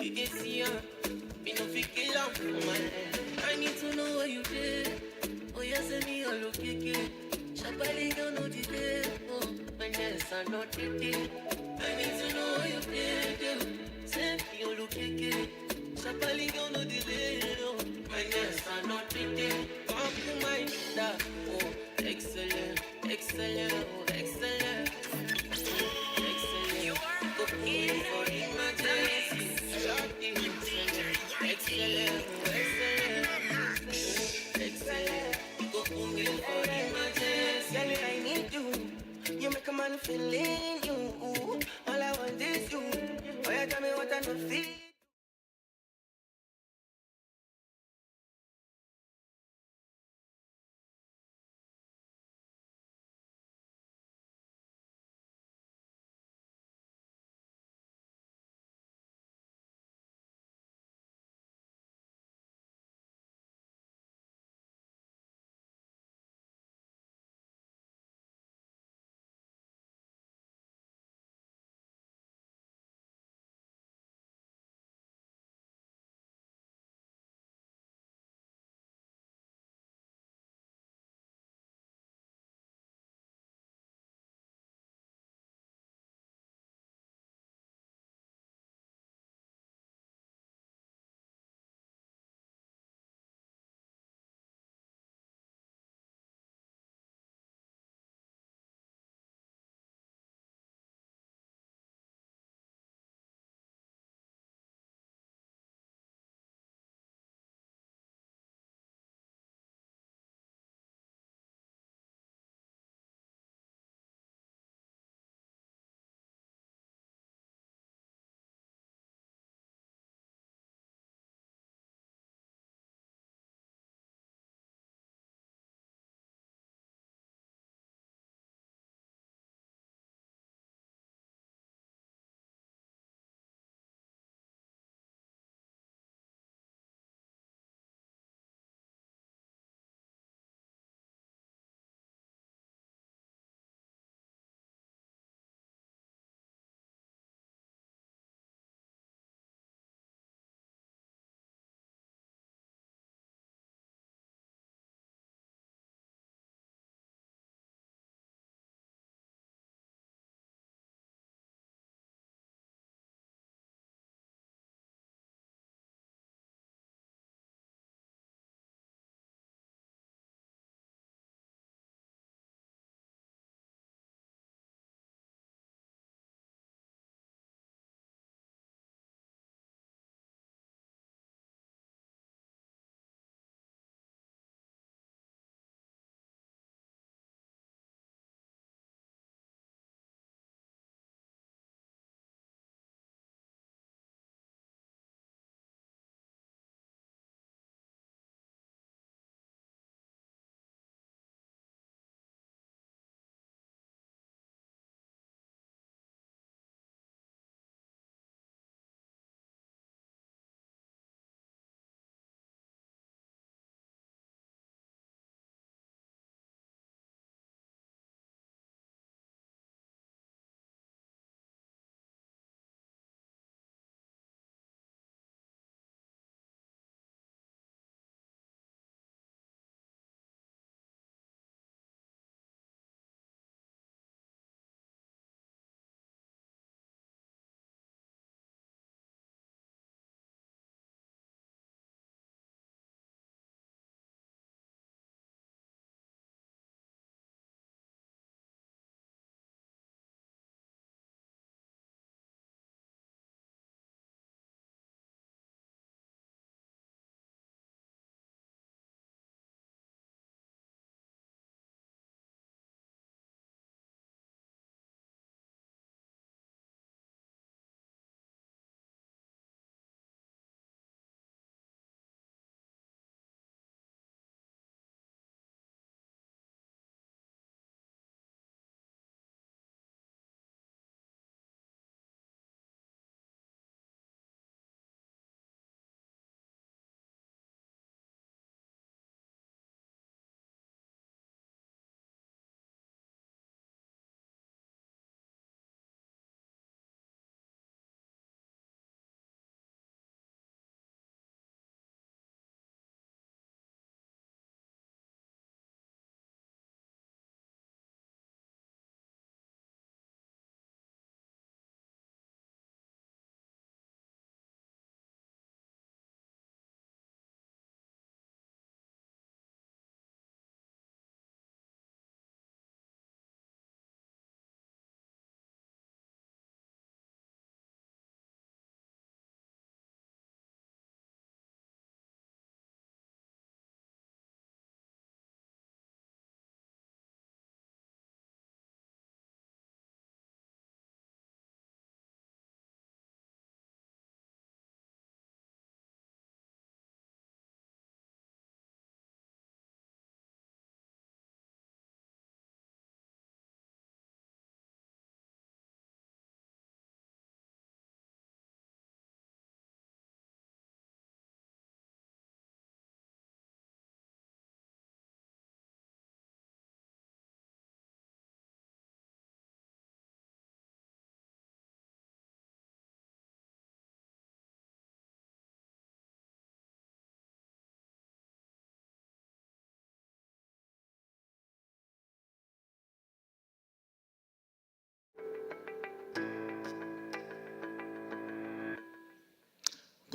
You can see me no fit kill am for my head. I need to know what you did. Oh yes, me all look kiki. Shabali girl no did. Oh, my yes I not did. I need to know what you did. Say me all look kiki. Shabali girl no did. Oh, my yes I not did. Come to my da. Oh, excellent, excellent, oh, excellent, excellent. You are for emergency. Excellent, excellent, excellent. Go for me for emergency. Girl, I need you. You make a man feel in you. All I want is you. Oh, you tell me what I don't feel.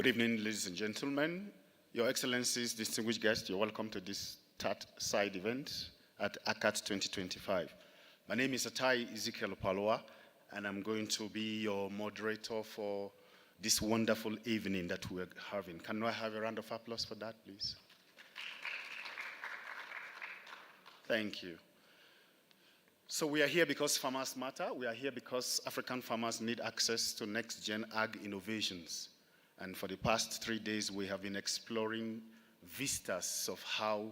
Good evening, ladies and gentlemen. Your Excellencies, distinguished guests, you're welcome to this TAAT side event at ACAT 2025. My name is Atai Ezekiel Opaloa, and I'm going to be your moderator for this wonderful evening that we're having. Can I have a round of applause for that, please? Thank you. So we are here because farmers matter. We are here because African farmers need access to next-gen ag innovations. And for the past 3 days, we have been exploring vistas of how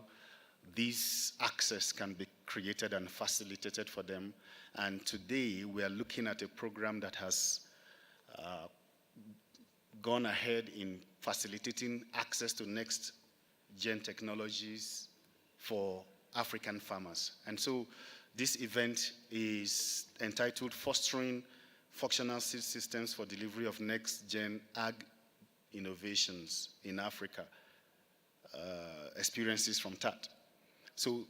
this access can be created and facilitated for them. And today, we are looking at a program that has gone ahead in facilitating access to next-gen technologies for African farmers. And so this event is entitled Fostering Functional Seed Systems for Delivery of Next-Gen Ag Innovations in Africa, Experiences from TAAT. So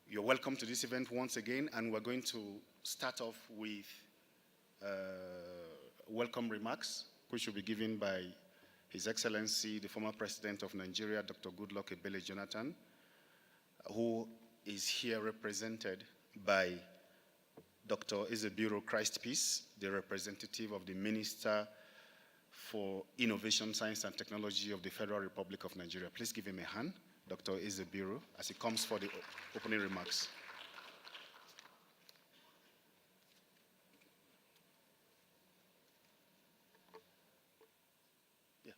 you're welcome to this event once again, and we're going to start off with welcome remarks, which will be given by His Excellency, the former President of Nigeria, Dr. Goodluck Ebele Jonathan, who is here represented by Dr. Isabiro Christ Peace, the representative of the Minister for Innovation, Science and Technology of the Federal Republic of Nigeria. Please give him a hand, Dr. Isabiro, as he comes for the opening remarks. Yeah.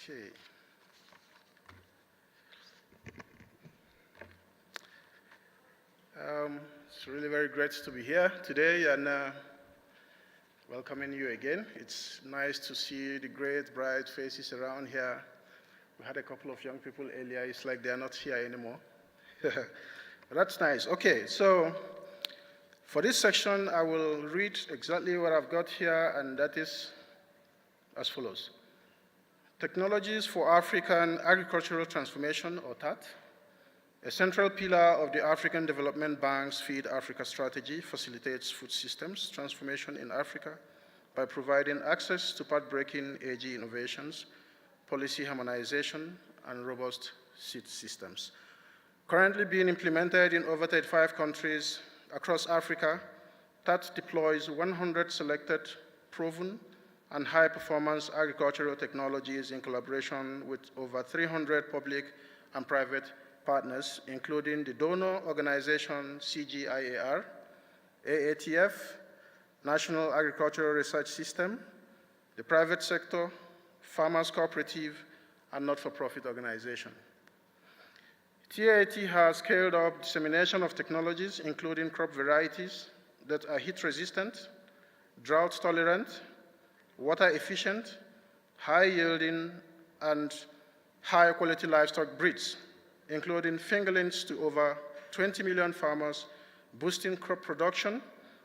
Okay. It's really very great to be here today and welcoming you again. It's nice to see the great, bright faces around here. We had a couple of young people earlier. It's like they're not here anymore. But that's nice. Okay, so for this section, I will read exactly what I've got here, and that is as follows. Technologies for African Agricultural Transformation, or TAAT. A central pillar of the African Development Bank's Feed Africa strategy facilitates food systems transformation in Africa by providing access to path-breaking AG innovations, policy harmonization, and robust seed systems. Currently being implemented in over 35 countries across Africa, TAAT deploys 100 selected, proven, and high-performance agricultural technologies in collaboration with over 300 public and private partners, including the donor organization CGIAR, AATF, National Agricultural Research System, the private sector, farmers cooperative, and not-for-profit organization. TAAT has scaled up dissemination of technologies, including crop varieties that are heat-resistant, drought-tolerant, water-efficient, high-yielding, and high-quality livestock breeds, including fingerlings to over 20 million farmers, boosting crop production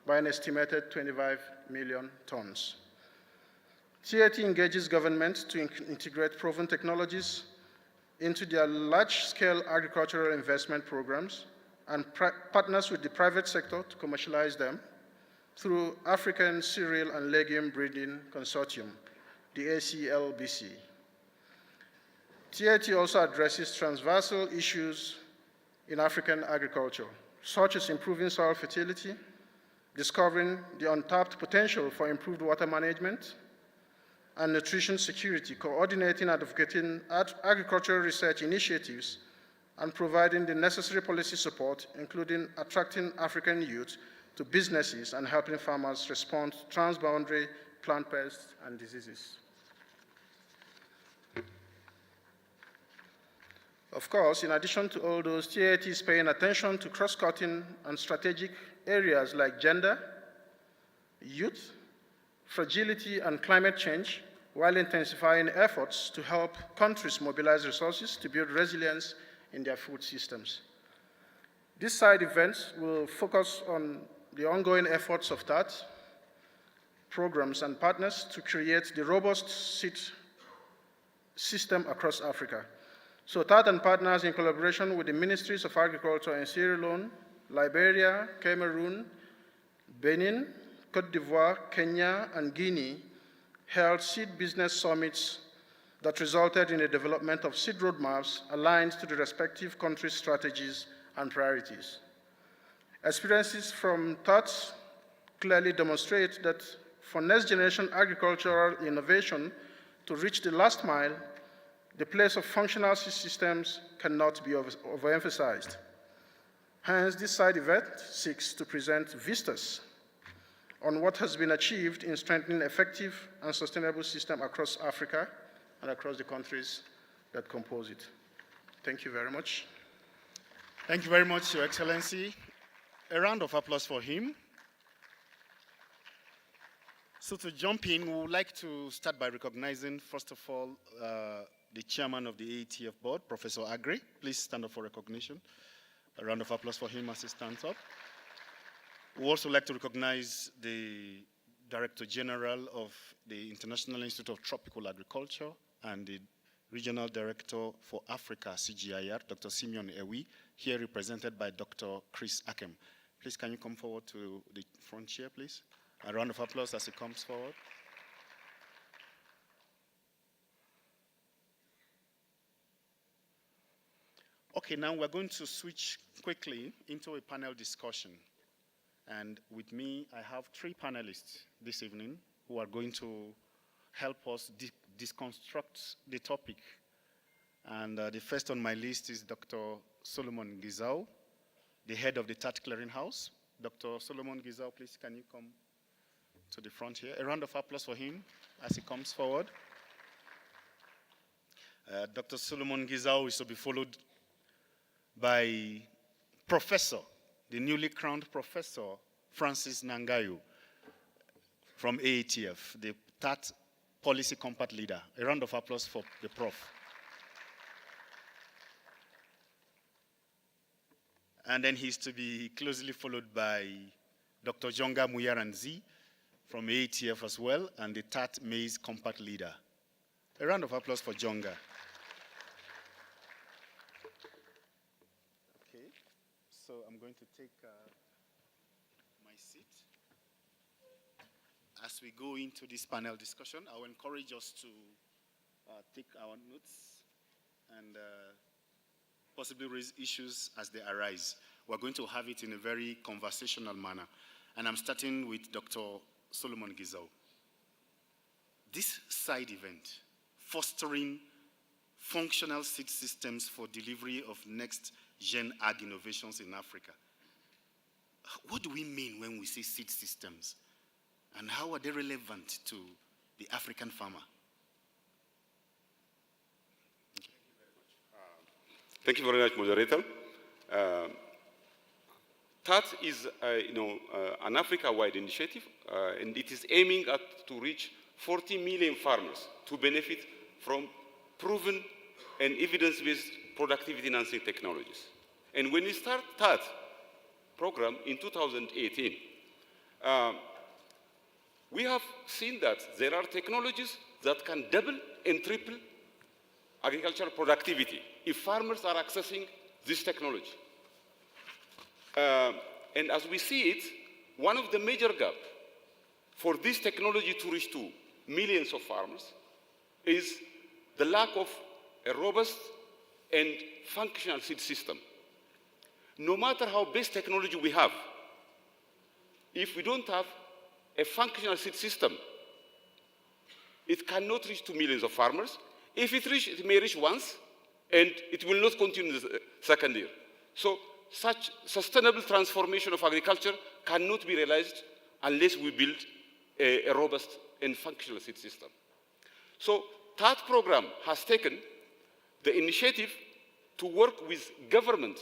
by an estimated 25 million tons. TAAT engages governments to integrate proven technologies into their large-scale agricultural investment programs and partners with the private sector to commercialize them through African Cereal and Legume Breeding Consortium, the ACLBC. TAAT also addresses transversal issues in African agriculture, such as improving soil fertility, discovering the untapped potential for improved water management, and nutrition security, coordinating and advocating agricultural research initiatives, and providing the necessary policy support, including attracting African youth to businesses and helping farmers respond to transboundary plant pests and diseases. Of course, in addition to all those, TAAT is paying attention to cross-cutting and strategic areas like gender, youth, fragility, and climate change, while intensifying efforts to help countries mobilize resources to build resilience in their food systems. These side events will focus on the ongoing efforts of TAAT, programs, and partners to create the robust seed system across Africa. So TAAT and partners, in collaboration with the Ministries of Agriculture in Sierra Leone, Liberia, Cameroon, Benin, Cote d'Ivoire, Kenya, and Guinea, held seed business summits that resulted in the development of seed roadmaps aligned to the respective countries' strategies and priorities. Experiences from TAAT clearly demonstrate that for next-generation agricultural innovation to reach the last mile, the place of functional seed systems cannot be overemphasized. Hence, this side event seeks to present vistas on what has been achieved in strengthening effective and sustainable systems across Africa and across the countries that compose it. Thank you very much. Thank you very much, Your Excellency. A round of applause for him. So to jump in, we would like to start by recognizing, first of all, the chairman of the AETF board, Professor Agri. Please stand up for recognition. A round of applause for him as he stands up. We also like to recognize the Director General of the International Institute of Tropical Agriculture and the Regional Director for Africa, CGIAR, Dr. Simeon Ewi, here represented by Dr. Chris Akem. Please, can you come forward to the front chair, please? A round of applause as he comes forward. Okay, now we're going to switch quickly into a panel discussion. And with me, I have three panelists this evening who are going to help us deconstruct the topic. And the first on my list is Dr. Solomon Gizau, the head of the TAAT Clearinghouse. Dr. Solomon Gizau, please, can you come to the front here? A round of applause for him as he comes forward. Dr. Solomon Gizau is to be followed by Professor, the newly crowned Professor Francis Nangayu from AETF, the TAAT Policy Compact Leader. A round of applause for the Prof. And then he's to be closely followed by Dr. Jonga Muyaranzi from AETF as well, and the TAAT Maize Compact Leader. A round of applause for Jonga. Okay, so I'm going to take my seat. As we go into this panel discussion, I will encourage us to take our notes and possibly raise issues as they arise. We're going to have it in a very conversational manner. And I'm starting with Dr. Solomon Gizau. This side event, fostering functional seed systems for delivery of next-gen ag innovations in Africa. What do we mean when we say seed systems? And how are they relevant to the African farmer? Thank you very much, moderator. TAAT is an Africa-wide initiative, and it is aiming to reach 40 million farmers to benefit from proven and evidence-based productivity-enhancing technologies. And when we start TAAT program in 2018, we have seen that there are technologies that can double and triple agricultural productivity if farmers are accessing this technology. And as we see it, one of the major gaps for this technology to reach to millions of farmers is the lack of a robust and functional seed system. No matter how best technology we have, if we don't have a functional seed system, it cannot reach to millions of farmers. If it reaches, it may reach once, and it will not continue the second year. So such sustainable transformation of agriculture cannot be realized unless we build a robust and functional seed system. So TAAT program has taken the initiative to work with governments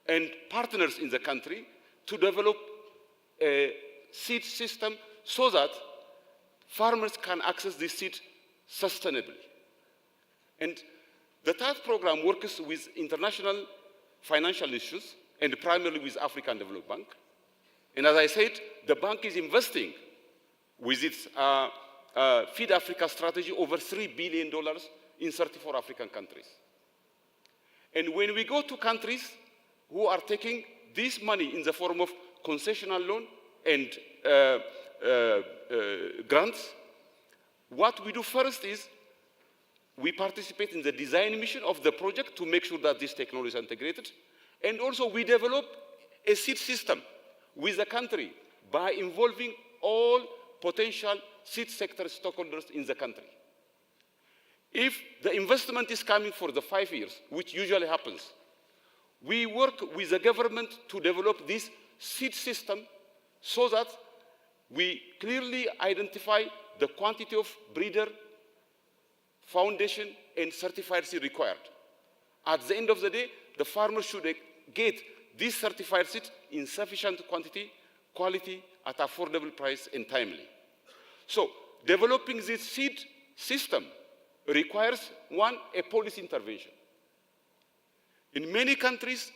and partners in the country to develop a seed system so that farmers can access this seed sustainably. And the TAAT program works with international financial institutions and primarily with African Development Bank. And as I said, the bank is investing with its Feed Africa strategy over $3 billion in 34 African countries. And when we go to countries who are taking this money in the form of concessional loan and grants, what we do first is we participate in the design mission of the project to make sure that this technology is integrated. And also we develop a seed system with the country by involving all potential seed sector stakeholders in the country. If the investment is coming for the 5 years, which usually happens, we work with the government to develop this seed system so that we clearly identify the quantity of breeder, foundation, and certified seed required. At the end of the day, the farmer should get this certified seed in sufficient quantity, quality, at affordable price, and timely. So, developing this seed system requires, one, a policy intervention. In many countries,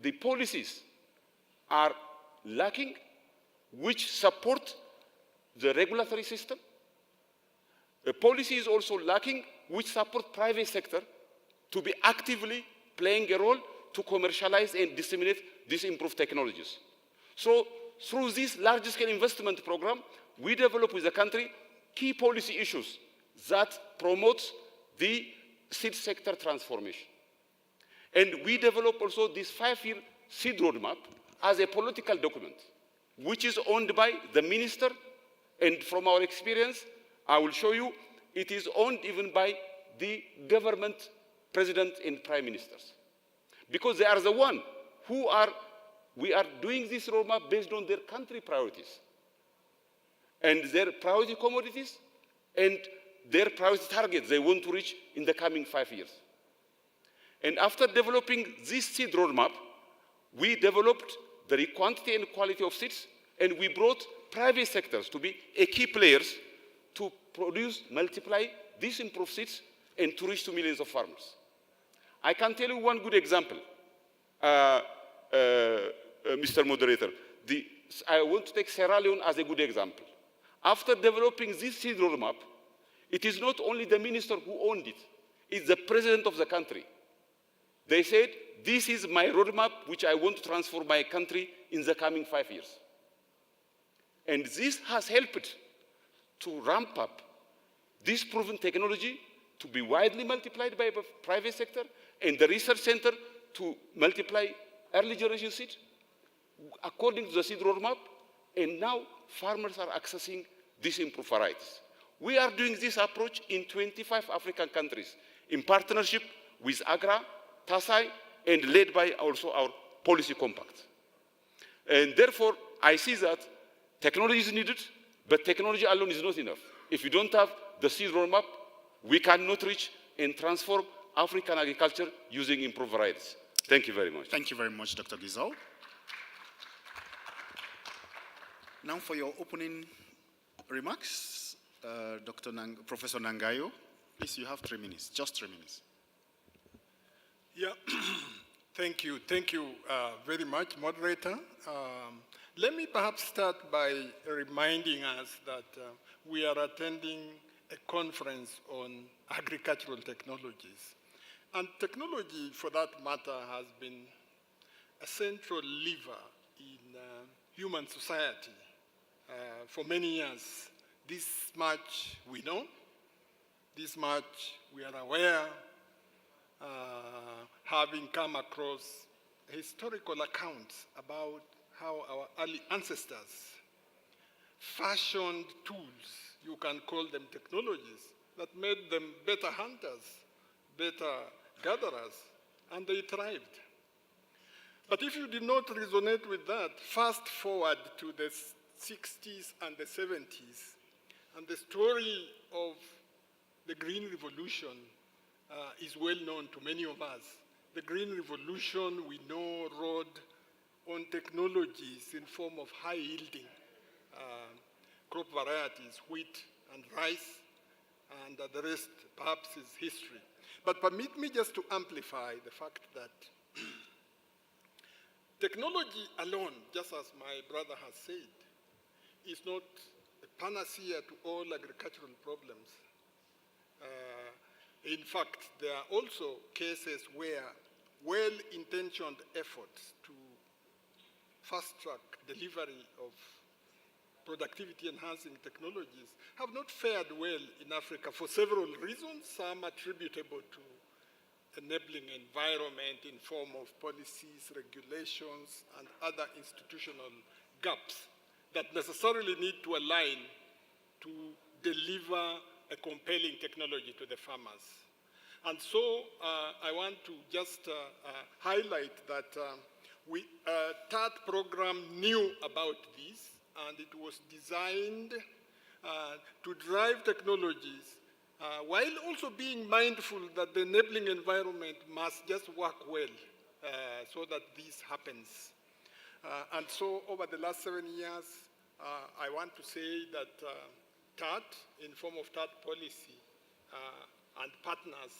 the policies are lacking, which support the regulatory system. The policy is also lacking, which support private sector to be actively playing a role to commercialize and disseminate these improved technologies. So, through this large-scale investment program, we develop with the country key policy issues that promote the seed sector transformation. And we develop also this 5-year seed roadmap as a political document, which is owned by the minister, and from our experience, I will show you, it is owned even by the government president and prime ministers. Because they are the one who we are doing this roadmap based on their country priorities and their priority commodities and their priority targets they want to reach in the coming 5 years. And after developing this seed roadmap, we developed the quantity and quality of seeds, and we brought private sectors to be a key players to produce, multiply these improved seeds and to reach to millions of farmers. I can tell you one good example, Mr. Moderator. I want to take Sierra Leone as a good example. After developing this seed roadmap, it is not only the minister who owned it, it's the president of the country. They said, this is my roadmap which I want to transform my country in the coming 5 years. And this has helped to ramp up this proven technology to be widely multiplied by the private sector and the research center to multiply early generation seed according to the seed roadmap, and now farmers are accessing these improved varieties. We are doing this approach in 25 African countries in partnership with AGRA, TASAI, and led by also our policy compact. And therefore, I see that technology is needed, but technology alone is not enough. If you don't have the seed roadmap, we cannot reach and transform African agriculture using improved varieties. Thank you very much. Thank you very much, Dr. Gizol. Now for your opening remarks, Professor Nangayo, please, you have 3 minutes, just 3 minutes. Yeah, thank you very much, moderator. Let me perhaps start by reminding us that we are attending a conference on agricultural technologies. And technology, for that matter, has been a central lever in human society for many years. This much we know, this much we are aware, having come across historical accounts about how our early ancestors fashioned tools, you can call them technologies, that made them better hunters, better gatherers, and they thrived. But if you did not resonate with that, fast forward to the 60s and the 70s, and the story of the Green Revolution is well known to many of us. The Green Revolution, we know, rode on technologies in form of high-yielding crop varieties, wheat and rice, and the rest perhaps is history. But permit me just to amplify the fact that technology alone, just as my brother has said, is not a panacea to all agricultural problems. In fact, there are also cases where well-intentioned efforts to fast-track delivery of productivity-enhancing technologies have not fared well in Africa for several reasons, some attributable to enabling environment in form of policies, regulations, and other institutional gaps that necessarily need to align to deliver a compelling technology to the farmers. And so I want to just highlight that TAAT program knew about this, and it was designed to drive technologies while also being mindful that the enabling environment must just work well so that this happens. And so over the last 7 years, I want to say that TAAT, in form of TAAT policy and partners,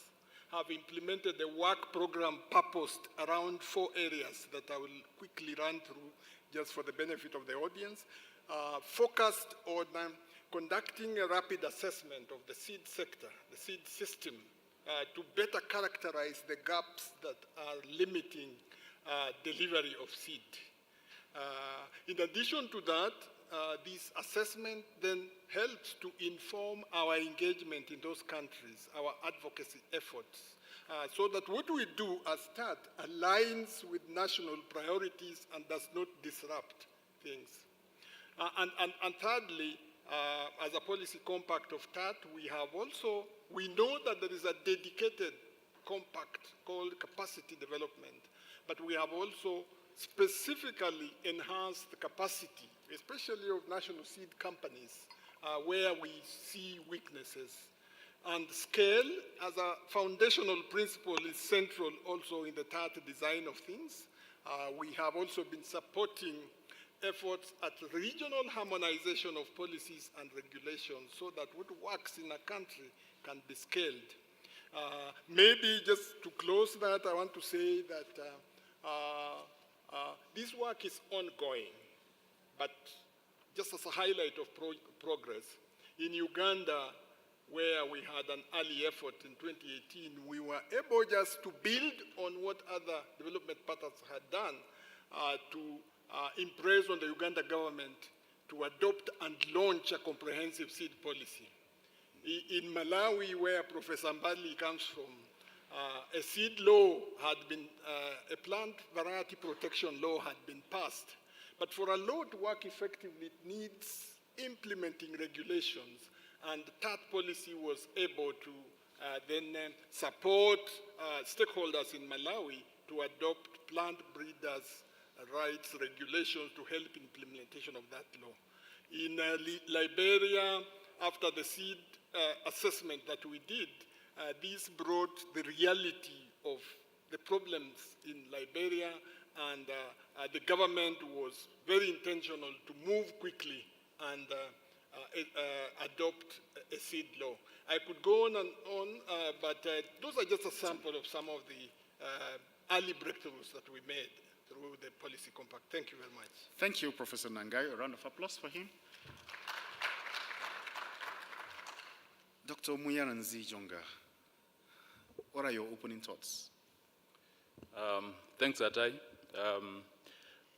have implemented a work program purposed around 4 areas that I will quickly run through just for the benefit of the audience, focused on conducting a rapid assessment of the seed sector, the seed system, to better characterize the gaps that are limiting delivery of seed. In addition to that, this assessment then helps to inform our engagement in those countries, our advocacy efforts, so that what we do as TAAT aligns with national priorities and does not disrupt things. And thirdly, as a policy compact of TAAT, we know that there is a dedicated compact called capacity development, but we have also specifically enhanced the capacity, especially of national seed companies, where we see weaknesses. And scale as a foundational principle is central also in the TAAT design of things. We have also been supporting efforts at regional harmonization of policies and regulations so that what works in a country can be scaled. Maybe just to close that, I want to say that this work is ongoing, but just as a highlight of progress, in Uganda, where we had an early effort in 2018, we were able just to build on what other development partners had done to impress on the Uganda government to adopt and launch a comprehensive seed policy. In Malawi, where Professor Mbali comes from, a seed law had been, a plant variety protection law had been passed. But for a law to work effectively, it needs implementing regulations. And TAAT policy was able to then support stakeholders in Malawi to adopt plant breeders' rights regulations to help implementation of that law. In Liberia, after the seed assessment that we did, this brought the reality of the problems in Liberia, and the government was very intentional to move quickly and adopt a seed law. I could go on and on, but those are just a sample of some of the early breakthroughs that we made through the policy compact. Thank you very much. Thank you, Professor Nangai. A round of applause for him. Dr. Muyaranzi Jonga, what are your opening thoughts? Thanks, Atai.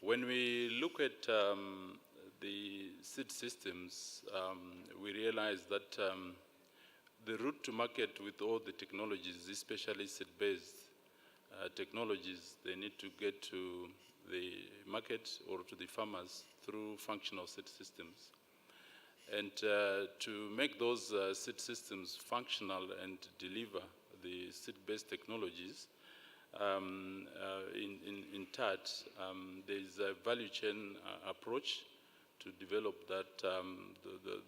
When we look at the seed systems, we realize that the route to market with all the technologies, especially seed-based technologies, they need to get to the market or to the farmers through functional seed systems. And to make those seed systems functional and deliver the seed-based technologies, in TAAT, there is a value chain approach to develop that,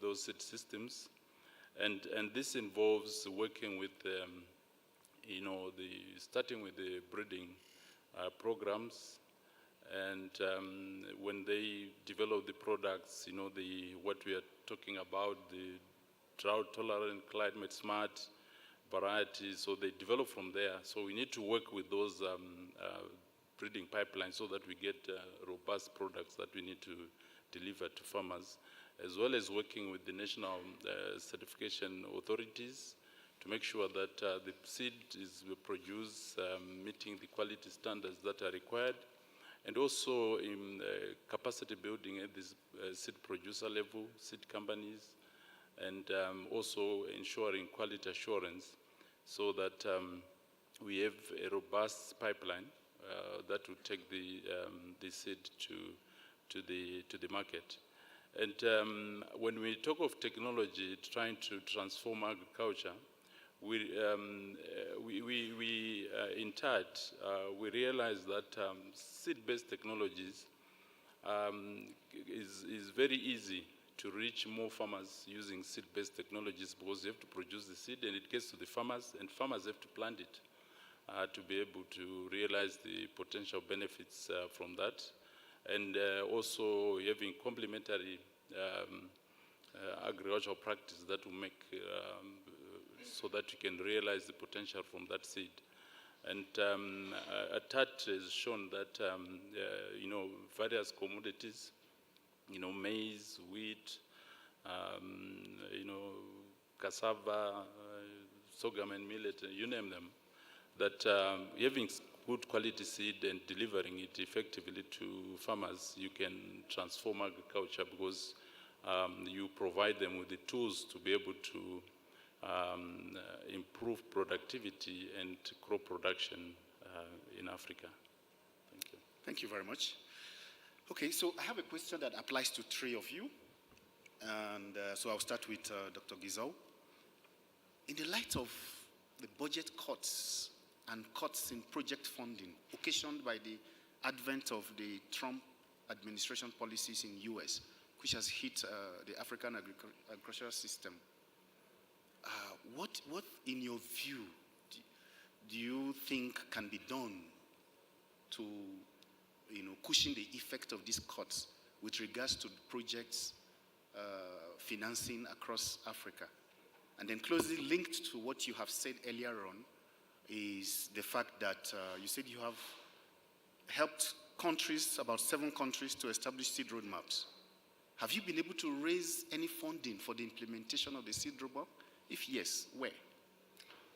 those seed systems. And this involves working with, starting with the breeding programs. And when they develop the products, what we are talking about, the drought-tolerant, climate-smart varieties, so they develop from there. So we need to work with those breeding pipelines so that we get robust products that we need to deliver to farmers, as well as working with the national certification authorities to make sure that the seed is produced meeting the quality standards that are required, and also in capacity building at this seed producer level, seed companies, and also ensuring quality assurance so that we have a robust pipeline that will take the seed to the market. And when we talk of technology trying to transform agriculture, we in TAAT, we realize that seed-based technologies is very easy to reach more farmers using seed-based technologies, because you have to produce the seed and it gets to the farmers, and farmers have to plant it to be able to realize the potential benefits from that. And also having complementary agricultural practice that will make so that you can realize the potential from that seed. And TAAT has shown that various commodities, maize, wheat, cassava, sorghum and millet, you name them, that having good quality seed and delivering it effectively to farmers, you can transform agriculture, because you provide them with the tools to be able to improve productivity and crop production in Africa. Thank you. Thank you very much. Okay, so I have a question that applies to three of you. And so I'll start with Dr. Gizau. In the light of the budget cuts and cuts in project funding occasioned by the advent of the Trump administration policies in US, which has hit the African agricultural system, what in your view do you think can be done to cushion the effect of these cuts with regards to projects financing across Africa? And then closely linked to what you have said earlier on is the fact that you said you have helped countries, about 7 countries, to establish seed roadmaps. Have you been able to raise any funding for the implementation of the seed roadmap? If yes, where?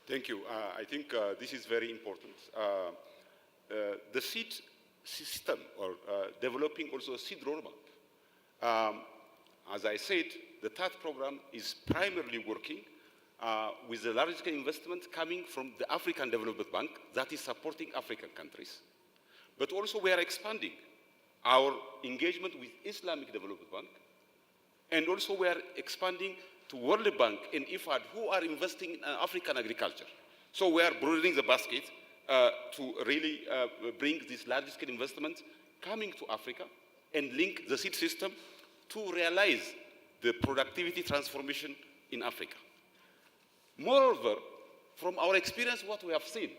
Thank you. I think this is very important. The seed system, or developing also a seed roadmap. As I said, the TAAT program is primarily working with the largest investment coming from the African Development Bank that is supporting African countries. But also we are expanding our engagement with Islamic Development Bank, and also we are expanding to World Bank and IFAD, who are investing in African agriculture. So we are broadening the basket to really bring this large-scale investment coming to Africa and link the seed system to realize the productivity transformation in Africa. Moreover, from our experience, what we have seen,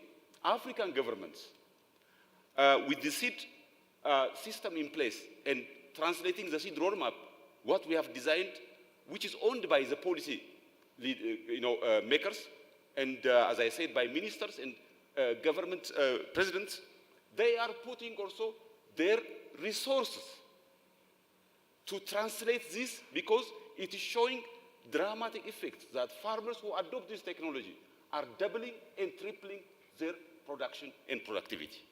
African governments, with the seed system in place and translating the seed roadmap, what we have designed, which is owned by the policy makers, and as I said, by ministers and government presidents, they are putting also their resources to translate this, because it is showing dramatic effects that farmers who adopt this technology are doubling and tripling their production and productivity.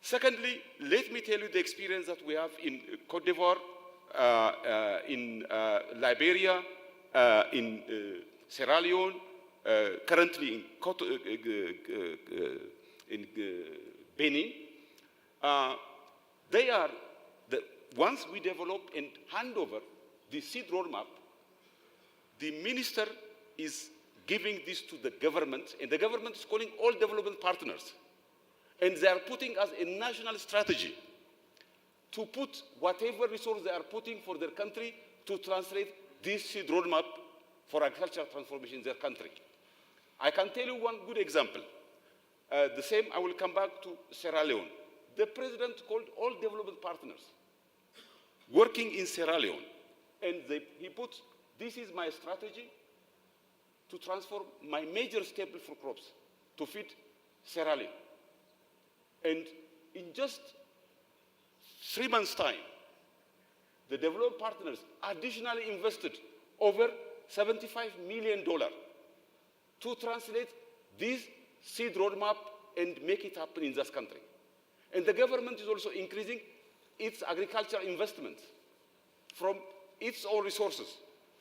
Secondly, let me tell you the experience that we have in Cote d'Ivoire, in Liberia, in Sierra Leone, currently in Benin. They are once we develop and hand over the seed roadmap, the minister is giving this to the government, and the government is calling all development partners. And they are putting as a national strategy to put whatever resource they are putting for their country to translate this seed roadmap for agricultural transformation in their country. I can tell you one good example. The same, I will come back to Sierra Leone. The president called all development partners working in Sierra Leone, and he put, this is my strategy to transform my major staple for crops to feed Sierra Leone. And in just 3 months' time, the development partners additionally invested over $75 million to translate this seed roadmap and make it happen in this country. And the government is also increasing its agricultural investments from its own resources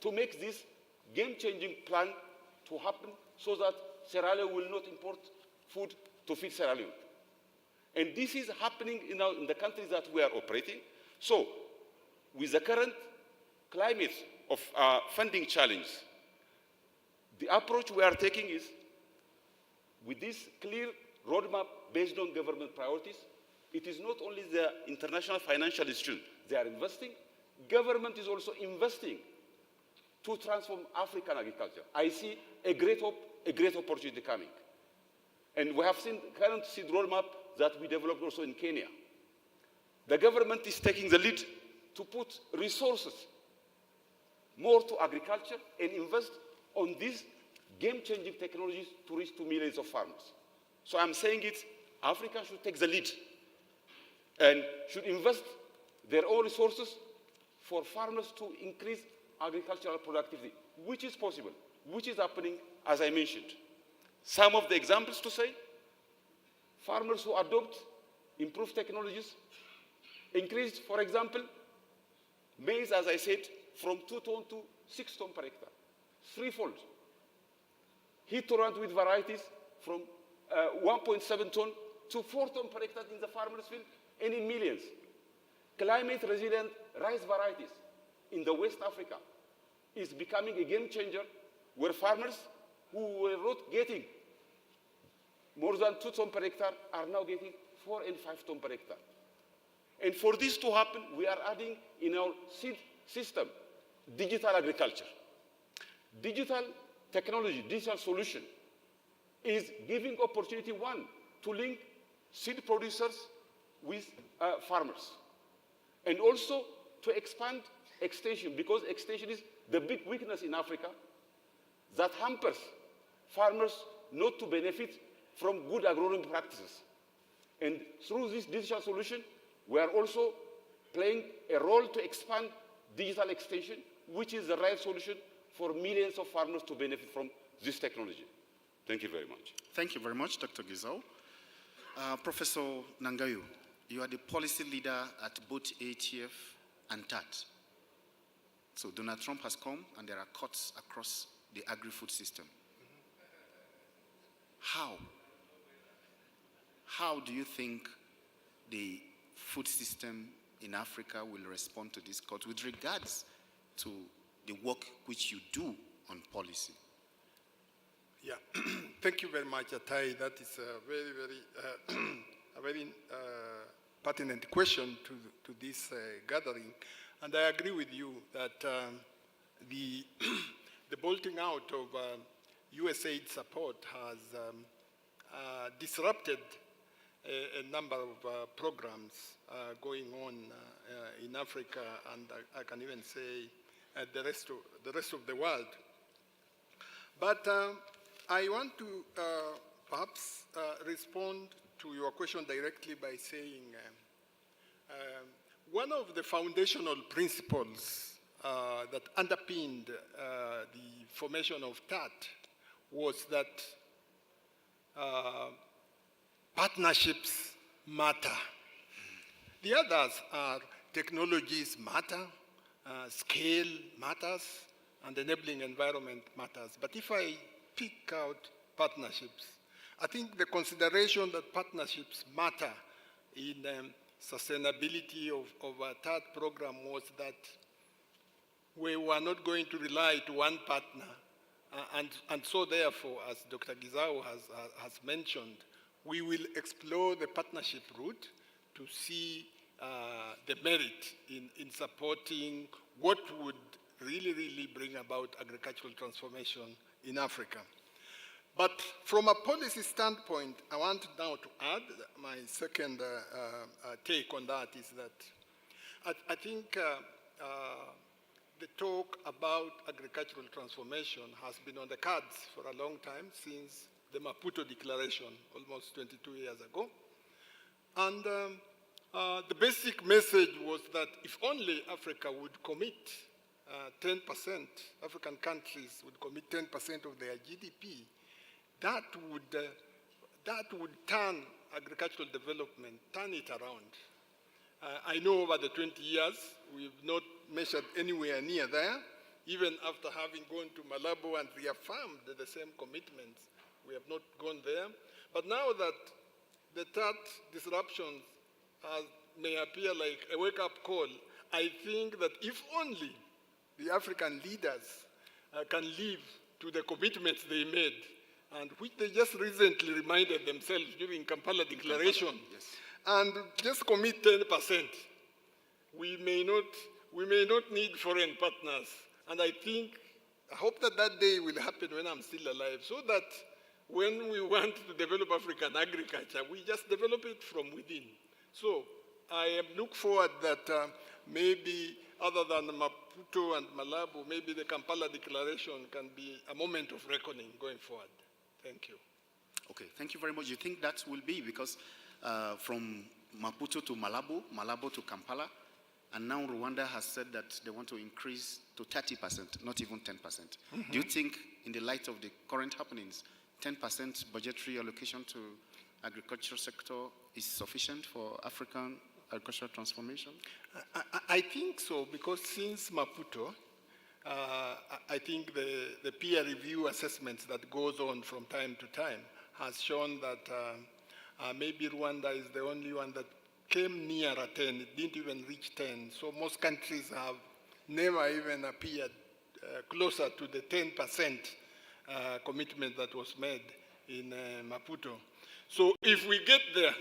to make this game-changing plan to happen so that Sierra Leone will not import food to feed Sierra Leone. And this is happening in the countries that we are operating. So, with the current climate of funding challenge, the approach we are taking is, with this clear roadmap based on government priorities, it is not only the international financial institutions they are investing, government is also investing to transform African agriculture. I see a great hope, a great opportunity coming. And we have seen current seed roadmap that we developed also in Kenya. The government is taking the lead to put resources more to agriculture and invest on these game-changing technologies to reach to millions of farmers. So I'm saying Africa should take the lead and should invest their own resources for farmers to increase agricultural productivity, which is possible, which is happening, as I mentioned. Some of the examples to say, farmers who adopt improved technologies increased, for example, maize, as I said, from 2 tons to 6 tons per hectare, threefold. Heat tolerant wheat varieties from 1.7 tons to 4 tons per hectare in the farmers' field and in millions. Climate resilient rice varieties in the West Africa is becoming a game changer where farmers who were not getting more than 2 tons per hectare are now getting 4 and 5 tons per hectare. And for this to happen, we are adding in our seed system digital agriculture. Digital technology, digital solution is giving opportunity, one, to link seed producers with farmers. And also to expand extension, because extension is the big weakness in Africa that hampers farmers not to benefit from good agronomic practices. And through this digital solution, we are also playing a role to expand digital extension, which is the right solution for millions of farmers to benefit from this technology. Thank you very much. Thank you very much, Dr. Gizau. Professor Nangayu, you are the policy leader at both ATF and 4+TAAT. So Donald Trump has come and there are cuts across the agri-food system. How do you think the food system in Africa will respond to this cut with regards to the work which you do on policy? Yeah, thank you very much, Atai. That is a very pertinent question to this gathering. And I agree with you that the bolting out of USAID support has disrupted a number of programs going on in Africa, and I can even say the rest of the world. But I want to perhaps respond to your question directly by saying one of the foundational principles that underpinned the formation of 4+TAAT was that partnerships matter. The others are technologies matter, scale matters, and enabling environment matters. But if I pick out partnerships, I think the consideration that partnerships matter in sustainability of a 4+TAAT program was that we were not going to rely to one partner. And so therefore, as Dr. Gizau has mentioned, we will explore the partnership route to see the merit in supporting what would really bring about agricultural transformation in Africa. But from a policy standpoint, I want now to add my second take on that is that I think the talk about agricultural transformation has been on the cards for a long time, since the Maputo Declaration, almost 22 years ago. And the basic message was that if only Africa would commit 10%, African countries would commit 10% of their GDP that would turn agricultural development, turn it around. I know over the 20 years, we've not measured anywhere near there, even after having gone to Malabo and reaffirmed the same commitments, we have not gone there. But now that the TAAT disruptions may appear like a wake-up call, I think that if only the African leaders can live to the commitments they made, and which they just recently reminded themselves during Kampala Declaration, Yes. and just commit 10%, we may not need foreign partners. And I hope that that day will happen when I'm still alive, so that when we want to develop African agriculture, we just develop it from within. So I look forward that maybe other than Maputo and Malabo, maybe the Kampala Declaration can be a moment of reckoning going forward. Thank you. Okay, thank you very much. You think that will be because from Maputo to Malabo, Malabo to Kampala, and now Rwanda has said that they want to increase to 30%, not even 10%. Mm-hmm. Do you think, in the light of the current happenings, 10% budgetary allocation to agricultural sector is sufficient for African agricultural transformation? I think so, because since Maputo, I think the peer review assessments that goes on from time to time has shown that maybe Rwanda is the only one that came near 10. It didn't even reach 10. So most countries have never even appeared closer to the 10% commitment that was made in Maputo. So if we get there,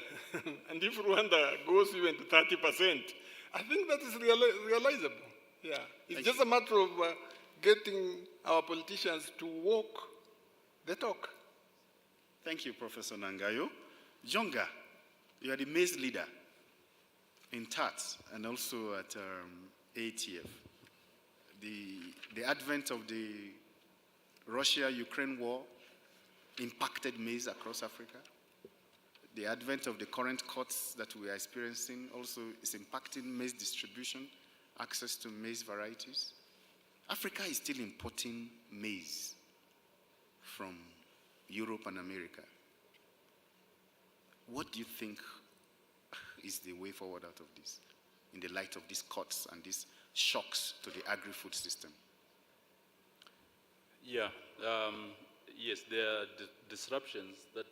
and if Rwanda goes even to 30%, I think that is realizable. Yeah, it's just a matter of getting our politicians to walk the talk. Thank you, Professor Nangayo. Jonga, you are the maize leader in TAAT and also at ATF. The advent of the Russia-Ukraine war impacted maize across Africa. The advent of the current cuts that we are experiencing also is impacting maize distribution, access to maize varieties. Africa is still importing maize from Europe and America. What do you think is the way forward out of this, in the light of these cuts and these shocks to the agri-food system? Yeah, yes, there are disruptions that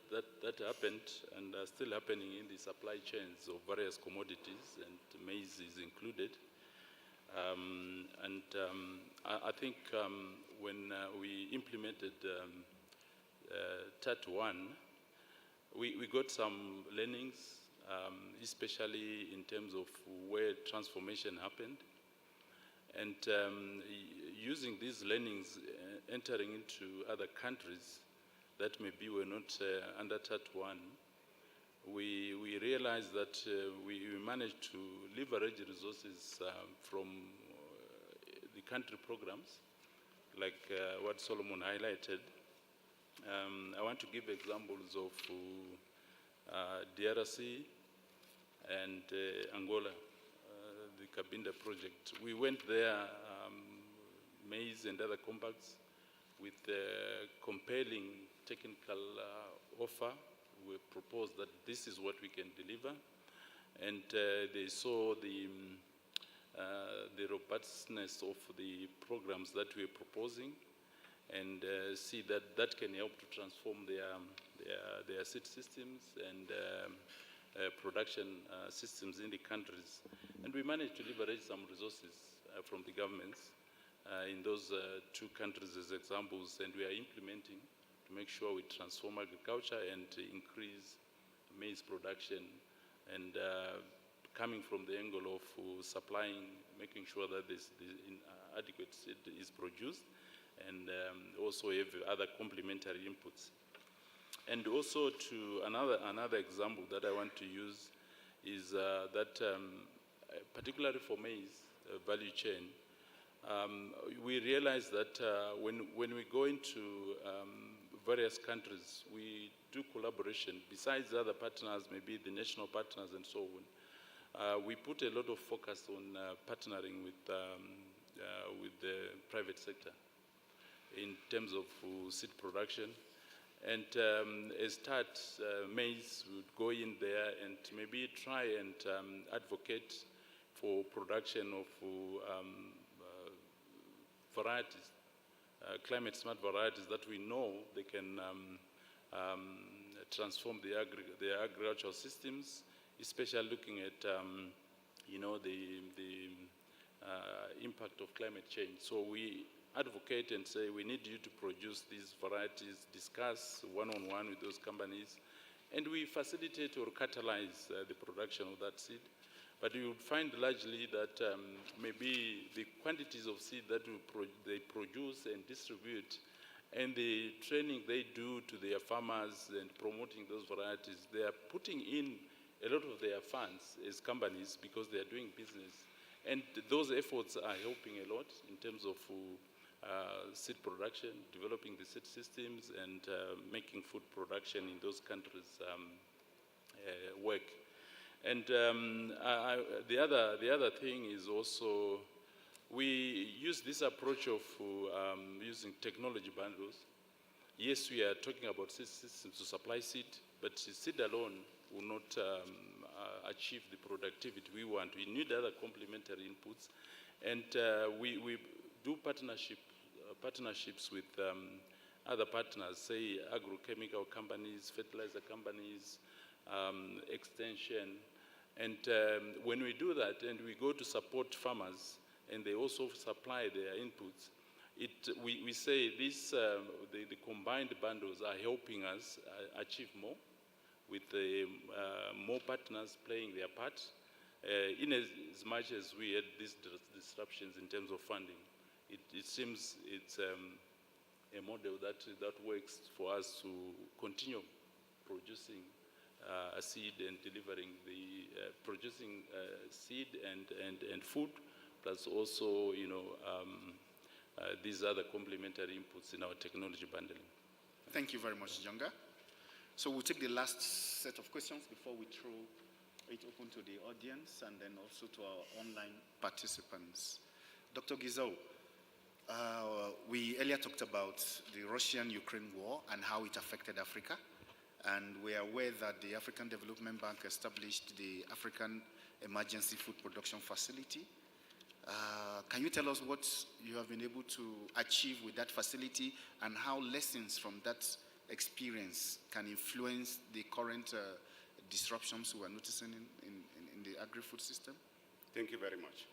happened and are still happening in the supply chains of various commodities, and maize is included. I think when we implemented TAAT 1, we got some learnings, especially in terms of where transformation happened. And using these learnings, entering into other countries that maybe were not under TAAT 1, we realized that we managed to leverage resources from the country programs, like what Solomon highlighted. I want to give examples of DRC and Angola, the Cabinda project. We went there, maize and other compacts, with compelling technical offer. We proposed that this is what we can deliver, and they saw the robustness of the programs that we're proposing, and see that that can help to transform their seed systems and production systems in the countries. And we managed to leverage some resources from the governments in those two countries as examples, and we are implementing to make sure we transform agriculture and increase maize production, and coming from the angle of supplying, making sure that this adequate seed is produced, and also have other complementary inputs. And also to another example that I want to use is that particularly for maize value chain, we realize that when we go into various countries, we do collaboration. Besides other partners, maybe the national partners and so on, we put a lot of focus on partnering with the private sector in terms of seed production. And as TAAT, maize would go in there and maybe try and advocate for production of varieties, climate smart varieties that we know they can transform the agricultural systems, especially looking at the impact of climate change. So we advocate and say we need you to produce these varieties, discuss one-on-one with those companies, and we facilitate or catalyze the production of that seed. But you would find largely that maybe the quantities of seed that they produce and distribute and the training they do to their farmers and promoting those varieties, they are putting in a lot of their funds as companies because they are doing business. And those efforts are helping a lot in terms of seed production, developing the seed systems, and making food production in those countries work. And the other thing is also we use this approach of using technology bundles. Yes, we are talking about seed systems to supply seed, but seed alone will not achieve the productivity we want. We need other complementary inputs, and we do partnerships with other partners, say agrochemical companies, fertilizer companies, extension, and when we do that and we go to support farmers and they also supply their inputs, we say this, the combined bundles are helping us achieve more with more partners playing their part, in as much as we had these disruptions in terms of funding. It seems it's a model that works for us to continue producing seed and delivering producing seed and food, plus also these other complementary inputs in our technology bundling. Thank you very much, Jonga. So we'll take the last set of questions before we throw it open to the audience and then also to our online participants. Dr. Gizou, we earlier talked about the Russian-Ukraine war and how it affected Africa. And we are aware that the African Development Bank established the African Emergency Food Production Facility. Can you tell us what you have been able to achieve with that facility and how lessons from that experience can influence the current disruptions we are noticing in the agri-food system? Thank you very much.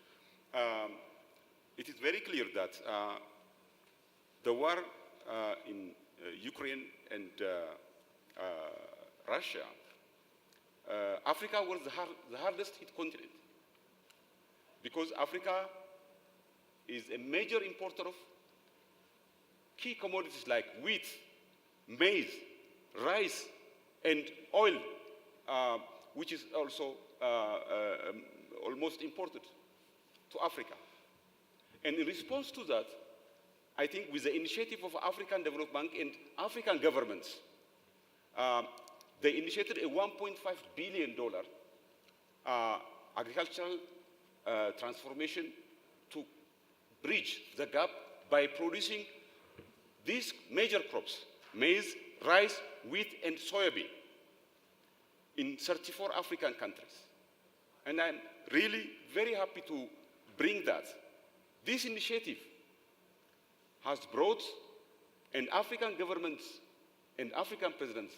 It is very clear that the war in Ukraine and Russia, Africa was the hardest hit continent because Africa is a major importer of key commodities like wheat, maize, rice, and oil, which is also almost imported to Africa. And in response to that, I think with the initiative of African Development Bank and African governments, they initiated a $1.5 billion agricultural transformation to bridge the gap by producing these major crops, maize, rice, wheat, and soybean in 34 African countries. And I'm really very happy to bring that. This initiative has brought, and African governments and African presidents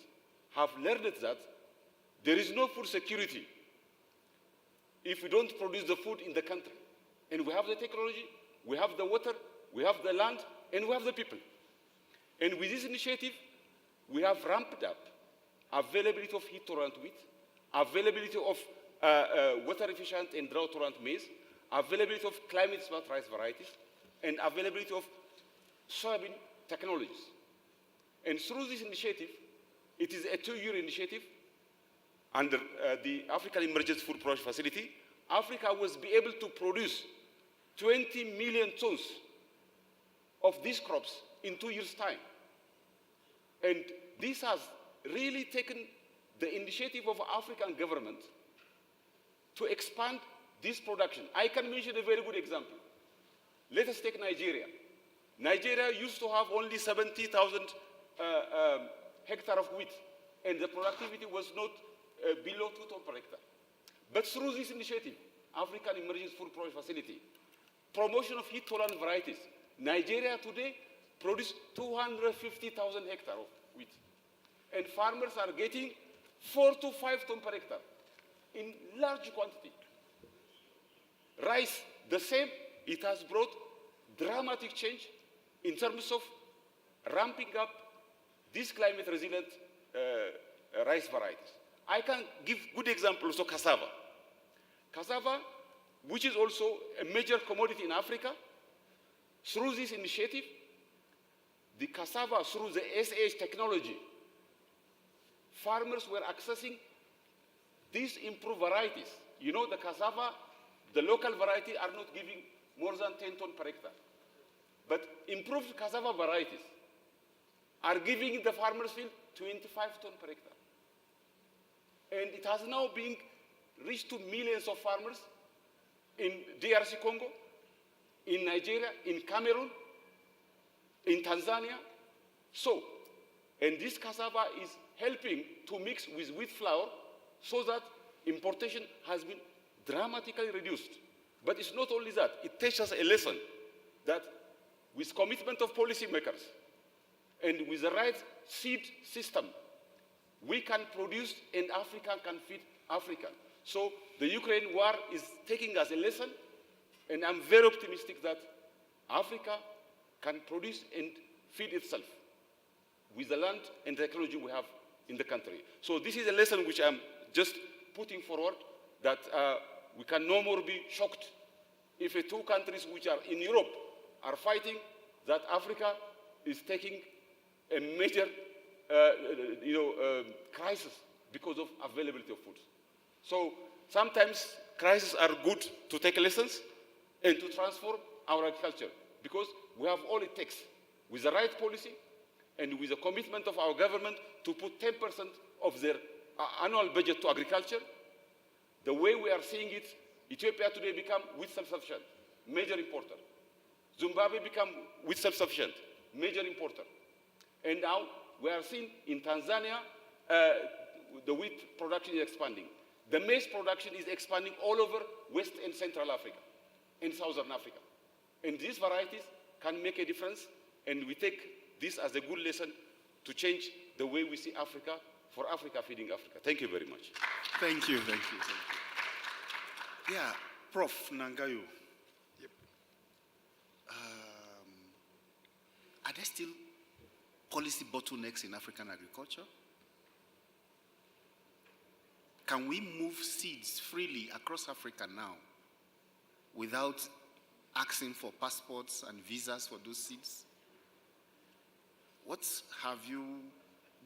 have learned that there is no food security if we don't produce the food in the country. And we have the technology, we have the water, we have the land, and we have the people. And with this initiative, we have ramped up availability of heat-tolerant wheat, availability of water-efficient and drought-tolerant maize, availability of climate-smart rice varieties, and availability of soybean technologies. And through this initiative, it is a 2-year initiative under the African Emergency Food Production Facility. Africa was be able to produce 20 million tons of these crops in 2 years' time. And this has really taken the initiative of African government to expand this production. I can mention a very good example. Let us take Nigeria. Nigeria used to have only 70,000 hectare of wheat, and the productivity was not below 2 tons per hectare. But through this initiative, African Emerging Food Production Facility, promotion of heat-tolerant varieties, Nigeria today produces 250,000 hectares of wheat. And farmers are getting 4 to 5 tons per hectare in large quantity. Rice, the same, it has brought dramatic change in terms of ramping up these climate resilient rice varieties. I can give good examples of cassava. Cassava, which is also a major commodity in Africa, through this initiative, the cassava, through the SH technology, farmers were accessing these improved varieties. You know, the cassava, the local variety are not giving more than 10 tons per hectare. But improved cassava varieties are giving the farmers field 25 tons per hectare. And it has now been reached to millions of farmers in DRC Congo, in Nigeria, in Cameroon, in Tanzania. So, and this cassava is helping to mix with wheat flour so that importation has been dramatically reduced. But it's not only that, it teaches us a lesson that with commitment of policymakers and with the right seed system, we can produce and Africa can feed Africa. So the Ukraine war is taking us a lesson, and I'm very optimistic that Africa can produce and feed itself with the land and technology we have in the country. So this is a lesson which I'm just putting forward, that we can no more be shocked if two countries which are in Europe are fighting, that Africa is taking a major crisis because of availability of food. So sometimes crises are good to take lessons and to transform our agriculture, because we have all it takes with the right policy and with the commitment of our government to put 10% of their annual budget to agriculture. The way we are seeing it, Ethiopia today become wheat self-sufficient, major importer. Zimbabwe become wheat self-sufficient, major importer. And now we are seeing in Tanzania, the wheat production is expanding. The maize production is expanding all over West and Central Africa and Southern Africa. And these varieties can make a difference, and we take this as a good lesson to change the way we see Africa, for Africa feeding Africa. Thank you very much. Thank you, thank you, thank you. Yeah, Prof. Nangayo. Yep. Are there still policy bottlenecks in African agriculture? Can we move seeds freely across Africa now without asking for passports and visas for those seeds? What have you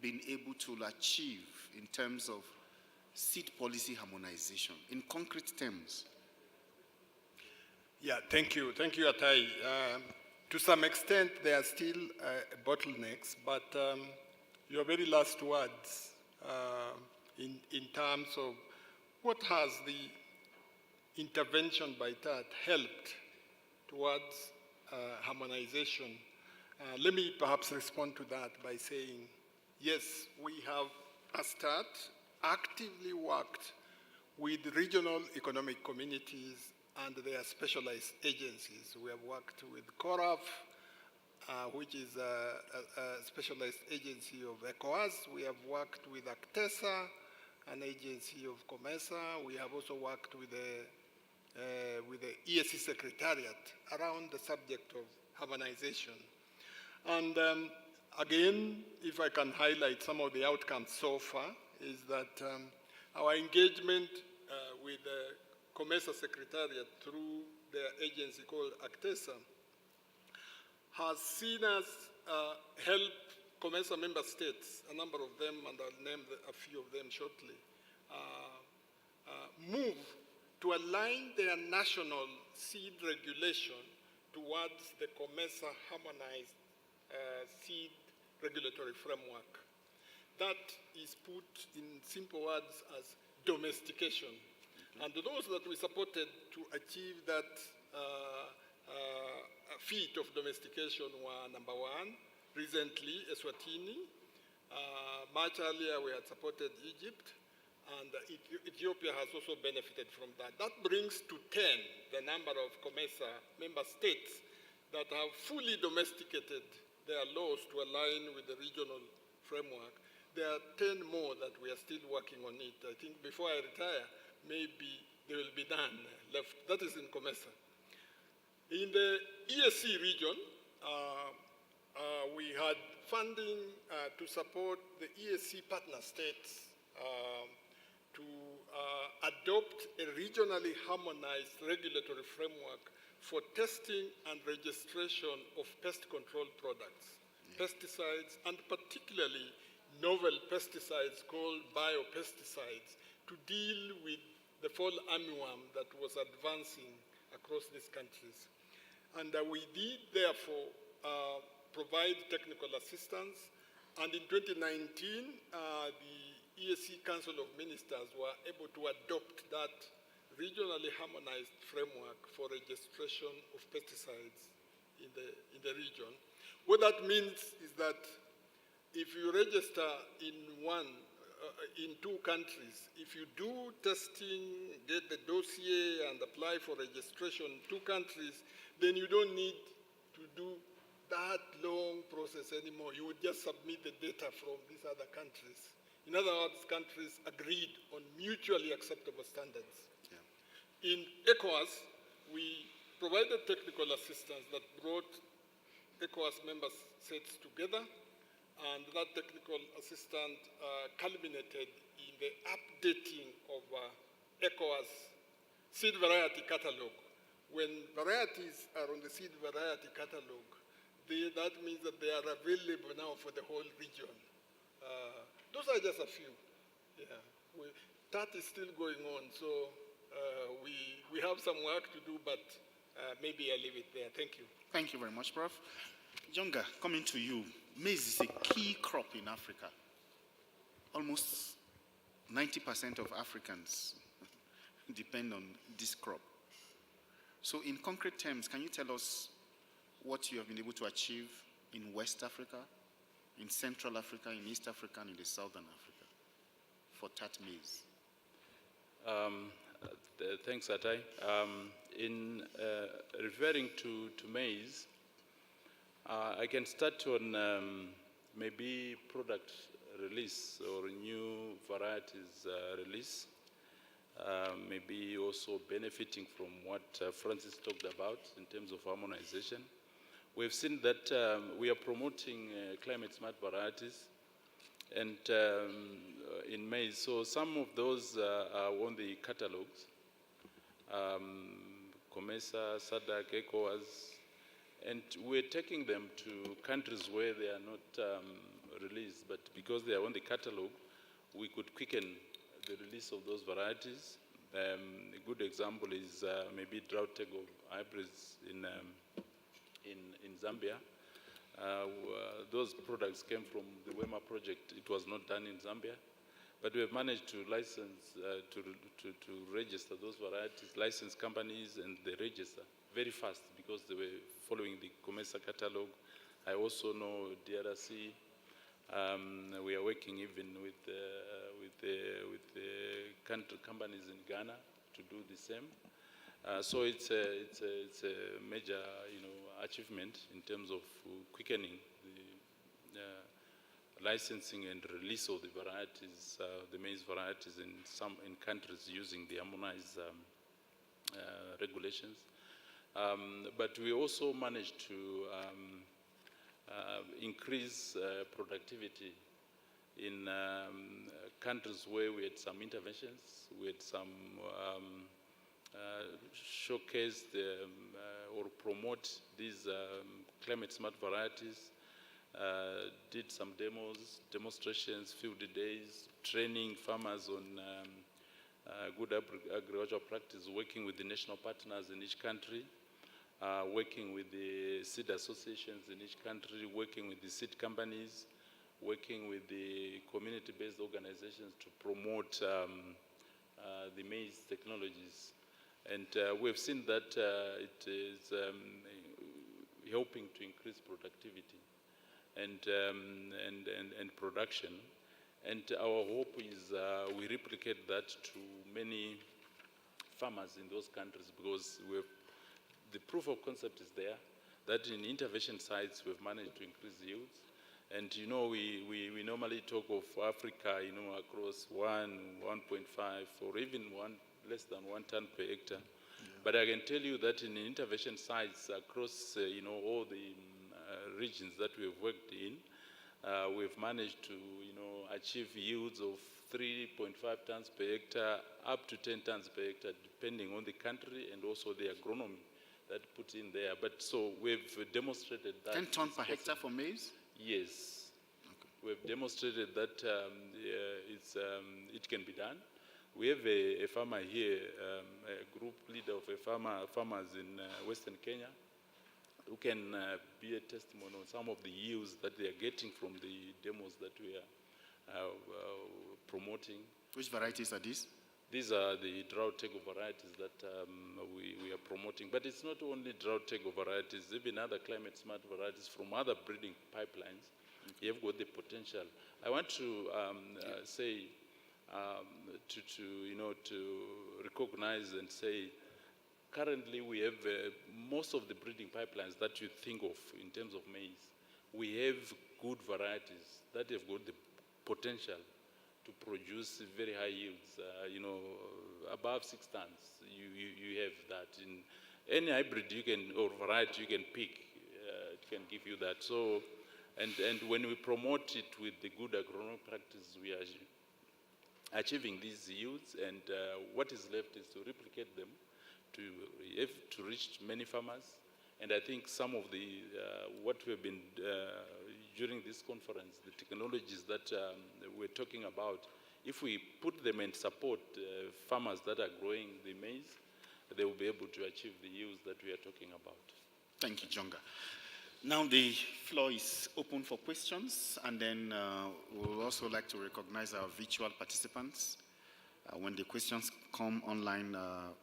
been able to achieve in terms of seed policy harmonization, in concrete terms? Yeah, thank you. Thank you, Atai. To some extent, there are still bottlenecks, but your very last words in terms of what has the intervention by TAAT helped towards harmonization. Let me perhaps respond to that by saying, yes, we have, as TAAT, actively worked with regional economic communities and their specialized agencies. We have worked with CORAF, which is a specialized agency of ECOWAS. We have worked with ACTESA, an agency of COMESA. We have also worked with the EAC Secretariat around the subject of harmonization. And again, if I can highlight some of the outcomes so far, is that our engagement with the COMESA Secretariat through their agency called ACTESA has seen us help COMESA member states, a number of them, and I'll name a few of them shortly, move to align their national seed regulation towards the COMESA harmonized seed regulatory framework. That is put in simple words as domestication. And those that we supported to achieve that feat of domestication were, number one, recently Eswatini, Much earlier, we had supported Egypt, and Ethiopia has also benefited from that. That brings to 10 the number of COMESA member states that have fully domesticated their laws to align with the regional framework. There are 10 more that we are still working on it. I think before I retire, maybe there will be none left. That is in COMESA. In the ESC region, we had funding to support the ESC partner states to adopt a regionally harmonized regulatory framework for testing and registration of pest control products, pesticides, and particularly novel pesticides called biopesticides, to deal with the fall armyworm that was advancing across these countries. And we did, therefore, provide technical assistance. And in 2019, the ESC Council of Ministers were able to adopt that regionally harmonized framework for registration of pesticides in the region. What that means is that if you register in two countries, if you do testing, get the dossier, and apply for registration in two countries, then you don't need to do that long process anymore. You would just submit the data from these other countries. In other words, countries agreed on mutually acceptable standards. Yeah. In ECOWAS, we provided technical assistance that brought ECOWAS member states together, and that technical assistance culminated in the updating of ECOWAS seed variety catalog. When varieties are on the seed variety catalog, that means that they are available now for the whole region. Those are just a few. Yeah. TAAT is still going on, so we have some work to do, but maybe I'll leave it there. Thank you. Thank you very much, Prof. Jonga, coming to you. Maize is a key crop in Africa. Almost 90% of Africans depend on this crop. So in concrete terms, can you tell us what you have been able to achieve in West Africa, in Central Africa, in East Africa, and in the Southern Africa for TAAT maize? Thanks, Atai. In referring to maize, I can start on maybe product release or new varieties release. Maybe also benefiting from what Francis talked about in terms of harmonization. We've seen that we are promoting climate smart varieties and in maize. So some of those are on the catalogs. COMESA, SADC, ECOWAS, and we're taking them to countries where they are not released, but because they are on the catalog, we could quicken the release of those varieties. A good example is maybe drought tego hybrids in Zambia. Those products came from the WEMA project. It was not done in Zambia, but we have managed to license, to register those varieties, license companies, and they register very fast because they were following the COMESA catalog. I also know DRC. We are working even with the country companies in Ghana to do the same. So it's a major, achievement in terms of quickening the licensing and release of the varieties, the maize varieties in countries using the harmonized regulations. But we also managed to increase productivity in countries where we had some interventions, we had some showcase or promote these climate smart varieties, did some demos, demonstrations, field days, training farmers on good agricultural practice, working with the national partners in each country, working with the seed associations in each country, working with the seed companies, working with the community-based organizations to promote the maize technologies. And we've seen that it is helping to increase productivity. and production. And our hope is we replicate that to many farmers in those countries, because the proof of concept is there, that in intervention sites we've managed to increase yields. And you know, we normally talk of Africa, you know, across 1.5, or even less than 1 ton per hectare. Yeah. But I can tell you that in intervention sites across, you know, all the regions that we've worked in, we've managed to, you know, achieve yields of 3.5 tons per hectare up to 10 tons per hectare, depending on the country and also the agronomy that put in there. But so we've demonstrated that. 10 tons per hectare for maize? Yes. Okay. We've demonstrated that it can be done. We have a farmer here, a group leader of farmers in Western Kenya, who can be a testimony on some of the yields that they are getting from the demos that we are promoting. Which varieties are these? These are the drought tego varieties that we are promoting. But it's not only drought tego varieties, even other climate smart varieties from other breeding pipelines. Okay. You've got the potential. I want to say, to recognize and say, currently we have most of the breeding pipelines that you think of in terms of maize. We have good varieties that have got the potential to produce very high yields, you know, above 6 tons. You have that. In any hybrid you can, or variety you can pick, it can give you that. So, and when we promote it with the good agronomic practice, we are achieving these yields, and what is left is to replicate them to reach many farmers. And I think some of the, what we've been, during this conference, the technologies that we're talking about, if we put them and support farmers that are growing the maize, they will be able to achieve the yields that we are talking about. Thank you, Jonga. Now the floor is open for questions, and then we'll also like to recognize our virtual participants. When the questions come online,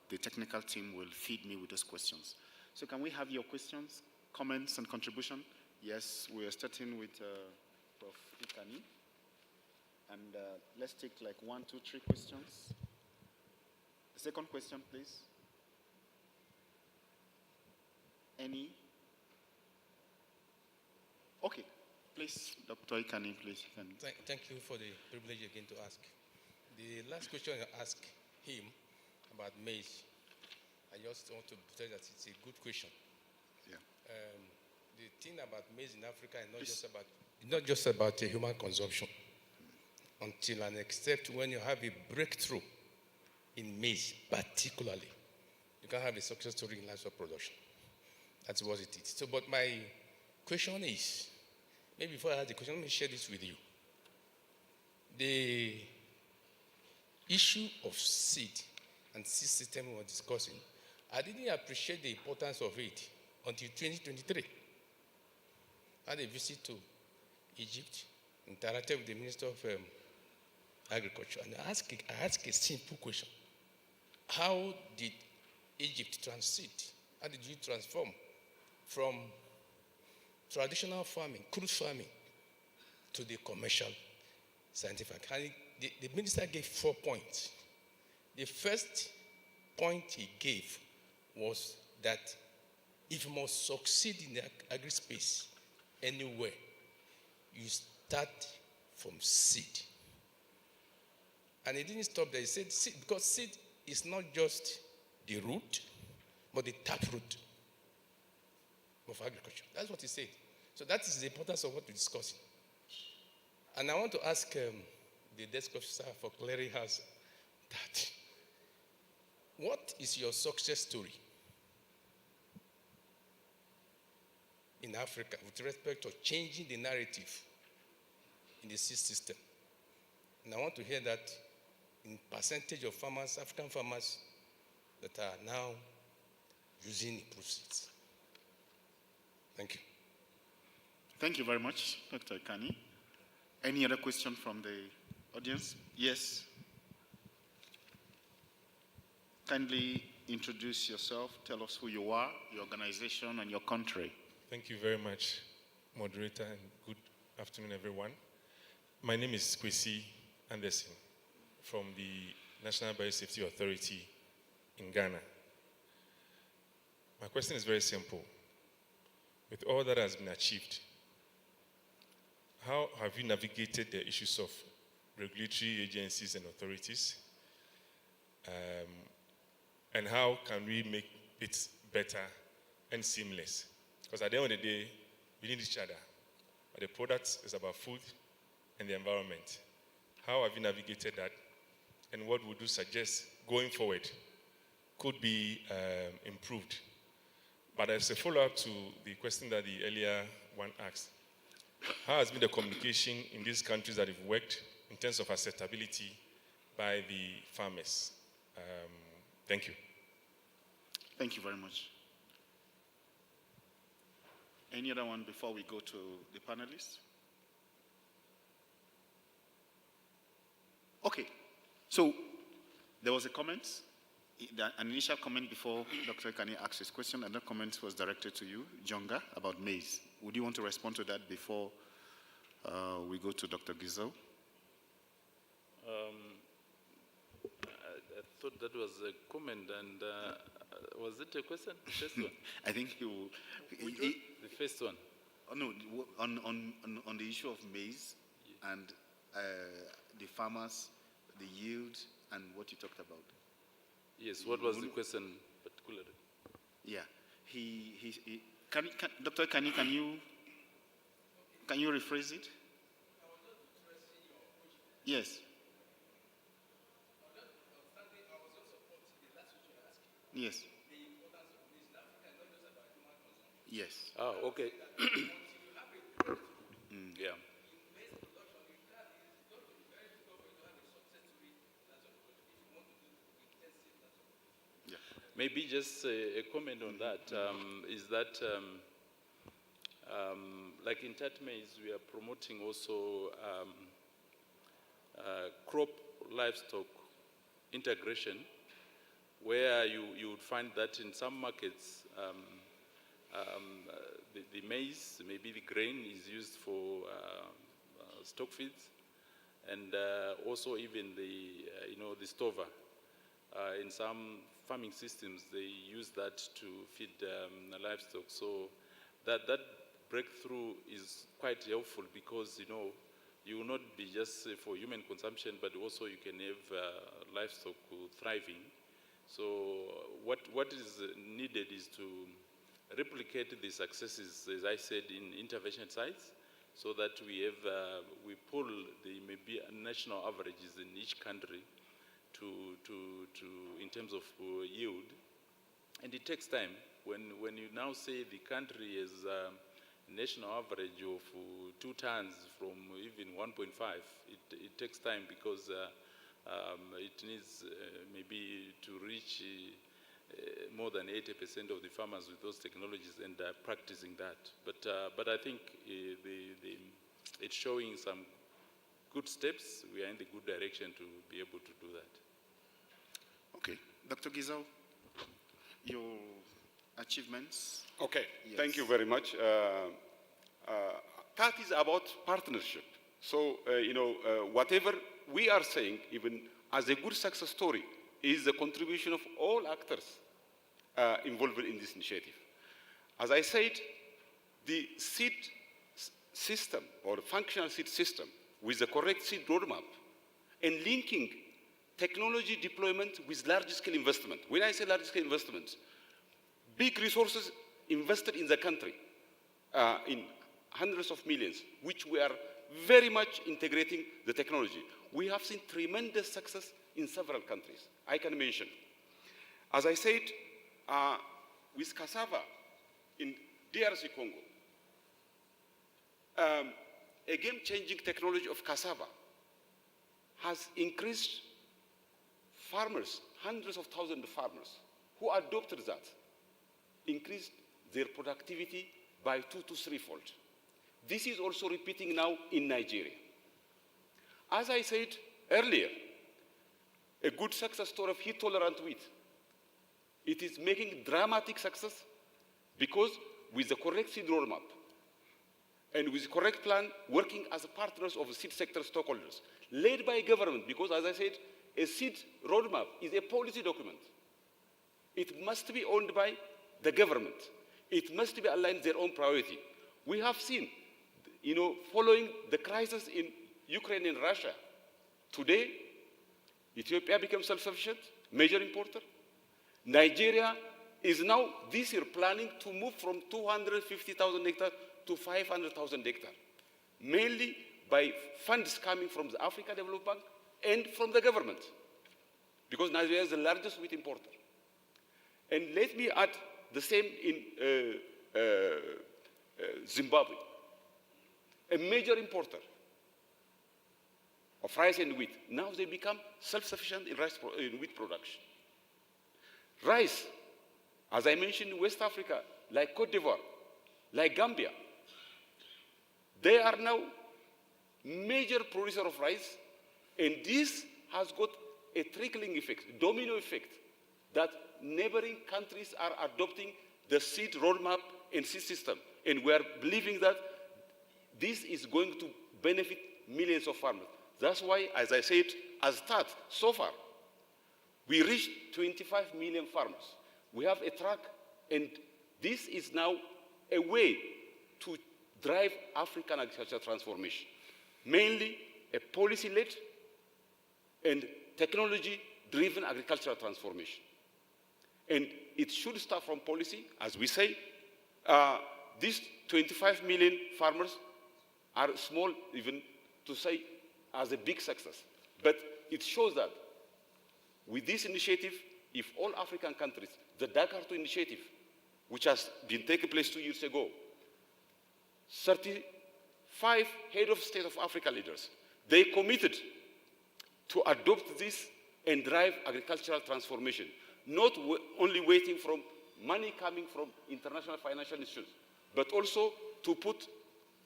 the technical team will feed me with those questions. So can we have your questions, comments, and contribution? Yes, we are starting with Prof. Ikani. And let's take like 1, 2, 3 questions. The second question, please. Any? Okay, please, Dr. Ikani, please. Thank you for the privilege again to ask. The last question I asked him about maize, I just want to say that it's a good question. Yeah. The thing about maize in Africa is not just about human consumption. Until and except when you have a breakthrough in maize, particularly, you can have a success story in livestock production. That's what it is. So, but my question is, maybe before I ask the question, let me share this with you. The issue of seed and seed system we were discussing, I didn't appreciate the importance of it until 2023. I had a visit to Egypt, interacted with the Minister of Agriculture, and I asked a simple question. How did Egypt transit? How did you transform from traditional farming, crude farming, to the commercial scientific? And the minister gave 4 points. The first point he gave was that if you must succeed in the agri-space anywhere, you start from seed. And he didn't stop there. He said seed, because seed is not just the root, but the taproot of agriculture. That's what he said. So that is the importance of what we're discussing. And I want to ask the desk officer for clearinghouse that, what is your success story in Africa with respect to changing the narrative in the seed system? And I want to hear that in percentage of farmers, African farmers, that are now using improved seeds. Thank you. Thank you very much, Dr. Ikani. Any other question from the audience? Yes. Kindly introduce yourself. Tell us who you are, your organization, and your country. Thank you very much. moderator, and good afternoon, everyone. My name is Kwesi Anderson from the National Biosafety Authority in Ghana. My question is very simple. With all that has been achieved, how have you navigated the issues of regulatory agencies and authorities? And how can we make it better and seamless? Because at the end of the day, we need each other. But the product is about food and the environment. How have you navigated that? And what would you suggest going forward could be improved? But as a follow-up to the question that the earlier one asked, how has been the communication in these countries that have worked in terms of acceptability by the farmers? Thank you. Thank you very much. Any other one before we go to the panelists? Okay. So there was a comment, an initial comment before Dr. Kani asked his question, and that comment was directed to you, Jonga, about maize. Would you want to respond to that before we go to Dr. Gizel? I thought that was a comment, and was it a question? The first one? I think you. The first one. Oh, no, on the issue of maize and the farmers, the yield, and what you talked about. Yes, what was the question particularly? Yeah, Dr. Kani, can you rephrase it? Yes. Yes. Yes. Oh, okay. Yeah. Maybe just a comment on that is that, like in TAAT maize, we are promoting also crop livestock integration, where you would find that in some markets, the maize, maybe the grain, is used for stock feeds, and also even the stover. In some farming systems, they use that to feed livestock. So that breakthrough is quite helpful because you will not be just for human consumption, but also you can have livestock thriving. So what is needed is to replicate the successes, as I said, in intervention sites, so that we pull the maybe national averages in each country in terms of yield. And it takes time. When you now say the country has a national average of 2 tons from even 1.5, it takes time because it needs maybe to reach more than 80% of the farmers with those technologies and practicing that. But I think it's showing some good steps. We are in the good direction to be able to do that. Okay. Dr. Gizel, your achievements? Okay, Yes. Thank you very much. TAAT is about partnership. So, whatever we are saying, even as a good success story, is the contribution of all actors involved in this initiative. As I said, the seed system or functional seed system with the correct seed roadmap and linking technology deployment with large-scale investment. When I say large-scale investment, big resources invested in the country in hundreds of millions, which we are very much integrating the technology. We have seen tremendous success in several countries. I can mention, as I said, with cassava in DRC Congo, a game-changing technology of cassava has increased farmers, hundreds of thousands of farmers who adopted that, increased their productivity by 2 to 3-fold. This is also repeating now in Nigeria. As I said earlier, a good success story of heat-tolerant wheat. It is making dramatic success because with the correct seed roadmap and with correct plan, working as partners of the seed sector stakeholders, led by government, because as I said, a seed roadmap is a policy document. It must be owned by the government. It must be aligned their own priority. We have seen, following the crisis in Ukraine and Russia, today, Ethiopia becomes self-sufficient, major importer. Nigeria is now, this year, planning to move from 250,000 hectares to 500,000 hectares, mainly by funds coming from the Africa Development Bank and from the government, because Nigeria is the largest wheat importer. And let me add the same in Zimbabwe, a major importer of rice and wheat. Now they become self-sufficient in wheat production. Rice, as I mentioned, in West Africa, like Cote d'Ivoire, like Gambia, they are now major producer of rice, and this has got a trickling effect, domino effect, that neighboring countries are adopting the seed roadmap and seed system. And we are believing that this is going to benefit millions of farmers. That's why, as I said, as TAAT, so far, we reached 25 million farmers. We have a track, and this is now a way to drive African agricultural transformation, mainly a policy-led and technology-driven agricultural transformation. And it should start from policy, as we say. These 25 million farmers are small, even to say, as a big success. But it shows that with this initiative, if all African countries, the Dakar 2 initiative, which has been taking place 2 years ago, 35 head of state of Africa leaders, they committed to adopt this and drive agricultural transformation, not only waiting for money coming from international financial institutions, but also to put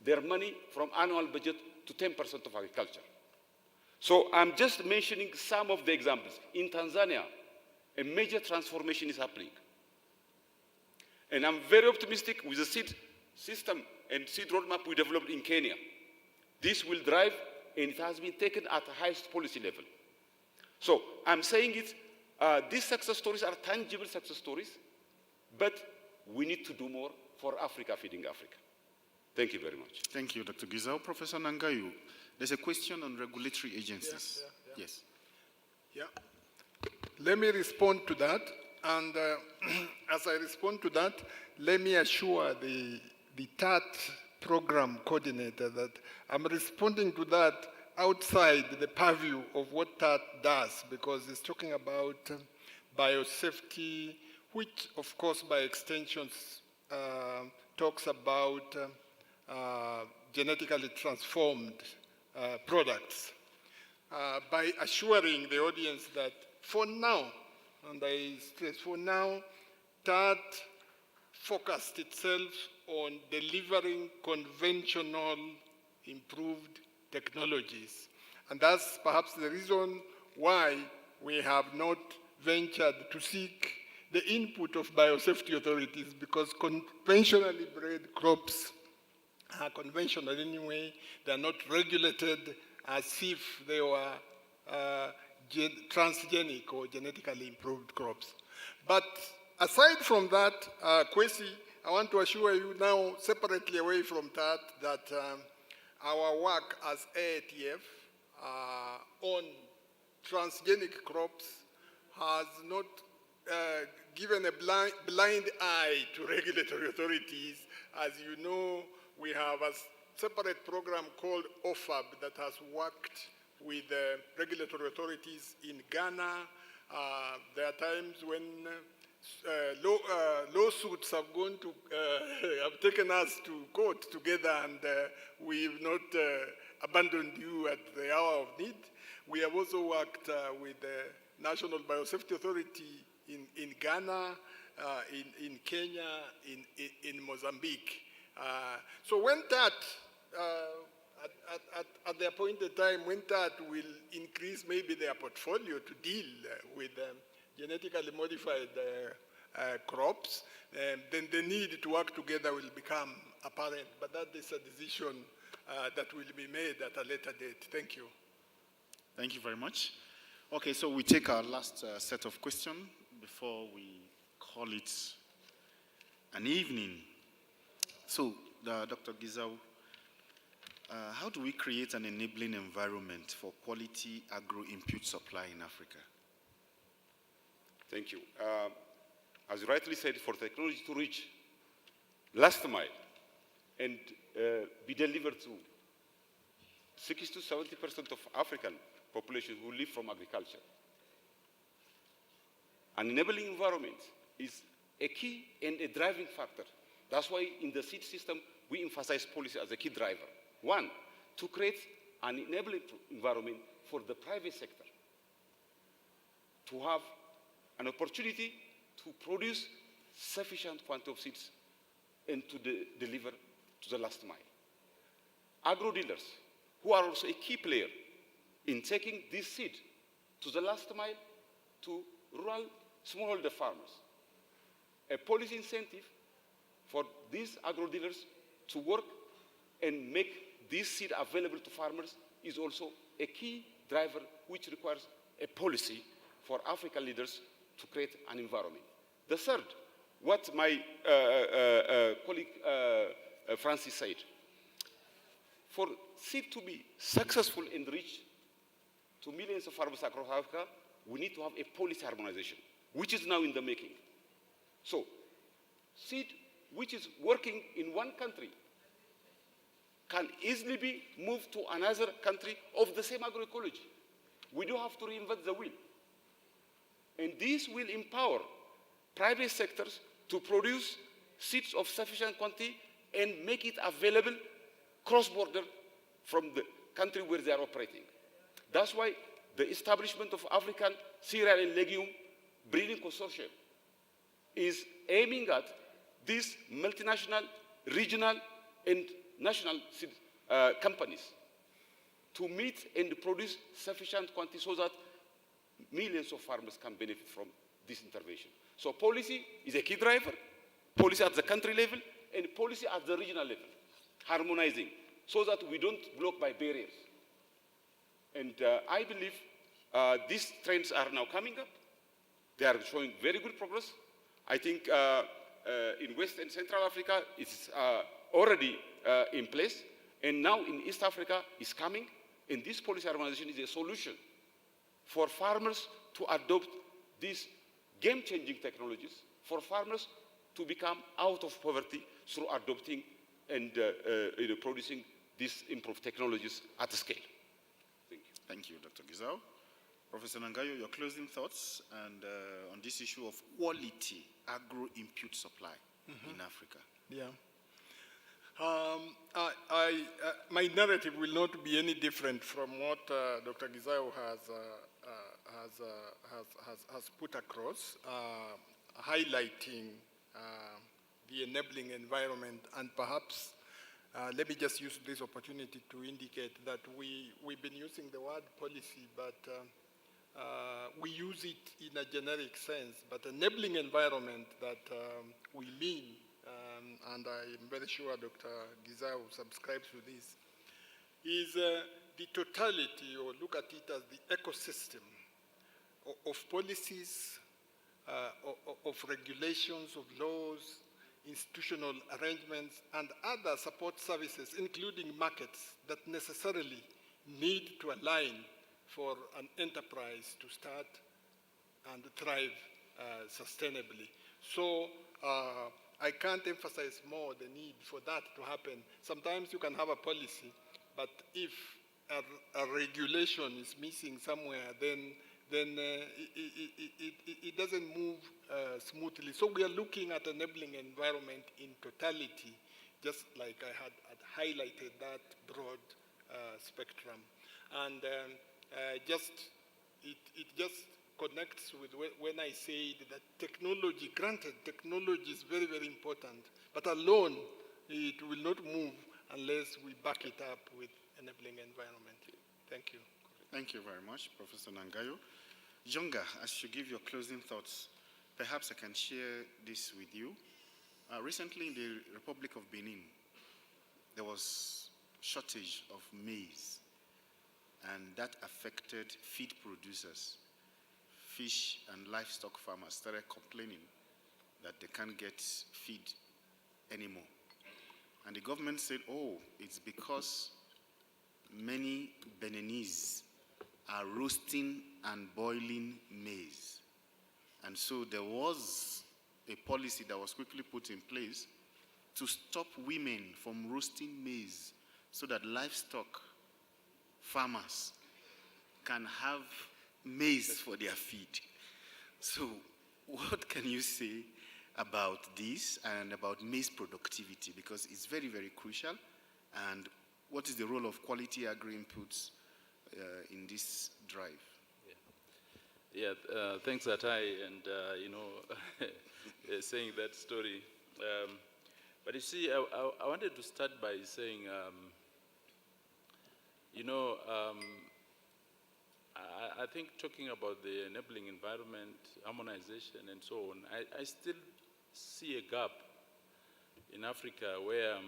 their money from annual budget to 10% of agriculture. So I'm just mentioning some of the examples. In Tanzania, a major transformation is happening. And I'm very optimistic with the seed system and seed roadmap we developed in Kenya. This will drive, and it has been taken at the highest policy level. So I'm saying these success stories are tangible success stories, but we need to do more for Africa, feeding Africa. Thank you very much. Thank you, Dr. Gizau. Professor Nangayu, there's a question on regulatory agencies. Yes. Yeah. Let me respond to that. And as I respond to that, let me assure the TAAT program coordinator that I'm responding to that outside the purview of what TAAT does, because it's talking about biosafety, which, of course, by extensions, talks about genetically transformed products. By assuring the audience that for now, and I stress for now, TAAT focused itself on delivering conventional improved technologies. And that's perhaps the reason why we have not ventured to seek the input of biosafety authorities, because conventionally bred crops are conventional anyway. They're not regulated as if they were transgenic or genetically improved crops. But aside from that, Kwesi, I want to assure you now, separately away from that, that our work as AATF on transgenic crops has not given a blind eye to regulatory authorities. As you know, we have a separate program called OFAB that has worked with regulatory authorities in Ghana. There are times when lawsuits have gone to, have taken us to court together, and we've not abandoned you at the hour of need. We have also worked with the National Biosafety Authority in Ghana, in Kenya, in Mozambique. So when TAAT, at the appointed time, when TAAT will increase maybe their portfolio to deal with genetically modified crops, then the need to work together will become apparent. But that is a decision that will be made at a later date. Thank you. Thank you very much. Okay, so we take our last set of questions before we call it an evening. So, Dr. Gizau, how do we create an enabling environment for quality agro-input supply in Africa? Thank you. As you rightly said, for technology to reach last mile and be delivered to 60 to 70% of African population who live from agriculture, an enabling environment is a key and a driving factor. That's why in the seed system, we emphasize policy as a key driver. One, to create an enabling environment for the private sector to have an opportunity to produce sufficient quantity of seeds and to deliver to the last mile. Agro dealers, who are also a key player in taking this seed to the last mile to rural smallholder farmers. A policy incentive for these agro dealers to work and make this seed available to farmers is also a key driver which requires a policy for African leaders to create an environment. The third, what my colleague Francis said, for seed to be successful and reach to millions of farmers across Africa, we need to have a policy harmonization, which is now in the making. So, seed which is working in one country can easily be moved to another country of the same agroecology. We don't have to reinvent the wheel. And this will empower private sectors to produce seeds of sufficient quantity and make it available cross-border from the country where they are operating. That's why the establishment of African cereal and legume breeding consortium is aiming at these multinational, regional, and national seed companies to meet and produce sufficient quantity so that millions of farmers can benefit from this intervention. So policy is a key driver, policy at the country level, and policy at the regional level, harmonizing, so that we don't block by barriers. And I believe these trends are now coming up. They are showing very good progress. I think in West and Central Africa, it's already in place. And now in East Africa, it's coming. And this policy harmonization is a solution for farmers to adopt these game-changing technologies, for farmers to become out of poverty through adopting and producing these improved technologies at scale. Thank you. Thank you, Dr. Gizau. Professor Nangayo, your closing thoughts and on this issue of quality agro-input supply in Africa. Yeah. My narrative will not be any different from what Dr. Gizau has put across, highlighting the enabling environment, and perhaps let me just use this opportunity to indicate that we've been using the word policy, but we use it in a generic sense, but enabling environment that we mean, and I'm very sure Dr. Gizau subscribes to this, is the totality, or look at it as the ecosystem of policies, of regulations, of laws, institutional arrangements, and other support services, including markets, that necessarily need to align for an enterprise to start and thrive sustainably. So I can't emphasize more the need for that to happen. Sometimes you can have a policy, but if a regulation is missing somewhere, then it doesn't move smoothly. So we are looking at enabling environment in totality, just like I had highlighted that broad spectrum. And it just connects with when I said that technology, granted, technology is very, very important, but alone it will not move unless we back it up with enabling environment. Thank you. Thank you very much, Professor Nangayo. Jonga, as you give your closing thoughts Perhaps I can share this with you. Recently in the Republic of Benin, there was shortage of maize, and that affected feed producers. Fish and livestock farmers started complaining that they can't get feed anymore. And the government said, oh, it's because many Beninese are roasting and boiling maize. And so there was a policy that was quickly put in place to stop women from roasting maize so that livestock farmers can have maize for their feed. So what can you say about this and about maize productivity? Because it's very, very crucial. And what is the role of quality agri-inputs in this drive? Thanks, Atai, and saying that story. But you see, I wanted to start by saying, I think talking about the enabling environment, harmonization, and so on, I still see a gap in Africa where,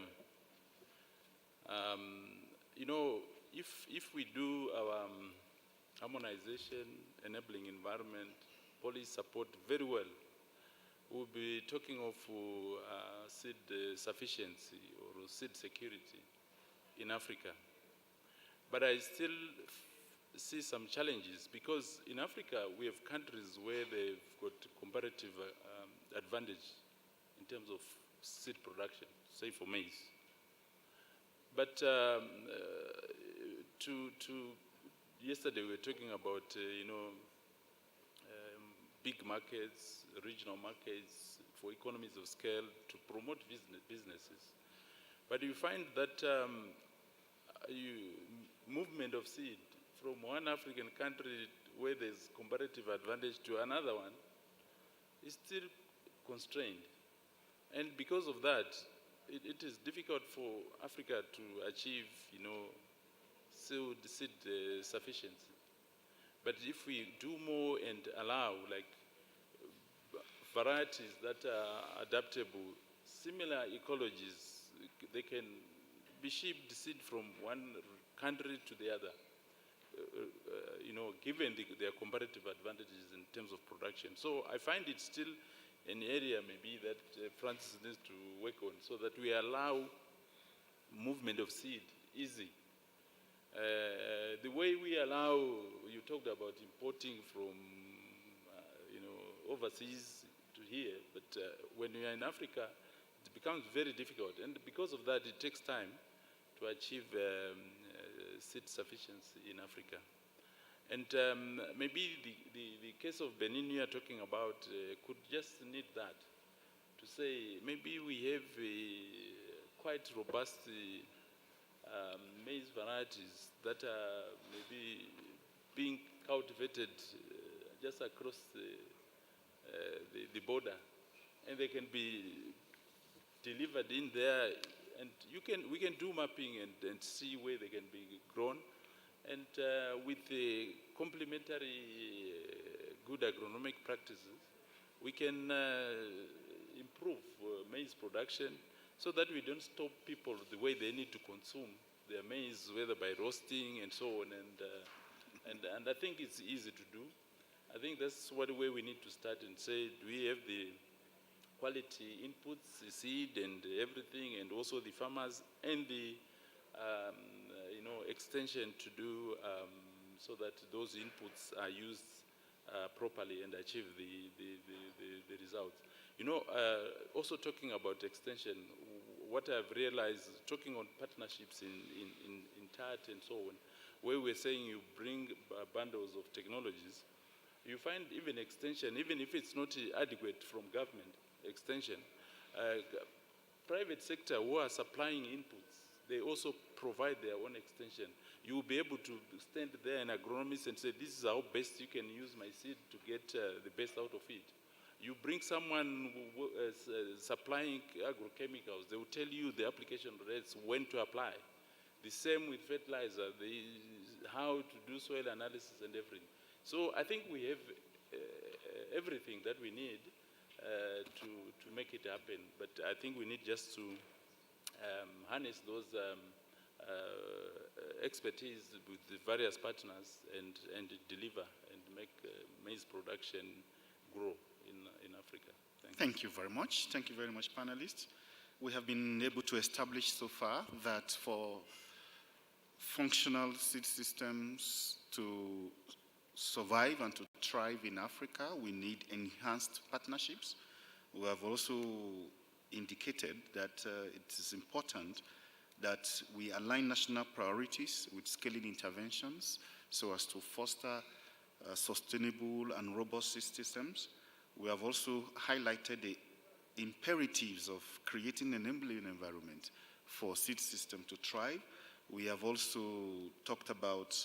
if we do our harmonization, enabling environment, policy support very well, we'll be talking of seed sufficiency or seed security in Africa. But I still see some challenges because in Africa we have countries where they've got comparative advantage in terms of seed production, say for maize. But yesterday we were talking about big markets, regional markets for economies of scale to promote businesses. But you find that movement of seed from one African country where there's comparative advantage to another one is still constrained. And because of that, it is difficult for Africa to achieve, seed sufficiency. But if we do more and allow, like, varieties that are adaptable, similar ecologies, they can be shipped seed from one country to the other, given their comparative advantages in terms of production. So I find it still an area maybe that Francis needs to work on so that we allow movement of seed easy. The way we allow, you talked about importing from overseas to here, but when you are in Africa, it becomes very difficult. And because of that, it takes time to achieve seed sufficiency in Africa. And maybe the case of Benin you are talking about could just need that, to say maybe we have quite robust maize varieties that are maybe being cultivated just across the border, and they can be delivered in there, and we can do mapping and see where they can be grown, and with the complementary good agronomic practices, we can improve maize production so that we don't stop people the way they need to consume their maize, whether by roasting and so on, and I think it's easy to do. I think that's what way we need to start and say, do we have the quality inputs, the seed and everything, and also the farmers and the extension to do so that those inputs are used properly and achieve the results. Also talking about extension, what I've realized, talking on partnerships in TAAT and so on, where we're saying you bring bundles of technologies, you find even extension, even if it's not adequate from government extension, private sector who are supplying inputs, they also provide their own extension. You will be able to stand there an agronomist and say, this is how best you can use my seed to get the best out of it. You bring someone who is supplying agrochemicals, they will tell you the application rates, when to apply. The same with fertilizer, how to do soil analysis and everything. So I think we have everything that we need to make it happen. But I think we need just to harness those expertise with the various partners and deliver and make maize production grow in Africa. Thank you very much. Thank you very much, panelists. We have been able to establish so far that for functional seed systems to survive and to thrive in Africa, we need enhanced partnerships. We have also indicated that it is important that we align national priorities with scaling interventions so as to foster sustainable and robust seed systems. We have also highlighted the imperatives of creating an enabling environment for seed system to thrive. We have also talked about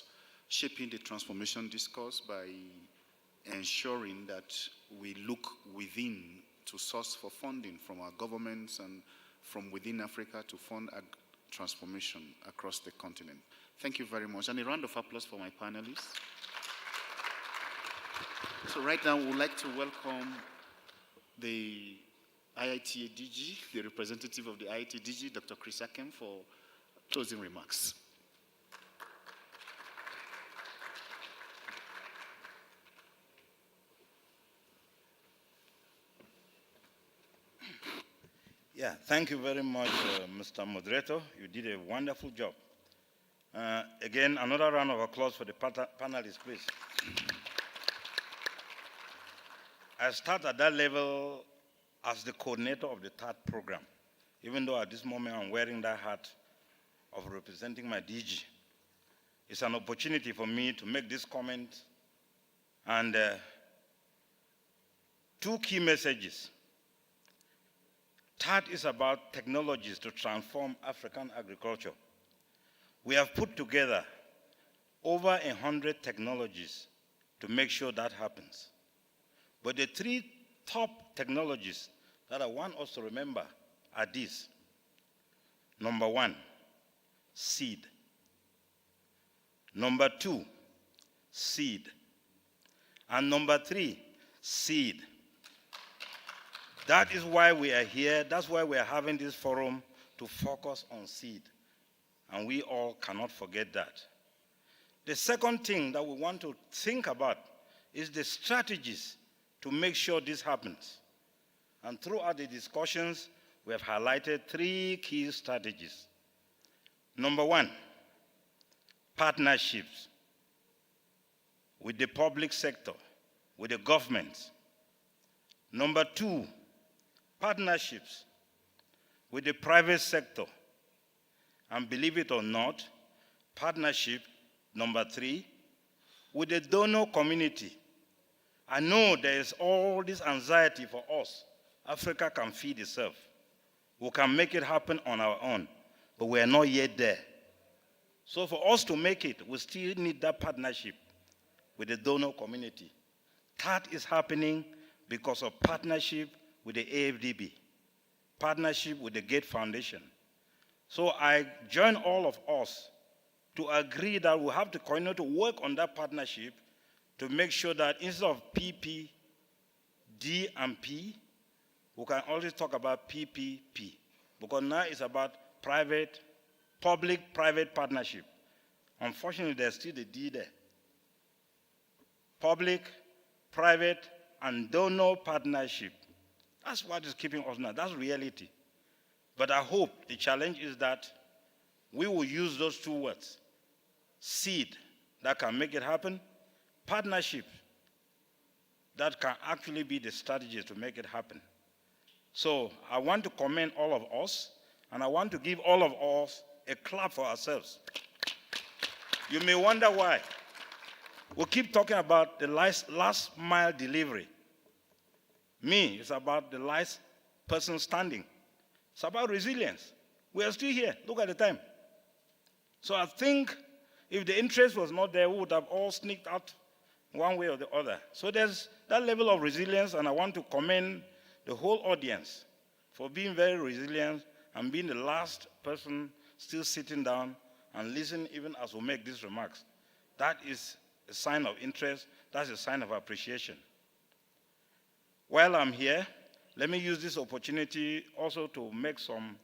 shaping the transformation discourse by ensuring that we look within to source for funding from our governments and from within Africa to fund transformation across the continent. Thank you very much. And a round of applause for my panelists. So right now, we would like to welcome the IITA DG, the representative of the IITA DG, Dr. Chris Akem, for closing remarks. Yeah, thank you very much, Mr. Moderator. You did a wonderful job. Again, another round of applause for the panelists, please. I start at that level as the coordinator of the 4+TAAT program, even though at this moment I'm wearing that hat of representing my DG. It's an opportunity for me to make this comment and two key messages. 4+TAAT is about technologies to transform African agriculture. We have put together over 100 technologies to make sure that happens. But the three top technologies that I want us to remember are these. Number one, seed. Number two, seed. And number three, seed. That is why we are here. That's why we are having this forum to focus on seed. And we all cannot forget that. The second thing that we want to think about is the strategies to make sure this happens. And throughout the discussions, we have highlighted three key strategies. Number one, partnerships with the public sector, with the government. Number two, partnerships with the private sector. And believe it or not, partnership, number three, with the donor community. I know there is all this anxiety for us. Africa can feed itself. We can make it happen on our own, but we are not yet there. So for us to make it, we still need that partnership with the donor community. That is happening because of partnership with the AFDB, partnership with the Gate Foundation. So I join all of us to agree that we have to continue to work on that partnership to make sure that instead of PP, D, and P, we can always talk about PPP. Because now it's about public-private partnership. Unfortunately, there's still the D there. Public, private, and donor partnership. That's what is keeping us now. That's reality. But I hope the challenge is that we will use those two words. Seed, that can make it happen. Partnership, that can actually be the strategy to make it happen. So I want to commend all of us, and I want to give all of us a clap for ourselves. You may wonder why. We keep talking about the last mile delivery. Me, it's about the last person standing. It's about resilience. We are still here. Look at the time. So I think if the interest was not there, we would have all sneaked out one way or the other. So there's that level of resilience, and I want to commend the whole audience for being very resilient and being the last person still sitting down and listening even as we make these remarks. That is a sign of interest. That's a sign of appreciation. While I'm here, let me use this opportunity also to make some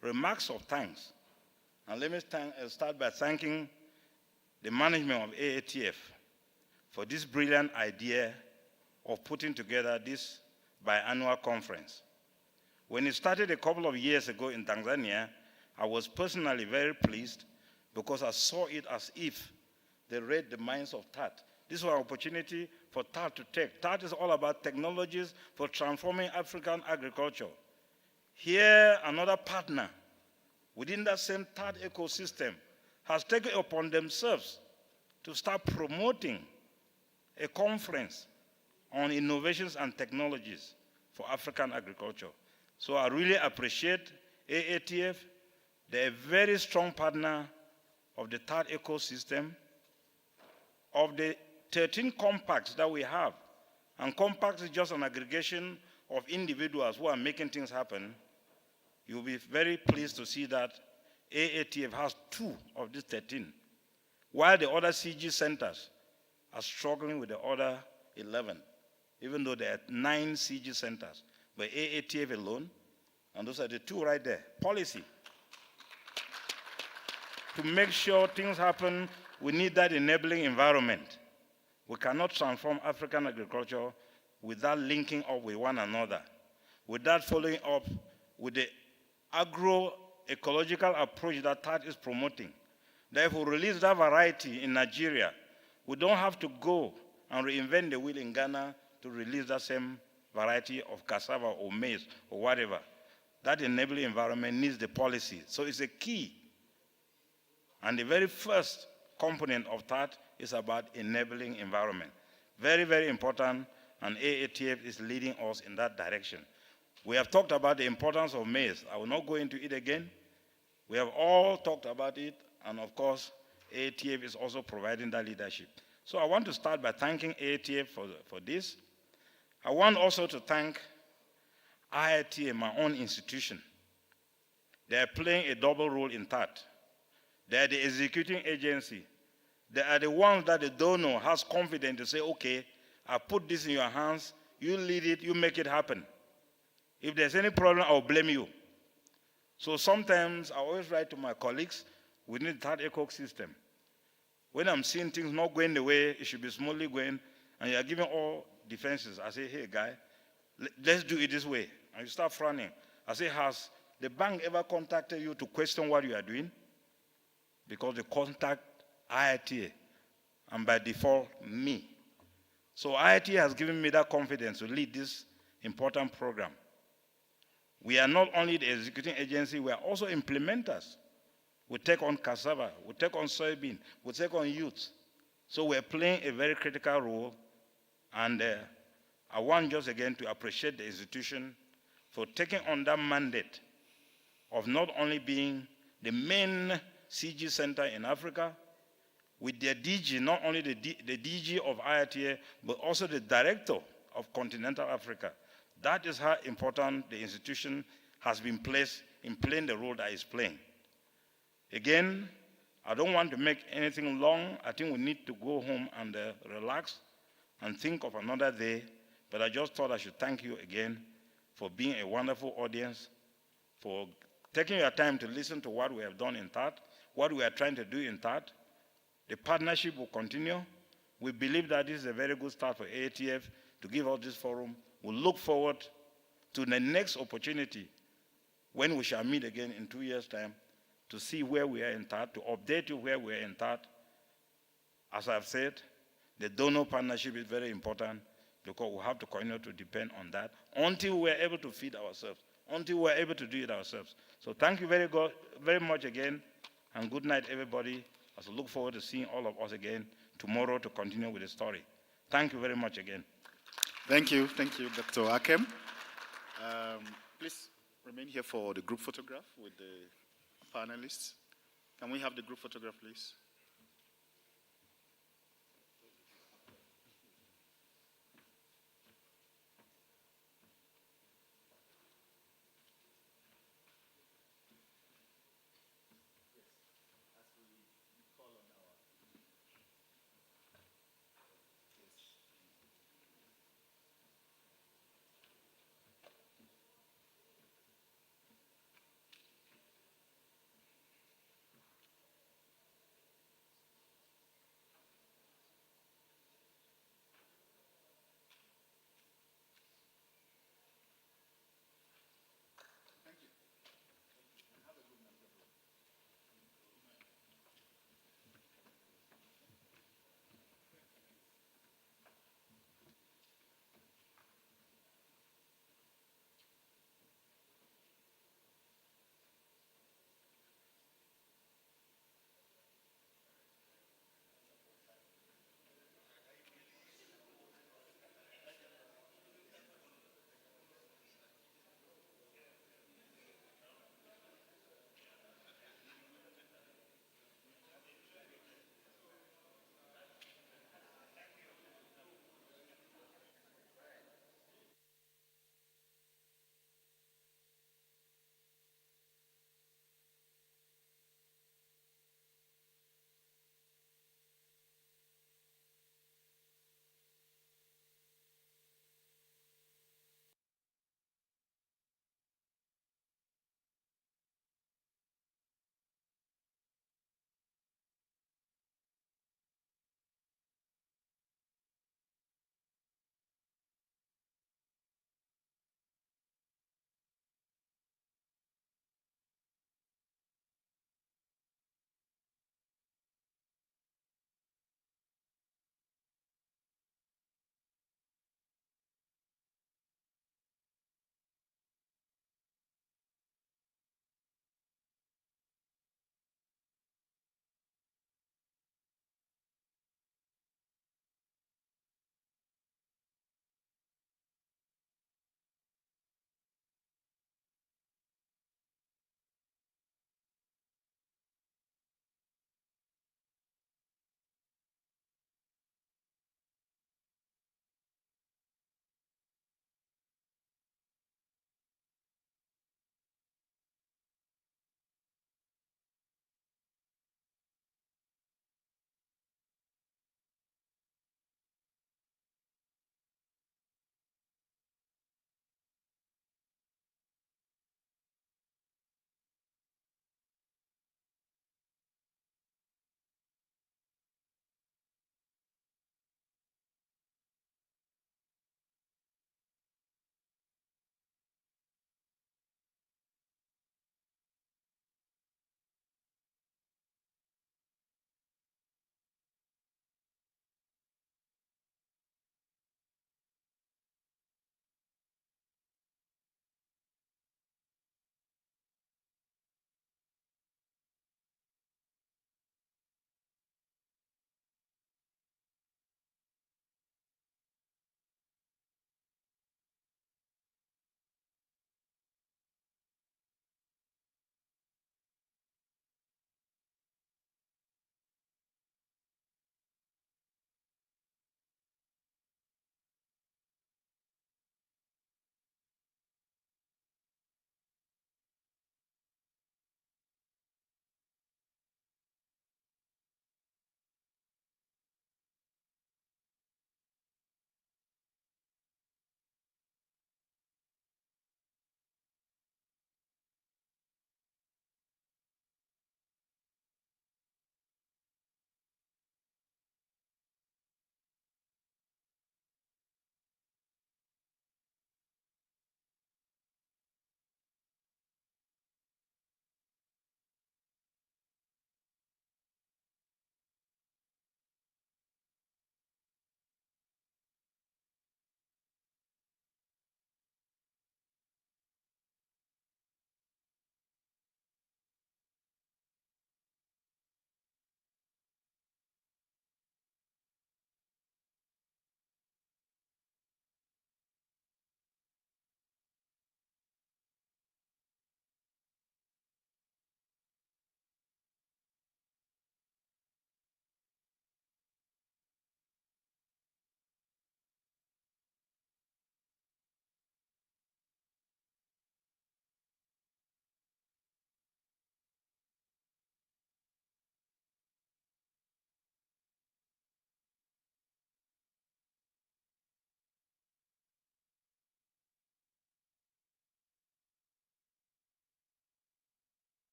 remarks of thanks. And let me start by thanking the management of AATF for this brilliant idea of putting together this biannual conference. When it started a couple of years ago in Tanzania, I was personally very pleased because I saw it as if they read the minds of TAAT. This was an opportunity for TAAT to take. TAAT is all about technologies for transforming African agriculture. Here, another partner within that same TAAT ecosystem has taken upon themselves to start promoting a conference on innovations and technologies for African agriculture. So I really appreciate AATF. They're a very strong partner of the TAAT ecosystem. Of the 13 compacts that we have, and compacts is just an aggregation of individuals who are making things happen, you'll be very pleased to see that AATF has 2 of these 13, while the other CG centers are struggling with the other 11, even though there are 9 CG centers. But AATF alone, and those are the 2 right there, policy. To make sure things happen, we need that enabling environment. We cannot transform African agriculture without linking up with one another, without following up with the agroecological approach that TAAT is promoting. Therefore, release that variety in Nigeria. We don't have to go and reinvent the wheel in Ghana to release that same variety of cassava or maize or whatever. That enabling environment needs the policy. So it's a key. And the very first component of TAAT is about enabling environment. Very, very important, and AATF is leading us in that direction. We have talked about the importance of maize. I will not go into it again. We have all talked about it, and of course, AATF is also providing that leadership. So I want to start by thanking AATF for this. I want also to thank IITA, my own institution. They are playing a double role in TAAT. They are the executing agency. They are the ones that the donor has confidence to say, okay, I put this in your hands, you lead it, you make it happen. If there's any problem, I'll blame you. So sometimes I always write to my colleagues, we need that ecosystem. When I'm seeing things not going the way it should be smoothly going, and you're giving all defenses, I say, hey guy, let's do it this way. And you start frowning. I say, has the bank ever contacted you to question what you are doing? Because they contact IITA, and by default, me. So IITA has given me that confidence to lead this important program. We are not only the executing agency, we are also implementers. We take on cassava, we take on soybean, we take on youth. So we're playing a very critical role, and I want just again to appreciate the institution for taking on that mandate of not only being the main CG center in Africa, with their DG, not only the DG of IITA, but also the director of continental Africa. That is how important the institution has been placed in playing the role that it's playing. Again, I don't want to make anything long. I think we need to go home and relax and think of another day, but I just thought I should thank you again for being a wonderful audience, for taking your time to listen to what we have done in TAAT, what we are trying to do in TAAT. The partnership will continue. We believe that this is a very good start for AATF to give us this forum. We look forward to the next opportunity when we shall meet again in 2 years' time to see where we are in TAAT, to update you where we are in TAAT. As I've said, the donor partnership is very important because we have to continue to depend on that until we're able to feed ourselves, until we're able to do it ourselves. So thank you very much again, and good night, everybody. As I look forward to seeing all of us again tomorrow to continue with the story. Thank you very much again. Thank you, Dr. Akem. Please remain here for the group photograph with the panelists. Can we have the group photograph, please?